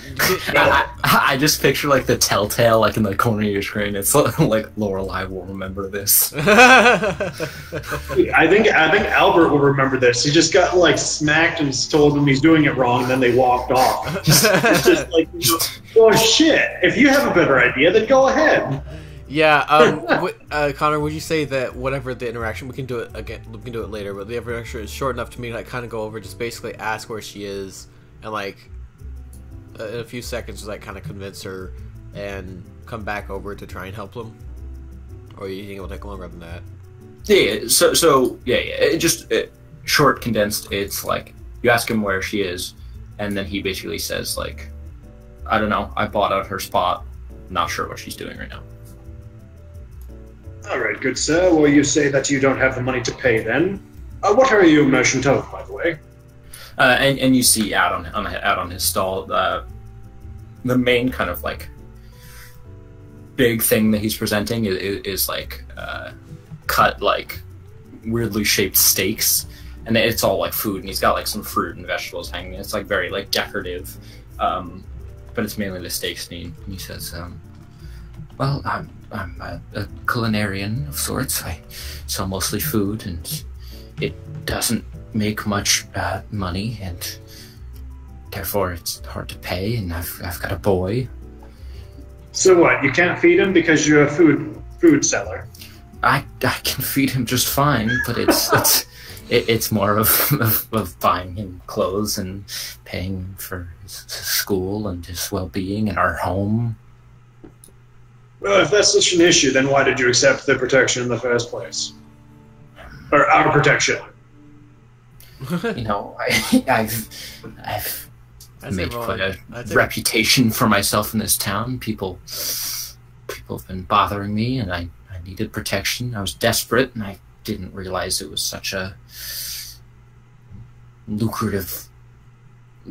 I just picture like the telltale, like in the corner of your screen. It's like Lorelai will remember this. I think Albert will remember this. He just got like smacked and told him he's doing it wrong, and then they walked off. It's just like, well, shit. If you have a better idea, then go ahead. Yeah, Connor, would you say that whatever the interaction, we can do it again, we can do it later, but the interaction is short enough to me to like kind of go over, just basically ask where she is, and like in a few seconds, just like kind of convince her, and come back over to try and help them? Or you think it'll take longer than that? Yeah. So It just short, condensed. It's like you ask him where she is, and then he basically says like, I don't know. I bought out her spot. Not sure what she's doing right now. All right, good sir. Well, you say that you don't have the money to pay then. What are you merchant of, by the way? And you see out on his stall, the main kind of like big thing that he's presenting is like cut like weirdly shaped steaks, and it's all like food, and he's got like some fruit and vegetables hanging. It's like very like decorative, but it's mainly the steaks. And he says, "Well, I'm a culinarian of sorts. I sell mostly food, and it doesn't make much money, and therefore it's hard to pay. And I've got a boy." So what? You can't feed him because you're a food seller. I can feed him just fine, but it's more of buying him clothes and paying for his school and his well-being and our home. Well, if that's such an issue, then why did you accept the protection in the first place? Or our protection? I've made quite a reputation for myself in this town. People have been bothering me, and I needed protection. I was desperate, and I didn't realize it was such a lucrative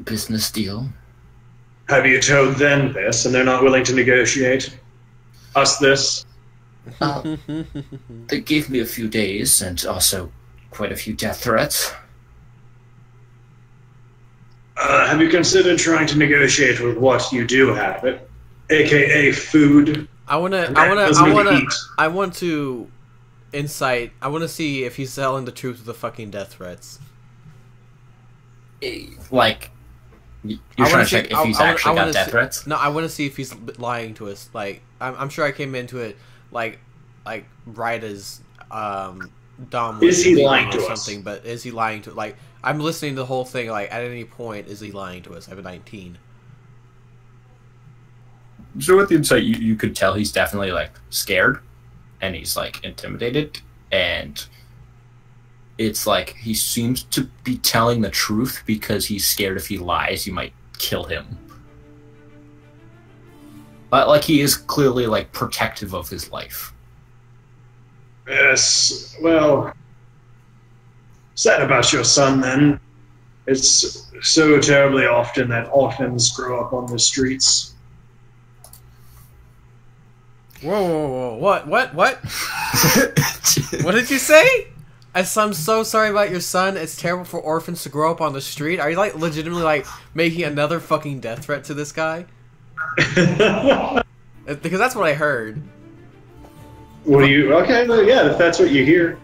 business deal. Have you told them this, and they're not willing to negotiate? Us this? They gave me a few days, and also quite a few death threats. Have you considered trying to negotiate with what you do have, aka food? I want to insight. I want to see if he's telling the truth with the fucking death threats. Like, you're trying to check if he's actually got death threats? No, I want to see if he's lying to us. Like, I'm sure I came into it like right as Dom was Is he lying to something, us? but is he lying to, like, I'm listening to the whole thing, like, at any point is he lying to us? I have a 19. So with the insight, you could tell he's definitely, like, scared, and he's, like, intimidated, and it's like he seems to be telling the truth because he's scared if he lies, you might kill him. But, like, he is clearly, like, protective of his life. Yes, well, sad about your son then. It's so terribly often that orphans grow up on the streets. Whoa, what? What did you say? I'm so sorry about your son. It's terrible for orphans to grow up on the street. Are you, like, legitimately, like, making another fucking death threat to this guy? Because that's what I heard. What do you? Okay, well, yeah, if that's what you hear.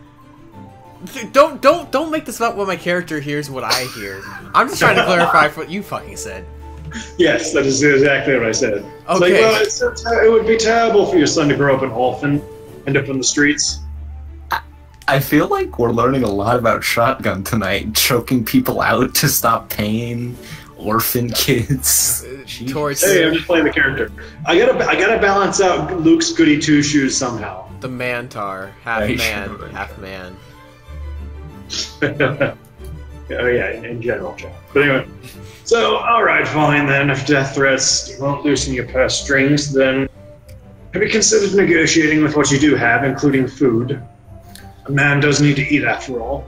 Don't make this about what my character hears, what I hear. I'm just trying to clarify what you fucking said. Yes, that is exactly what I said. Okay. It's like, well, it would be terrible for your son to grow up an orphan, end up on the streets. I feel like we're learning a lot about Shotgun tonight, choking people out to stop pain, orphan kids. Towards Hey, I'm just playing the character. I gotta balance out Luke's goody two shoes somehow. the Mantar, half Right. man, half man. Oh yeah, in general, John. But anyway, so alright, fine then. If death threats won't loosen your purse strings, then have you considered negotiating with what you do have, including food? A man does need to eat after all.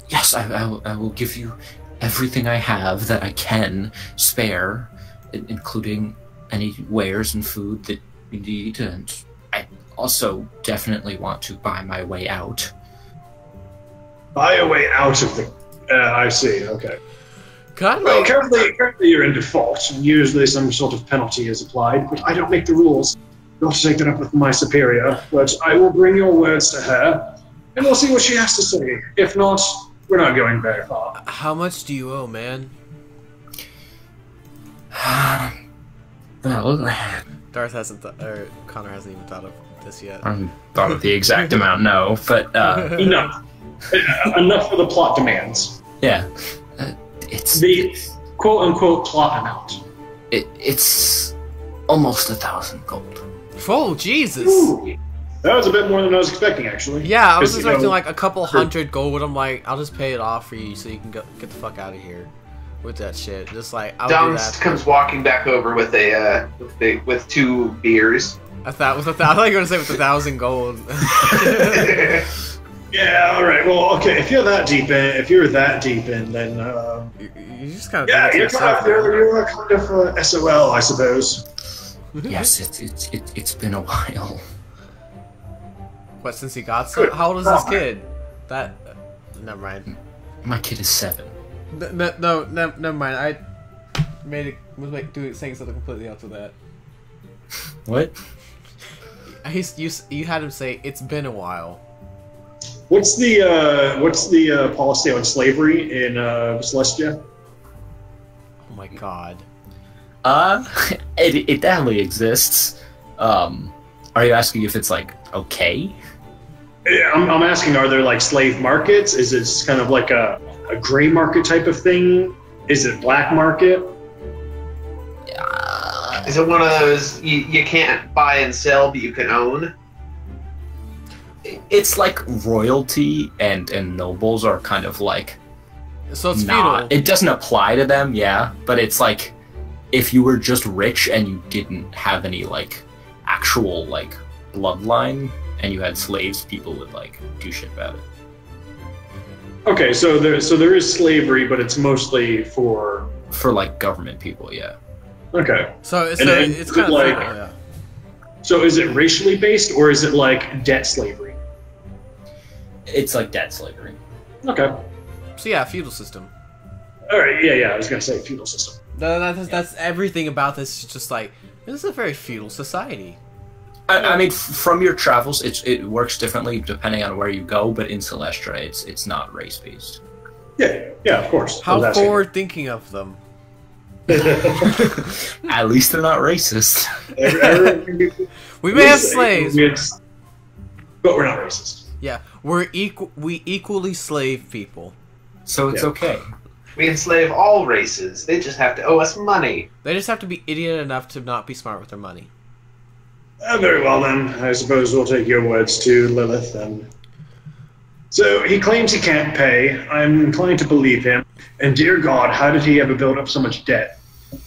Yes, I will give you everything I have that I can spare, including any wares and food that you need, and I also definitely want to buy my way out. Buy a way out of the... I see, okay. God, Well, like, currently you're in default, and usually some sort of penalty is applied, but I don't make the rules. You'll have to take that up with my superior, but I will bring your words to her, and we'll see what she has to say. If not, we're not going very far. how much do you owe, man? Well, Darth hasn't, or Connor hasn't even thought of this yet. I haven't thought of the exact amount, no, but Enough. Enough for the plot demands. yeah, it's The quote-unquote plot amount. it's almost 1,000 gold. Oh, Jesus! Ooh. That was a bit more than I was expecting, actually. Yeah, I was 'Cause, you expecting know, like a couple hundred gold. I'm like, I'll just pay it off for you so you can get the fuck out of here with that shit. Just like, I'll do Dom that. comes walking back over with with 2 beers. I thought you were gonna say with 1,000 gold. Yeah, alright, well, okay, if you're that deep in, then, you just kind of yeah, do it to yourself, man. you're kind of SOL, I suppose. Yes, it's been a while. What, since he got so? How old is this kid? That, never mind. My kid is 7. No, never mind. I saying something completely else with that. What? You had him say it's been a while. What's the policy on slavery in Celestia? Oh my god. It definitely exists. Are you asking if it's like okay? Yeah, I'm asking, are there like slave markets? Is it kind of like a gray market type of thing? Is it black market? Is it one of those you can't buy and sell, but you can own? It's like royalty and nobles are kind of like So it's not. feudal. It doesn't apply to them, yeah, but it's like if you were just rich and you didn't have any like actual like bloodline and you had slaves, people would like do shit about it. Okay, so there is slavery, but it's mostly for like government people, yeah. okay. So And it's kind of like- feudal, yeah. So is it racially based or is it like debt slavery? It's like debt slavery. Okay. So yeah, feudal system. All right. Yeah. I was gonna say feudal system. That's everything about this is just like, this is a very feudal society. I mean, from your travels, it works differently depending on where you go. But in Celestra, it's not race based. Yeah, of course. How forward thinking of them. At least they're not racist. We may have slaves, but we're not racist. Yeah, we equally slave people. So it's okay. We enslave all races. They just have to owe us money. They just have to be idiot enough to not be smart with their money. Very well then. I suppose we'll take your words to Lilith then. So he claims he can't pay. I'm inclined to believe him. And dear God, how did he ever build up so much debt?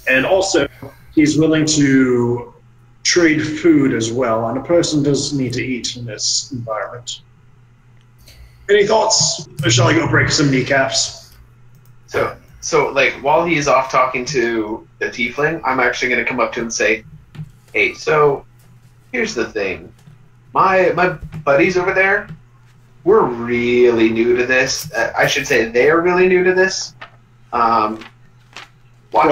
And also, he's willing to trade food as well. And a person does need to eat in this environment. Any thoughts? Or shall I go break some kneecaps? So like, while he's off talking to the tiefling, I'm actually going to come up to him and say, hey, so here's the thing. My buddies over there, we're really new to this. I should say they're really new to this. Watch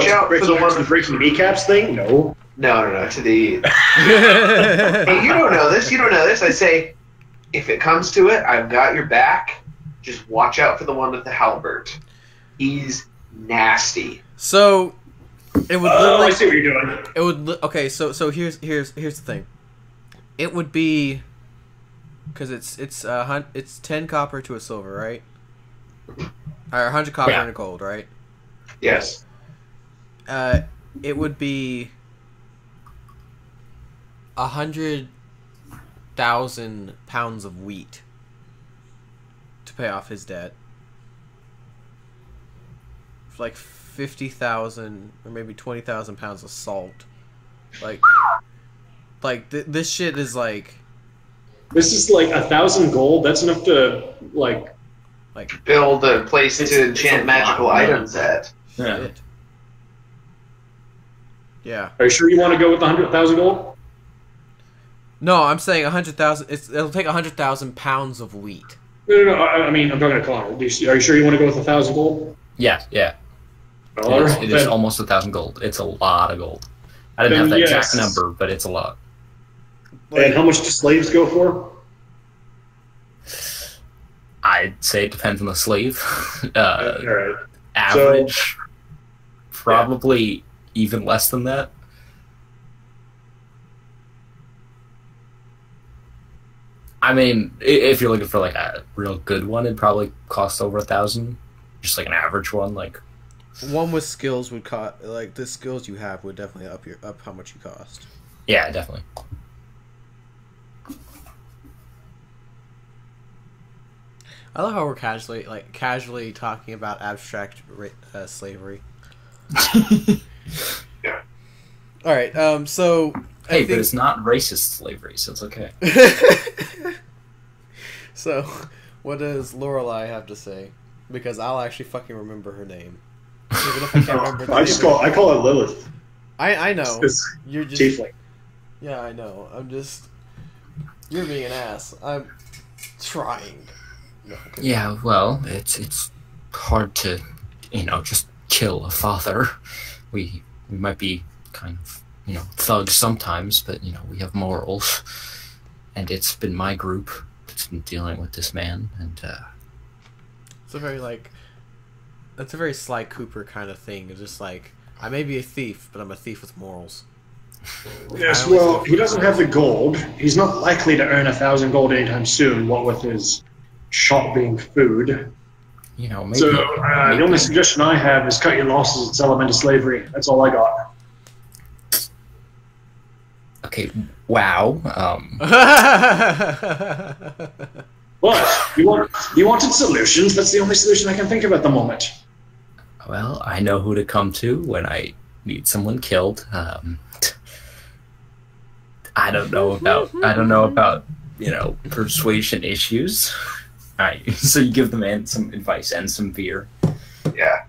out for the one... The breaking kneecaps thing? No. No, to the... Hey, you don't know this. I say, if it comes to it, I've got your back. Just watch out for the one with the halberd. He's nasty. So, it would literally... I see what you're doing. It would... Okay, so here's the thing. It would be... Because it's 10 copper to a silver, right? Or 100 copper and a gold, right? Yes. It would be 100,000 pounds of wheat to pay off his debt. For like 50,000 or maybe 20,000 pounds of salt. This shit is like... This is like 1,000 gold. That's enough to like build a place to enchant magical items at. Yeah. Yeah. Are you sure you want to go with 100,000 gold? No, I'm saying 100,000. It'll take 100,000 pounds of wheat. No. I mean, I'm talking to Conor. Are you sure you want to go with 1,000 gold? Yeah. It is almost 1,000 gold. It's a lot of gold. I didn't have the exact number, but it's a lot. And how much do slaves go for? I'd say it depends on the slave. All right. Average, probably even less than that. I mean, if you're looking for like a real good one, it'd probably cost over 1,000. Just like an average one, like one with skills would cost. Like the skills you have would definitely up how much you cost. Yeah, definitely. I love how we're casually talking about abstract slavery. Yeah. All right. So. Hey, but it's not racist slavery, so it's okay. So, what does Lorelei have to say? Because I'll actually fucking remember her name, even if I can't remember. I call her Lilith. I know. You're just tiefling. Yeah, I know. You're being an ass. I'm trying. No, yeah, well, it's hard to, just kill a father. We might be kind of, thugs sometimes, but, we have morals. And it's been my group that's been dealing with this man, and, it's a very Sly Cooper kind of thing. It's just like, I may be a thief, but I'm a thief with morals. Yes, well, he doesn't have the gold. He's not likely to earn 1,000 gold anytime soon, what with his shop being food. Maybe. So, the only suggestion I have is cut your losses and sell them into slavery. That's all I got. Okay, wow. What? You wanted solutions? That's the only solution I can think of at the moment. Well, I know who to come to when I need someone killed. I don't know about persuasion issues. Alright, so you give the man some advice and some beer. Yeah.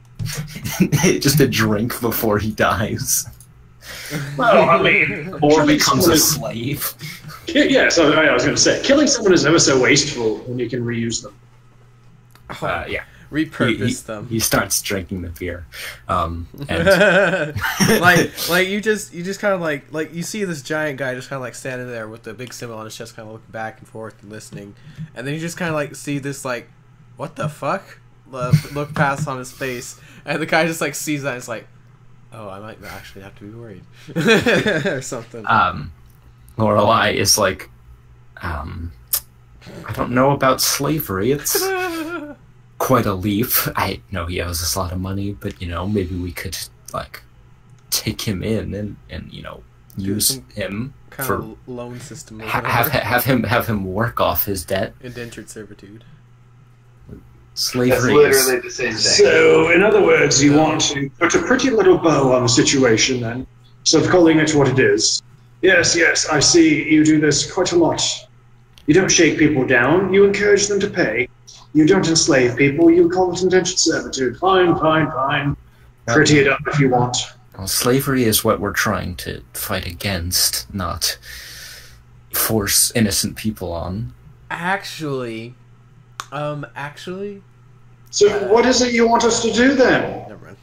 Just a drink before he dies. Well, I mean... Or becomes a slave. Yeah, so I was going to say, killing someone is ever so wasteful when you can reuse them. Yeah. repurpose them. He starts drinking the beer, and like you just kind of like you see this giant guy just kind of like standing there with the big symbol on his chest, kind of looking back and forth and listening, and then you just kind of like see this like, what the fuck, look past on his face, and the guy just like sees that and is like, oh, I might actually have to be worried or something. Lorelei is like, I don't know about slavery. It's quite a leap. I know he owes us a lot of money, but maybe we could like take him in and use him kind for of loan system. Have him work off his debt. Indentured servitude. Slavery. That's literally the same thing. So, in other words, you want to put a pretty little bow on the situation, then, instead of calling it what it is. Yes, I see. You do this quite a lot. You don't shake people down. You encourage them to pay. You don't enslave people. You call it indentured servitude. Fine. Pretty it up if you want. Well, slavery is what we're trying to fight against, not force innocent people on. Actually. So what is it you want us to do then? Never mind.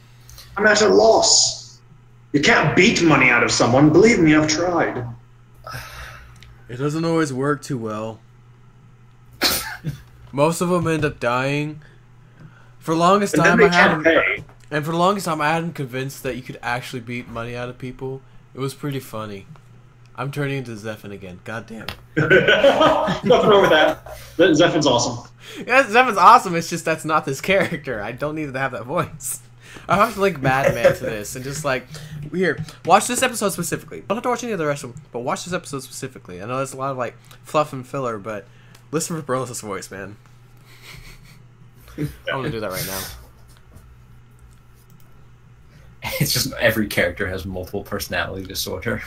I'm at a loss. You can't beat money out of someone. Believe me, I've tried. It doesn't always work too well. Most of them end up dying. For the longest time, I hadn't convinced that you could actually beat money out of people. It was pretty funny. I'm turning into Zephyr again. God damn it. Nothing wrong with that. Zephyr's awesome. Yeah, Zephyr's awesome. It's just that's not this character. I don't need to have that voice. I have to link Madman to this and just like, here, watch this episode specifically. Don't have to watch any of the rest of them, but watch this episode specifically. I know there's a lot of like fluff and filler, but listen for Brolis' voice, man. I'm gonna do that right now. It's just every character has multiple personality disorder.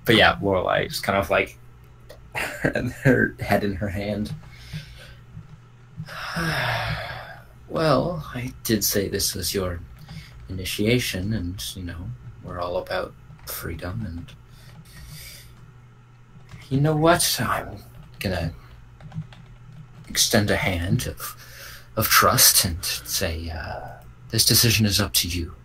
But yeah, Lorelei is kind of like her head in her hand. Well, I did say this was your initiation, and we're all about freedom, and you know what? I'm gonna extend a hand of trust and say, this decision is up to you.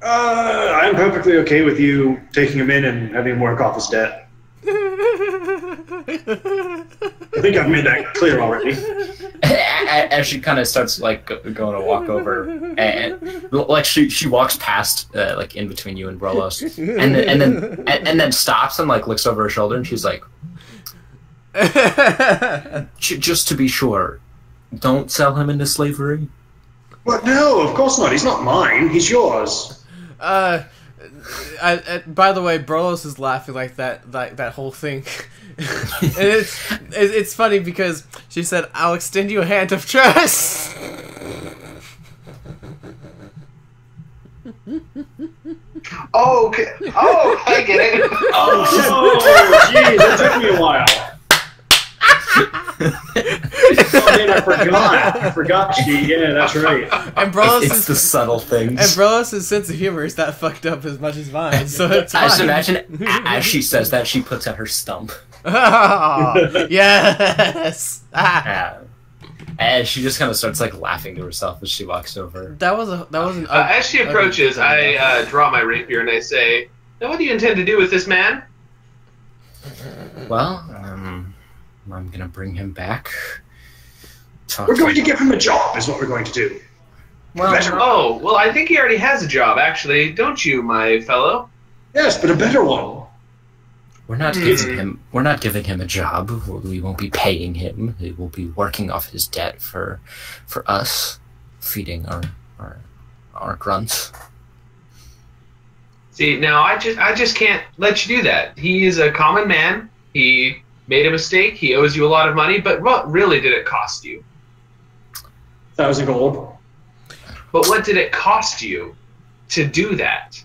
I'm perfectly okay with you taking him in and having him work off his debt. I think I've made that clear already. As she kind of starts like going to walk over, and like she walks past like in between you and Brolos, and then stops and like looks over her shoulder, and she's like, just to be sure, don't sell him into slavery. What? No, of course not. He's not mine. He's yours. By the way, Brolos is laughing like that whole thing. And it's funny because she said, "I'll extend you a hand of trust." Oh, okay. Oh, I get it. Oh, jeez, that took me a while. Oh man, I forgot. Yeah, that's right. And Brolos it's the subtle things. And Brolos' sense of humor is that fucked up as much as mine, so it's fine. I just imagine as she says that, she puts out her stump. Oh, yes. And she just kind of starts like laughing to herself as she walks over. That was an. As she approaches, I draw my rapier and I say, "Now, what do you intend to do with this man?" Well, I'm gonna bring him back. We're going to give him a job, is what we're going to do. Well, I think he already has a job, actually, don't you, my fellow? Yes, but a better one. We're not giving him a job. We won't be paying him. He will be working off his debt for us, feeding our grunts. See, now I just can't let you do that. He is a common man. He made a mistake. He owes you a lot of money. But what really did it cost you? 1,000 gold. But what did it cost you to do that?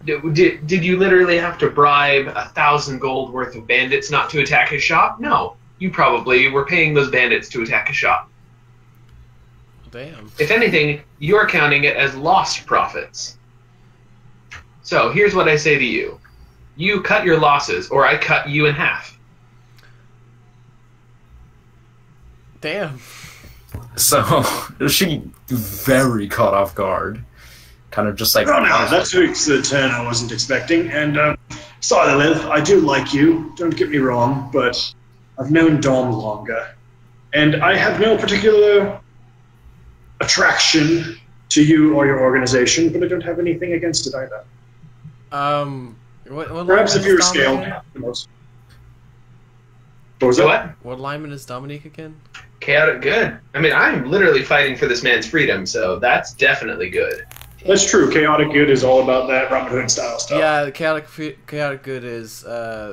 Did you literally have to bribe 1,000 gold worth of bandits not to attack his shop? No. You probably were paying those bandits to attack a shop. Damn. If anything, you're counting it as lost profits. So here's what I say to you. You cut your losses, or I cut you in half. Damn. So she very caught off guard, kind of just like. Oh no, that's the turn I wasn't expecting. And sorry, Lilith, I do like you. Don't get me wrong, but I've known Dom longer, and I have no particular attraction to you or your organization, but I don't have anything against it either. What Perhaps if you were lineman is scaled. Dominic? What was So that? what? What lineman is Dominique again? Chaotic good. I mean, I'm literally fighting for this man's freedom, so that's definitely good. That's true. Chaotic good is all about that Robin Hood style stuff. Yeah, the chaotic good is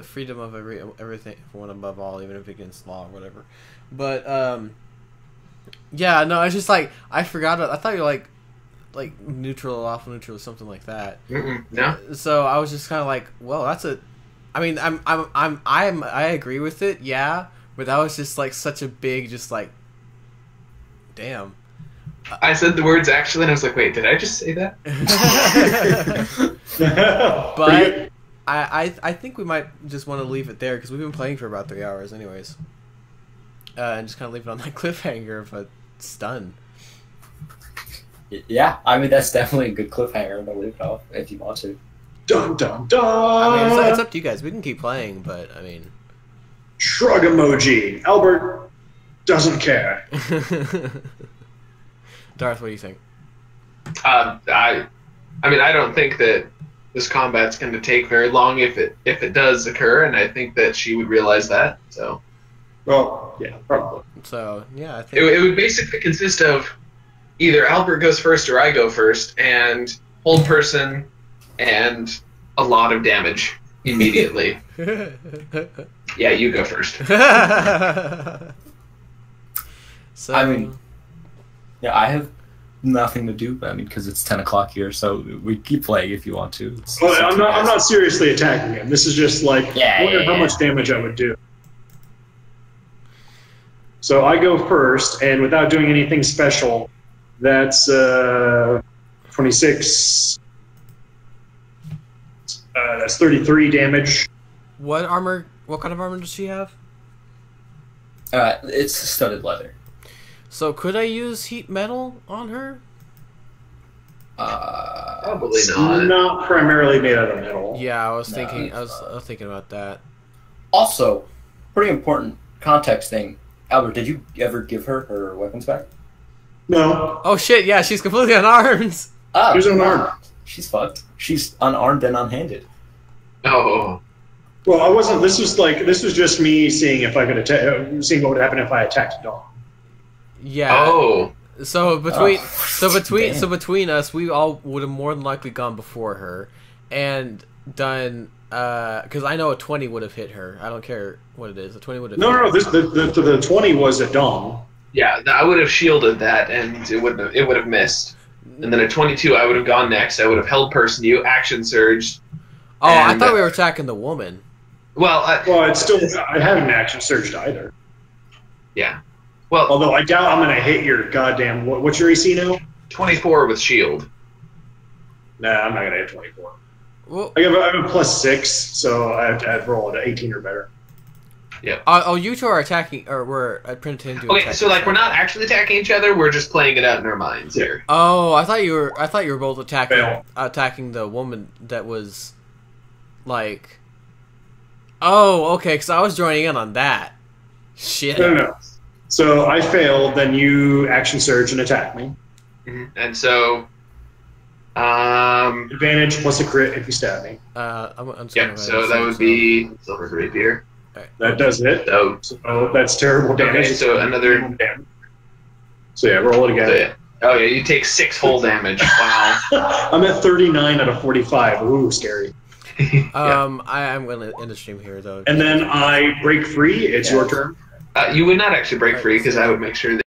freedom of everything, one above all, even if against law or whatever. But yeah, no, it's just like I forgot. I thought you were like neutral, lawful neutral, or something like that. No. So I was just kind of like, well, that's a. I mean, I agree with it, yeah, but that was just like such a big, just like, damn. I said the words actually, and I was like, wait, did I just say that? But I think we might just want to leave it there because we've been playing for about 3 hours, anyways, and just kind of leave it on that cliffhanger of a stun. Yeah, I mean that's definitely a good cliffhanger to leave it off if you want to. Dun dun dun. I mean, it's up to you guys. We can keep playing, but I mean, shrug emoji. Albert doesn't care. Darth, what do you think? I mean, I don't think that this combat's going to take very long if it does occur, and I think that she would realize that. So, Well, yeah, probably. So yeah, I think it would basically consist of either Albert goes first or I go first, and hold person, and a lot of damage immediately. Yeah, you go first. So I mean, yeah, I have nothing to do. I mean, because it's 10 o'clock here, so we keep playing if you want to. Well, I'm not seriously attacking him. This is just like, wonder how much damage I would do. So I go first, and without doing anything special, that's 26. That's 33 damage. what armor? What kind of armor does she have? It's studded leather. So could I use heat metal on her? Probably not. Not primarily made out of metal. Yeah, I was No, thinking. I was thinking about that. Also, pretty important context thing. Albert, did you ever give her weapons back? No. Oh shit! Yeah, she's completely unarmed. Oh, She's unarmed. She's fucked. She's unarmed and unhanded. Oh. Well, I wasn't. This was just me seeing if I could seeing what would happen if I attacked Dawn. Yeah. Oh. So between Damn. between us, we all would have more than likely gone before her, and done. Because I know a 20 would have hit her. I don't care what it is. A 20 would have. No. The 20 was a Dawn. Yeah, I would have shielded that, and it would have missed. And then at 22, I would have gone next. I would have held person you, action surged. Oh, I and, thought we were attacking the woman. Well, It's still. I haven't action surged either. yeah. Well, Although I doubt I'm gonna hit your goddamn. What's your AC now? 24 with shield. Nah, I'm not gonna hit 24. Well, I have a +6, so I have to roll at 18 or better. Yeah. you two are attacking, or we're pretending to. Okay, attack so like each we're other. not actually attacking each other. We're just playing it out in our minds here. Oh, I thought you were both Fail. attacking the woman that was, like. Oh, okay, because I was joining in on that. Shit. No. So I failed, then you action surge and attack me. And so, Advantage plus a crit if you stab me. I'm just yeah. gonna So that would be silver rapier. That does it. So, So that's terrible damage. okay, so another. Damage. So yeah, roll it again. So yeah. Oh yeah, you take 6 whole damage. Wow. I'm at 39 out of 45. Ooh, scary. Yeah. I'm gonna end the stream here though. And then I break free. It's your turn. You would not actually break free because I would make sure that.